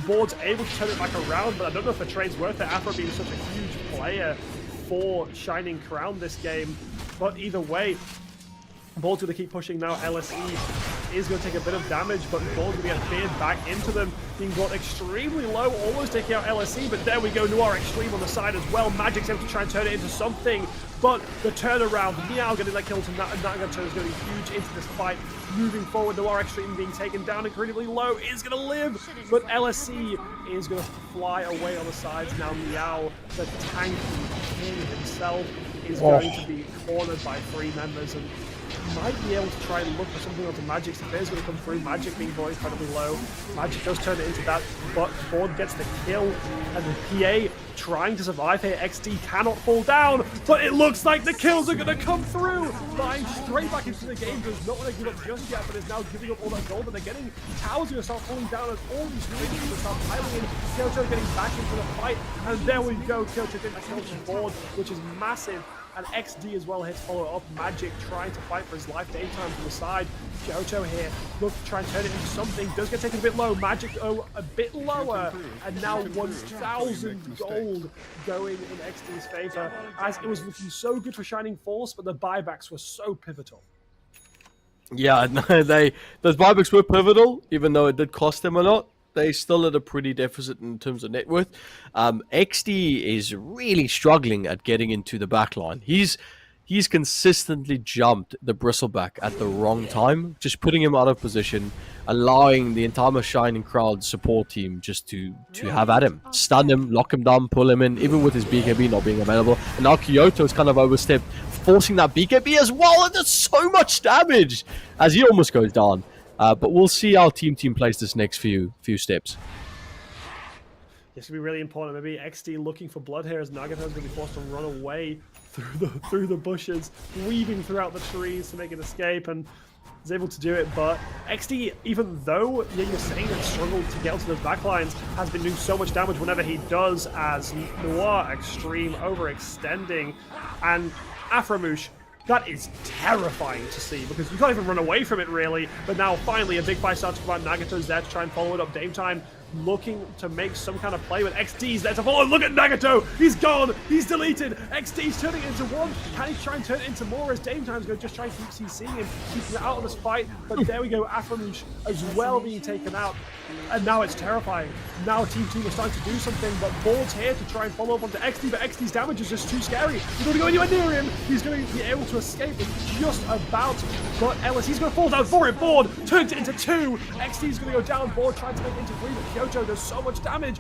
Board's able to turn it back around, but I don't know if the trade's worth it. Afro being such a huge player for Shining Crown this game, but either way, Board's going to keep pushing now. LSE is going to take a bit of damage, but Board's going to get feared back into them, being brought extremely low, almost taking out LSE, but there we go, Noir Extreme on the side as well. Magic's able to try and turn it into something, but the turnaround, Meow getting that kill to Nagato is going to be huge into this fight. Moving forward, Noir Extreme being taken down incredibly low is going to live, but LSE is going to fly away on the sides. Now Meow, the tanky king himself, is going to be cornered by 3 members, and might be able to try and look for something onto Magic. So there's going to come through. Magic being brought incredibly low. Magic does turn it into that, but Board gets the kill, and the PA trying to survive here. XD cannot fall down, but it looks like the kills are going to come through. Flying straight back into the game. Does not want to give up just yet, but is now giving up all that gold that they're getting. Towers going to start falling down as all these things are going to start piling in. Kyoto getting back into the fight, and there we go. Kyoto getting a kill to Board, which is massive. And XD as well hits follow up. Magic trying to fight for his life. Daytime from the side. Kyoto here, look to try and turn it into something. Does get taken a bit low. Magic a bit lower. And now 1,000 gold going in XD's favor, as it was looking so good for Shining Force, but the buybacks were so pivotal. Yeah, those buybacks were pivotal, even though it did cost them a lot. They still at a pretty deficit in terms of net worth. XD is really struggling at getting into the back line. He's consistently jumped the Bristleback at the wrong time, just putting him out of position, allowing the entire Shining Crowd support team just to have at him. Stun him, lock him down, pull him in, even with his BKB not being available. And now Kyoto's kind of overstepped, forcing that BKB as well, and there's so much damage as he almost goes down. But we'll see how team plays this next few steps. This will be really important. Maybe XD looking for blood here, as Nagato's going to be forced to run away through the bushes, weaving throughout the trees to make an escape, and is able to do it. But XD, even though you're saying that struggled to get onto those backlines, has been doing so much damage whenever he does, as Noir Extreme overextending, and Aframush. That is terrifying to see, because you can't even run away from it, really. But now, finally, a big fight starts to come out. Nagato's there to try and follow it up. Daytime looking to make some kind of play, with XD's there to follow. Look at Nagato! He's gone! He's deleted! XD's turning it into 1. Can he try and turn it into more, as Daytime's going to just try and keep CCing him, keeping it out of this fight? But there we go, Aframush as well being taken out. And now it's terrifying. Now Team are starting to do something, but Board's here to try and follow up onto XD, but XD's damage is just too scary. He's going to go anywhere near him. He's going to be able to escape just about, but LSE's going to fall down for it. Board turns it into 2. XD's going to go down. Board trying to make it into 3, but Kyoto does so much damage.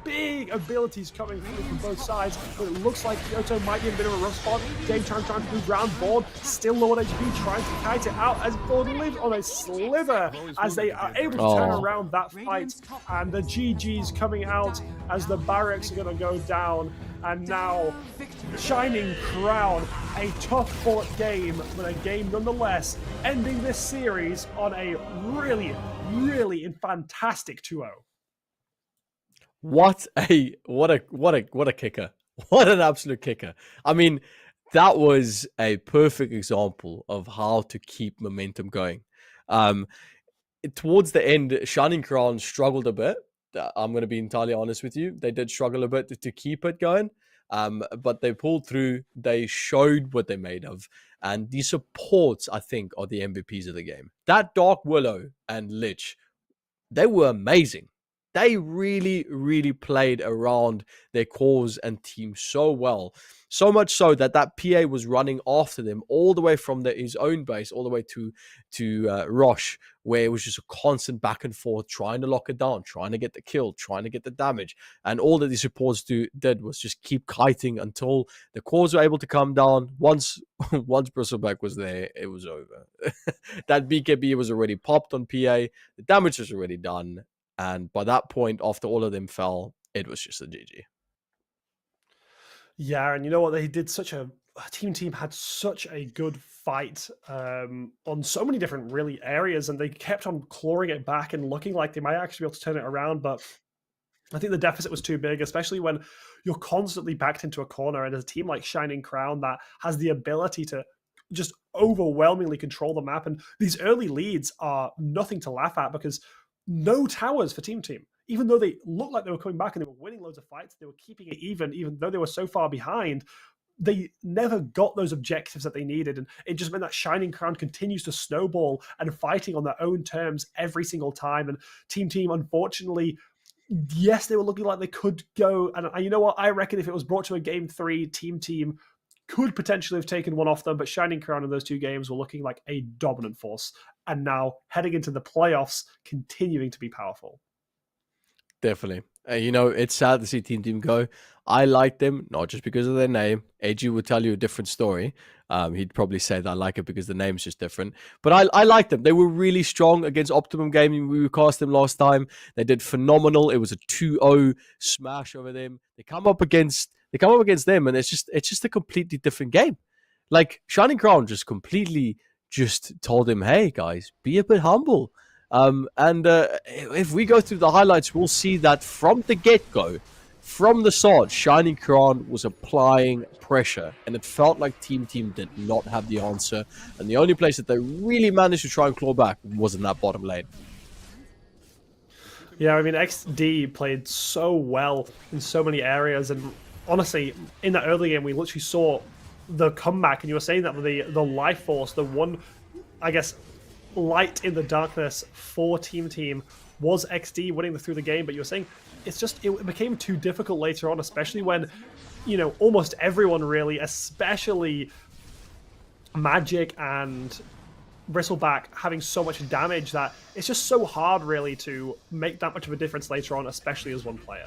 Big abilities coming through from both sides, but it looks like Kyoto might be in a bit of a rough spot. Daytime trying to move round. Board still low on HP, trying to kite it out, as Board lives on a sliver, as they are able to turn around that fight. And the GG's coming out as the barracks are going to go down. And now, Shining Crown, a tough fought game, but a game nonetheless, ending this series on a really, really fantastic 2-0. What a kicker. What an absolute kicker. I mean, that was a perfect example of how to keep momentum going. Towards the end, Shining Crown struggled a bit. I'm going to be entirely honest with you. They did struggle a bit to keep it going. But they pulled through. They showed what they're made of. And the supports, I think, are the MVPs of the game. That Dark Willow and Lich, they were amazing. they really, really played around their cores and team so well. So much so that PA was running after them all the way from his own base all the way to Rosh, where it was just a constant back and forth, trying to lock it down, trying to get the kill, trying to get the damage. And all that the supports did was just keep kiting until the cores were able to come down. Once Bristleback was there, it was over. That BKB was already popped on PA. The damage was already done. And by that point, after all of them fell, it was just a GG. Yeah, and you know what? They did such a team had such a good fight on so many different really areas, and they kept on clawing it back and looking like they might actually be able to turn it around. But I think the deficit was too big, especially when you're constantly backed into a corner, and as a team like Shining Crown that has the ability to just overwhelmingly control the map, and these early leads are nothing to laugh at because no towers for Team. Even though they looked like they were coming back and they were winning loads of fights, they were keeping it even though they were so far behind, they never got those objectives that they needed. And it just meant that Shining Crown continues to snowball and fighting on their own terms every single time. And Team, unfortunately, yes, they were looking like they could go. And you know what? I reckon if it was brought to a game 3, Team could potentially have taken one off them, but Shining Crown in those 2 games were looking like a dominant force. And now heading into the playoffs, continuing to be powerful. Definitely. It's sad to see Team go. I like them, not just because of their name. AG would tell you a different story. He'd probably say that I like it because the name's just different. But I like them. They were really strong against Optimum Gaming. We cast them last time. They did phenomenal. It was a 2-0 smash over them. They come up against them, and it's just a completely different game. Like, Shining Crown just completely just told him, hey, guys, be a bit humble. If we go through the highlights, we'll see that from the get-go, from the start, Shining Crown was applying pressure, and it felt like Team did not have the answer, and the only place that they really managed to try and claw back was in that bottom lane. Yeah, I mean, XD played so well in so many areas, and honestly, in that early game, we literally saw the comeback, and you were saying that the life force, the one, I guess, light in the darkness for Team was XD winning through the game, but you were saying it became too difficult later on, especially when, almost everyone really, especially Magic and Bristleback, having so much damage that it's just so hard really to make that much of a difference later on, especially as one player.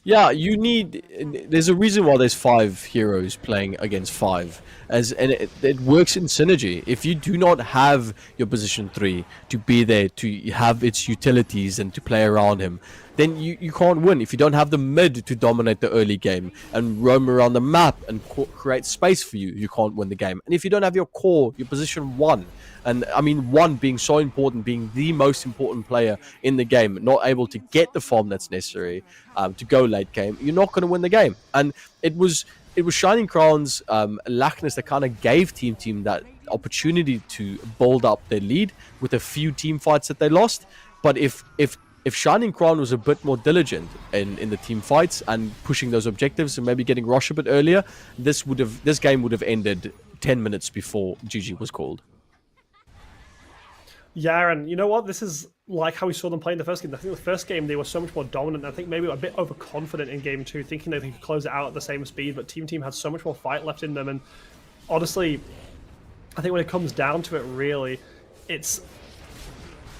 Yeah, there's a reason why there's 5 heroes playing against 5, and it works in synergy. If you do not have your position 3 to be there, to have its utilities and to play around him, then you can't win. If you don't have the mid to dominate the early game and roam around the map and create space for you, you can't win the game. And if you don't have your core, your position 1, and I mean 1 being so important, being the most important player in the game, not able to get the farm that's necessary to go late game, you're not going to win the game. And it was Shining Crown's lackness that kind of gave Team that opportunity to build up their lead with a few team fights that they lost. But if Shining Crown was a bit more diligent in the team fights and pushing those objectives and maybe getting Rosh a bit earlier, this game would have ended 10 minutes before GG was called. Yeah, and you know what? This is like how we saw them play in the first game. I think the first game they were so much more dominant. I think maybe a bit overconfident in game 2, thinking that they could close it out at the same speed, but Team had so much more fight left in them. And honestly, I think when it comes down to it, really,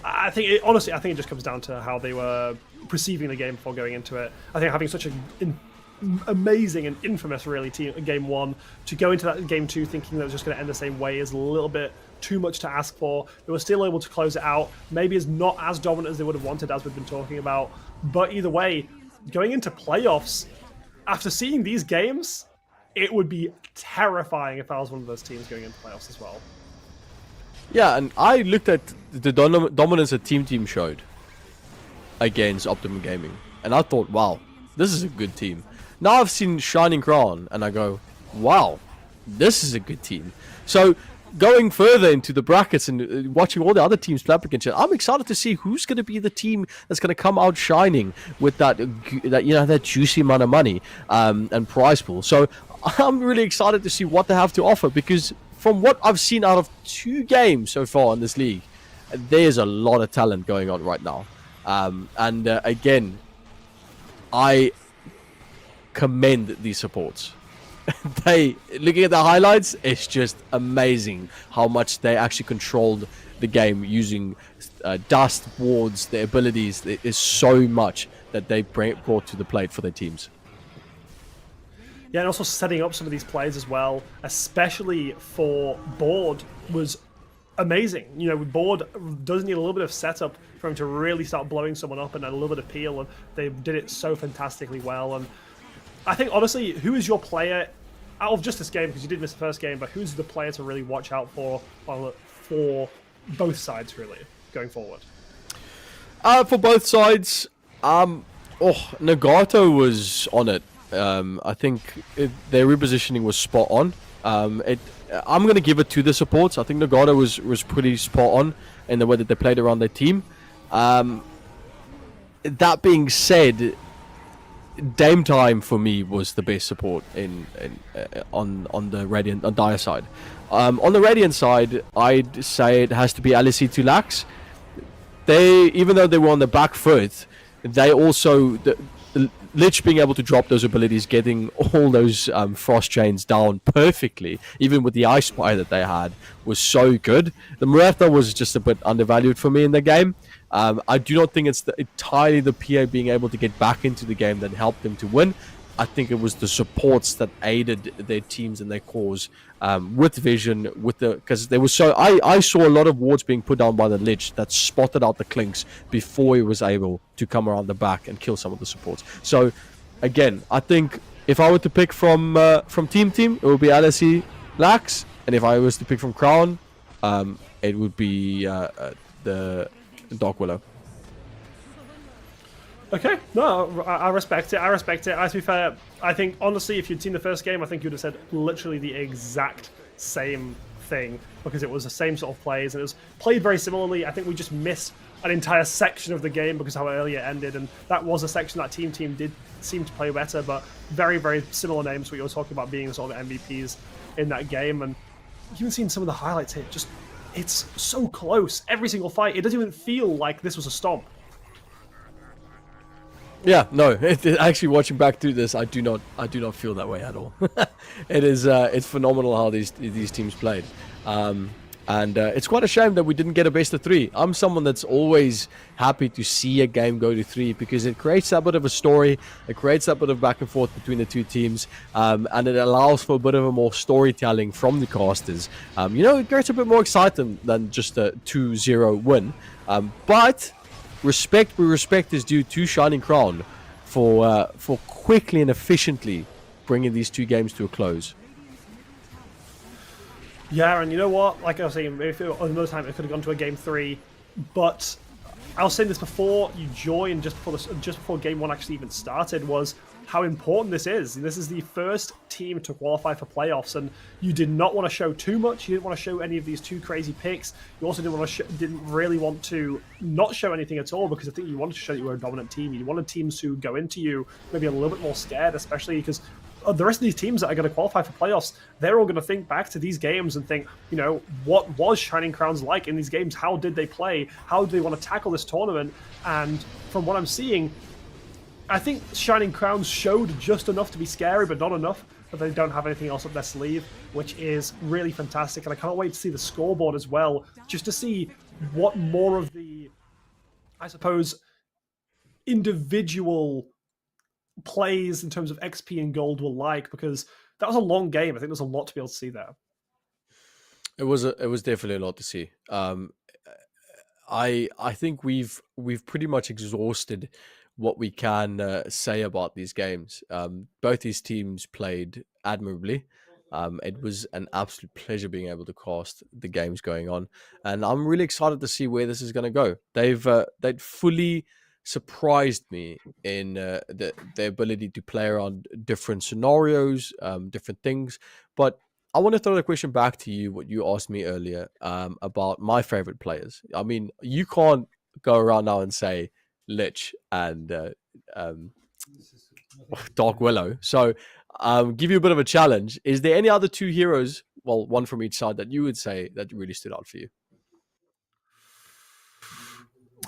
I think it just comes down to how they were perceiving the game before going into it. I think having such an amazing and infamous, really, game 1, to go into that game 2 thinking that it was just going to end the same way is a little bit too much to ask for. They were still able to close it out. Maybe it's not as dominant as they would have wanted, as we've been talking about. But either way, going into playoffs, after seeing these games, it would be terrifying if I was one of those teams going into playoffs as well. Yeah, and I looked at the dominance that Team showed against Optimum Gaming, and I thought, wow, this is a good team. Now I've seen Shining Crown, and I go, wow, this is a good team. So going further into the brackets and watching all the other teams play up against it, I'm excited to see who's going to be the team that's going to come out shining with that juicy amount of money and prize pool. So I'm really excited to see what they have to offer, because from what I've seen out of 2 games so far in this league, there's a lot of talent going on right now. Again, I commend these supports. Looking at the highlights, it's just amazing how much they actually controlled the game using dust, wards, their abilities. There is so much that they brought to the plate for their teams. Yeah, and also setting up some of these plays as well, especially for Board, was amazing. You know, Board does need a little bit of setup for him to really start blowing someone up and a little bit of peel, and they did it so fantastically well. And I think, honestly, who is your player out of just this game, because you did miss the first game, but who's the player to really watch out for both sides, really, going forward? For both sides, Nagato was on it. I think their repositioning was spot on. I'm going to give it to the supports. I think Nagato was pretty spot on in the way that they played around their team. That being said, Dame Time for me was the best support on the Radiant on Dire side. On the Radiant side, I'd say it has to be LSE2 Lax. Even though they were on the back foot, they also the Lich being able to drop those abilities, getting all those frost chains down perfectly, even with the Ice Spire that they had, was so good. The Muerta was just a bit undervalued for me in the game. I do not think it's entirely the PA being able to get back into the game that helped them to win. I think it was the supports that aided their teams and their cause with vision, because there was I saw a lot of wards being put down by the Lich that spotted out the Clinks before he was able to come around the back and kill some of the supports. So again, I think if I were to pick from team, it would be LSE Lax, and if I was to pick from Crown, it would be the Dark Willow. Okay, no, I respect it. To be fair, I think, honestly, if you'd seen the first game, I think you'd have said literally the exact same thing, because it was the same sort of plays, and it was played very similarly. I think we just missed an entire section of the game because how early it ended, and that was a section that team did seem to play better, but very, very similar names, what you were talking about being sort of MVPs in that game. And you've seen some of the highlights here, it's so close. Every single fight, it doesn't even feel like this was a stomp. Yeah, no. Actually, watching back through this, I do not feel that way at all. It's phenomenal how these teams played, and it's quite a shame that we didn't get a best of 3. I'm someone that's always happy to see a game go to 3 because it creates that bit of a story, it creates that bit of back and forth between the two teams, and it allows for a bit of a more storytelling from the casters. It creates a bit more excitement than just a 2-0 win, but. Respect is due to Shining Crown for quickly and efficiently bringing these two games to a close. Yeah, and you know what? Like I was saying, if another time it could have gone to a game 3, but I was saying this before you joined, just before game 1 actually even started, was how important this is. This is the first team to qualify for playoffs, and you did not want to show too much. You didn't want to show any of these too crazy picks. You also didn't really want to not show anything at all, because I think you wanted to show that you were a dominant team. You wanted teams to go into you maybe a little bit more scared, especially because the rest of these teams that are going to qualify for playoffs, they're all going to think back to these games and think, what was Shining Crowns like in these games? How did they play? How do they want to tackle this tournament? And from what I'm seeing, I think Shining Crowns showed just enough to be scary, but not enough that they don't have anything else up their sleeve, which is really fantastic. And I can't wait to see the scoreboard as well, just to see what more of the, I suppose, individual plays in terms of XP and gold were like, because that was a long game. I think there's a lot to be able to see there. It was definitely a lot to see. I think we've pretty much exhausted what we can say about these games. Both these teams played admirably. It was an absolute pleasure being able to cast the games going on, and I'm really excited to see where this is going to go. They'd fully surprised me in their ability to play around different scenarios, different things. But I want to throw the question back to you, what you asked me earlier about my favorite players. I mean, you can't go around now and say Lich and Dark Willow. So give you a bit of a challenge. Is there any other 2 heroes, well, one from each side, that you would say that really stood out for you?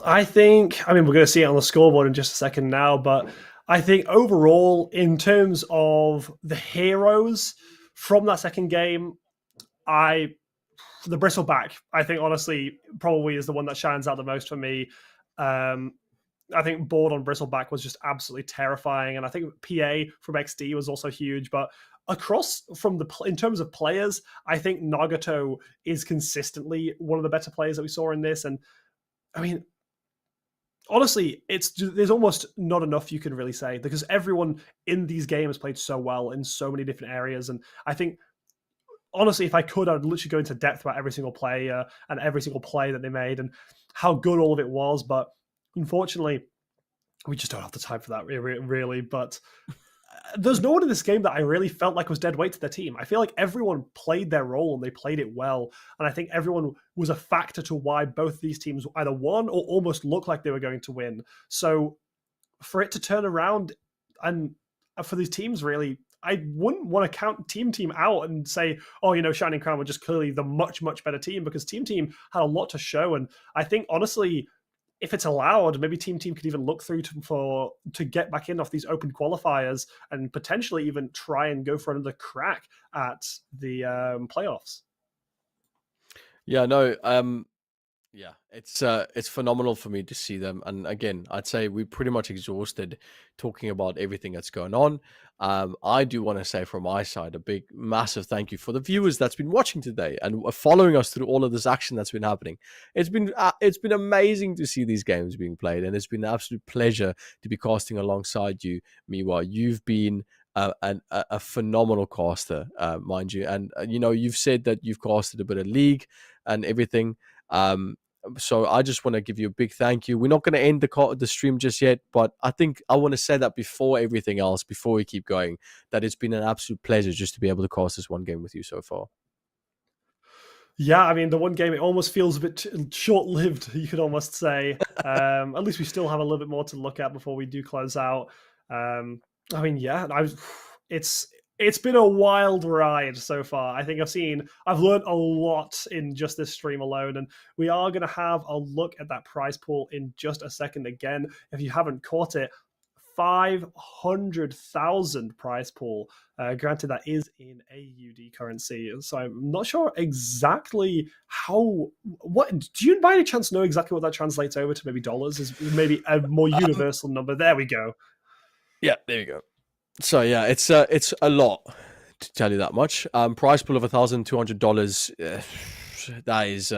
I think, I mean, we're going to see it on the scoreboard in just a second now, but I think overall, in terms of the heroes from that second game, the bristleback, I think honestly, probably is the one that shines out the most for me. I think board on bristleback was just absolutely terrifying, and I think PA from XD was also huge. But across in terms of players, I think Nagato is consistently one of the better players that we saw in this. And I mean, honestly, there's almost not enough you can really say because everyone in these games played so well in so many different areas, and I think honestly, if I could, I'd literally go into depth about every single player and every single play that they made and how good all of it was. But unfortunately, we just don't have the time for that, really. But there's no one in this game that I really felt like was dead weight to their team. I feel like everyone played their role and they played it well. And I think everyone was a factor to why both these teams either won or almost looked like they were going to win. So for it to turn around and for these teams, really, I wouldn't want to count Team out and say, oh, Shining Crown were just clearly the much, much better team because Team had a lot to show. And I think, honestly, if it's allowed, maybe Team could even look through to get back in off these open qualifiers and potentially even try and go for another crack at the playoffs. Yeah, no, yeah, it's phenomenal for me to see them. And again, I'd say we're pretty much exhausted talking about everything that's going on. I do want to say from my side a big, massive thank you for the viewers that's been watching today and following us through all of this action that's been happening. It's been amazing to see these games being played, and it's been an absolute pleasure to be casting alongside you, Miwa. You've been a phenomenal caster, mind you, and you've said that you've casted a bit of League and everything. So I just want to give you a big thank you. We're not going to end the stream just yet, but I think I want to say that before everything else, before we keep going, that it's been an absolute pleasure just to be able to cast this one game with you so far. Yeah, I mean, the one game, it almost feels a bit short-lived, you could almost say. At least we still have a little bit more to look at before we do close out. I mean, yeah, it's been a wild ride so far. I think I've learned a lot in just this stream alone, and we are going to have a look at that prize pool in just a second. Again, if you haven't caught it, 500,000 prize pool. Granted, that is in AUD currency, so I'm not sure exactly what. Do you by any chance know exactly what that translates over to? Maybe dollars is maybe a more universal number. There we go. Yeah, there you go. So yeah, it's a lot, to tell you that much. Prize pool of $1,200. That is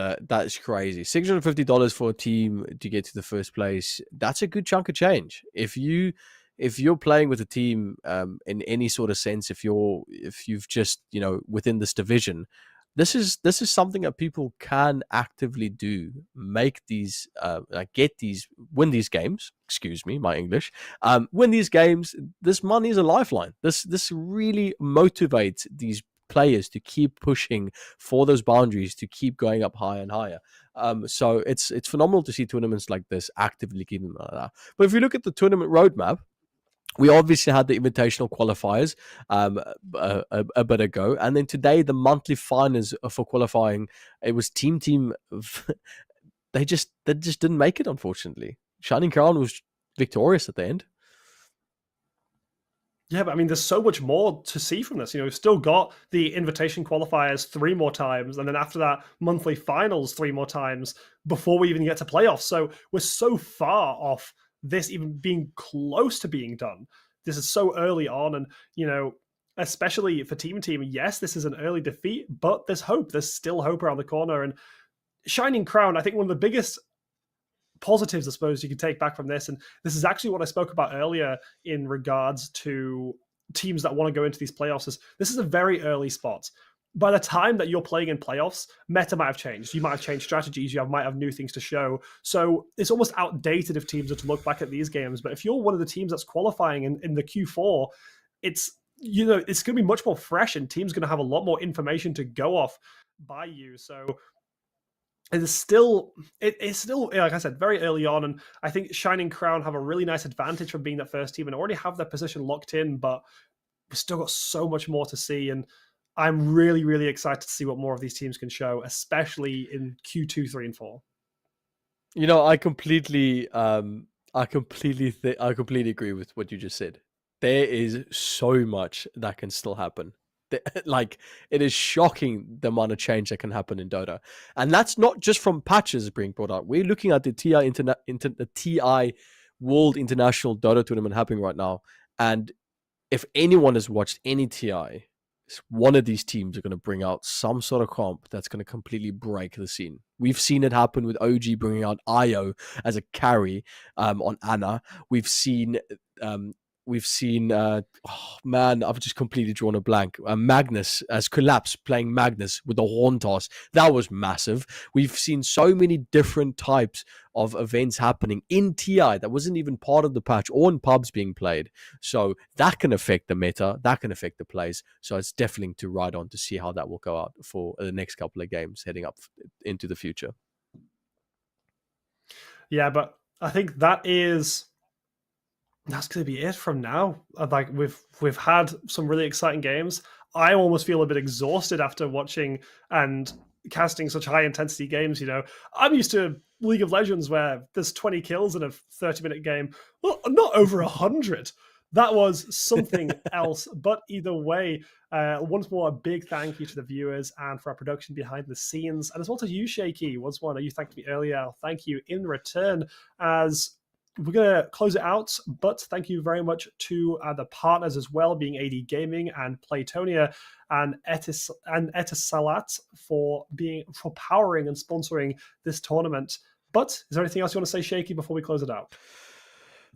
crazy. $650 for a team to get to the first place. That's a good chunk of change. If you're playing with a team in any sort of sense, if you've just within this division, this is something that people can actively do. Make these win these games. Excuse me, my English. Win these games. This money is a lifeline. This really motivates these players to keep pushing for those boundaries, to keep going up higher and higher. So it's phenomenal to see tournaments like this actively keeping like that. But if you look at the tournament roadmap, we obviously had the invitational qualifiers a bit ago, and then today the monthly finals for qualifying. It was team. They just didn't make it, unfortunately. Shining Crown was victorious at the end. Yeah, but I mean, there's so much more to see from this. We've still got the invitation qualifiers 3 more times, and then after that, monthly finals 3 more times before we even get to playoffs. So we're so far off this even being close to being done. This is so early on, and especially for team, yes, this is an early defeat, but there's hope. There's still hope around the corner. And Shining Crown, I think one of the biggest positives, I suppose, you can take back from this, and this is actually what I spoke about earlier in regards to teams that want to go into these playoffs, is this is a very early spot. By the time that you're playing in playoffs, meta might have changed. You might have changed strategies. Might have new things to show. So it's almost outdated if teams are to look back at these games. But if you're one of the teams that's qualifying in the Q4, it's going to be much more fresh, and teams going to have a lot more information to go off by you. So it's still, like I said, very early on, and I think Shining Crown have a really nice advantage from being that first team and already have their position locked in. But we've still got so much more to see, and I'm really, really excited to see what more of these teams can show, especially in Q2, 3, and 4. You know, I completely agree with what you just said. There is so much that can still happen. Like, it is shocking the amount of change that can happen in Dota, and that's not just from patches being brought out. We're looking at the TI World International Dota Tournament happening right now, and if anyone has watched any TI, one of these teams are going to bring out some sort of comp that's going to completely break the scene. We've seen it happen with OG bringing out IO as a carry on Ana. We've seen, oh man, I've just completely drawn a blank. Magnus as Collapse playing Magnus with the Horn Toss. That was massive. We've seen so many different types of events happening in TI that wasn't even part of the patch or in pubs being played. So that can affect the meta, that can affect the plays. So it's definitely to ride on to see how that will go out for the next couple of games heading up into the future. Yeah, but I think that's going to be it from now. Like we've had some really exciting games. I almost feel a bit exhausted after watching and casting such high intensity games. You know, I'm used to League of Legends where there's 20 kills in a 30-minute game. Well, not over 100. That was something else. But either way, once more, a big thank you to the viewers and for our production behind the scenes. And as well to you, Shaky. Once more, I know you thanked me earlier. I'll thank you in return as we're going to close it out. But thank you very much to the partners as well, being AD Gaming and Playtonia and Etisalat for powering and sponsoring this tournament. But is there anything else you want to say, Shaky, before we close it out?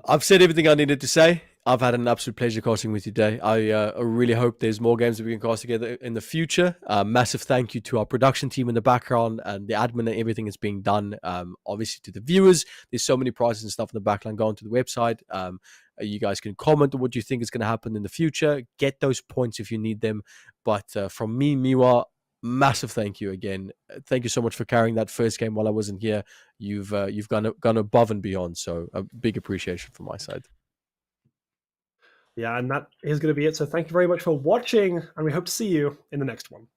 I've said everything I needed to say. I've had an absolute pleasure casting with you today. I really hope there's more games that we can cast together in the future. Massive thank you to our production team in the background and the admin and everything that's being done. Obviously to the viewers, there's so many prizes and stuff in the backline. Go onto the website. You guys can comment on what you think is going to happen in the future. Get those points if you need them. But from me, Miwa, massive thank you again. Thank you so much for carrying that first game while I wasn't here. You've gone above and beyond. So a big appreciation from my side. Yeah, and that is going to be it. So thank you very much for watching, and we hope to see you in the next one.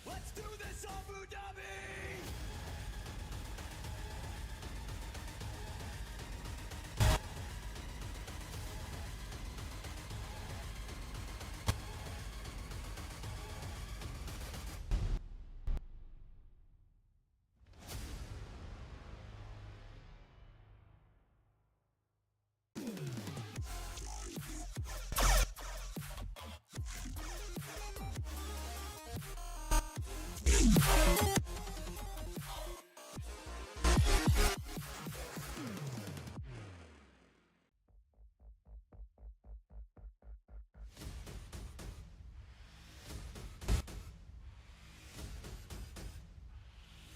Let's do this, Abu Dhabi!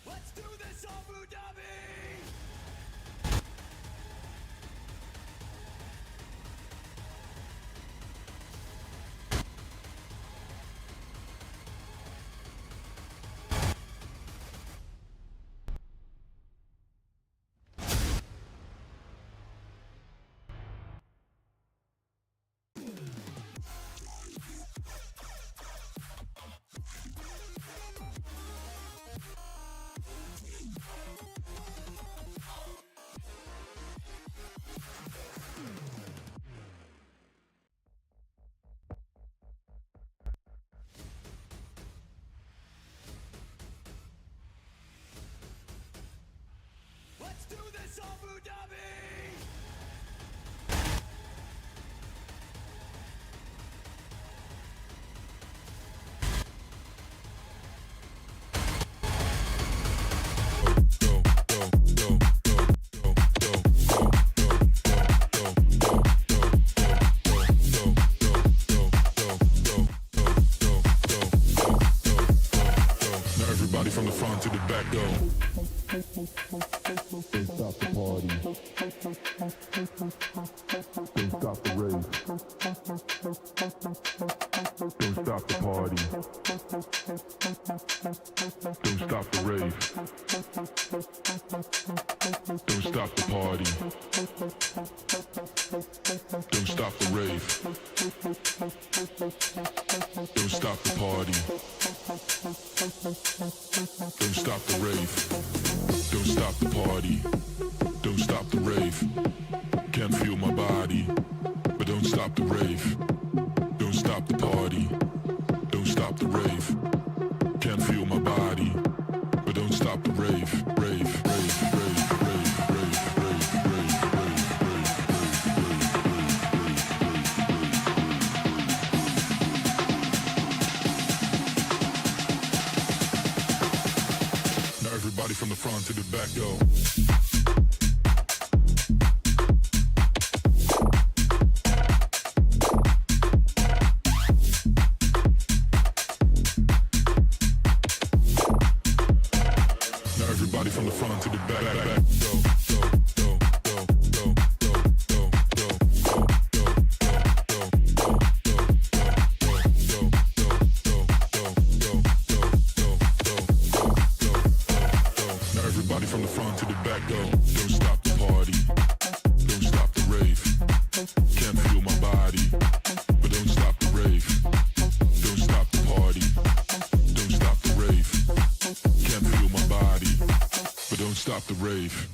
Let's do this, Abu Dhabi! Let's do this, Abu Dhabi! Now everybody from the front to the back go. Don't stop the party. Don't stop the rave. Don't stop the party. Don't stop the rave. Don't stop the party. Don't stop the rave. Don't stop the party. Don't stop the rave. Don't stop the party. Don't stop the rave. Can't feel my body, but don't stop the rave. Don't stop the party. Don't stop the rave. Can't feel my body, but don't stop the rave. Rave, rave, rave, rave, rave, rave, rave, rave, rave, rave. Now everybody from the front to the back, go. From the front to the back, go, go, go, go, go, go, go, go, go, now everybody from the front to the back, go. Don't stop the party. Don't stop the rave. Can't feel my body, but don't stop the rave. Don't stop the party. Don't stop the rave. Can't feel my body, but don't stop the rave.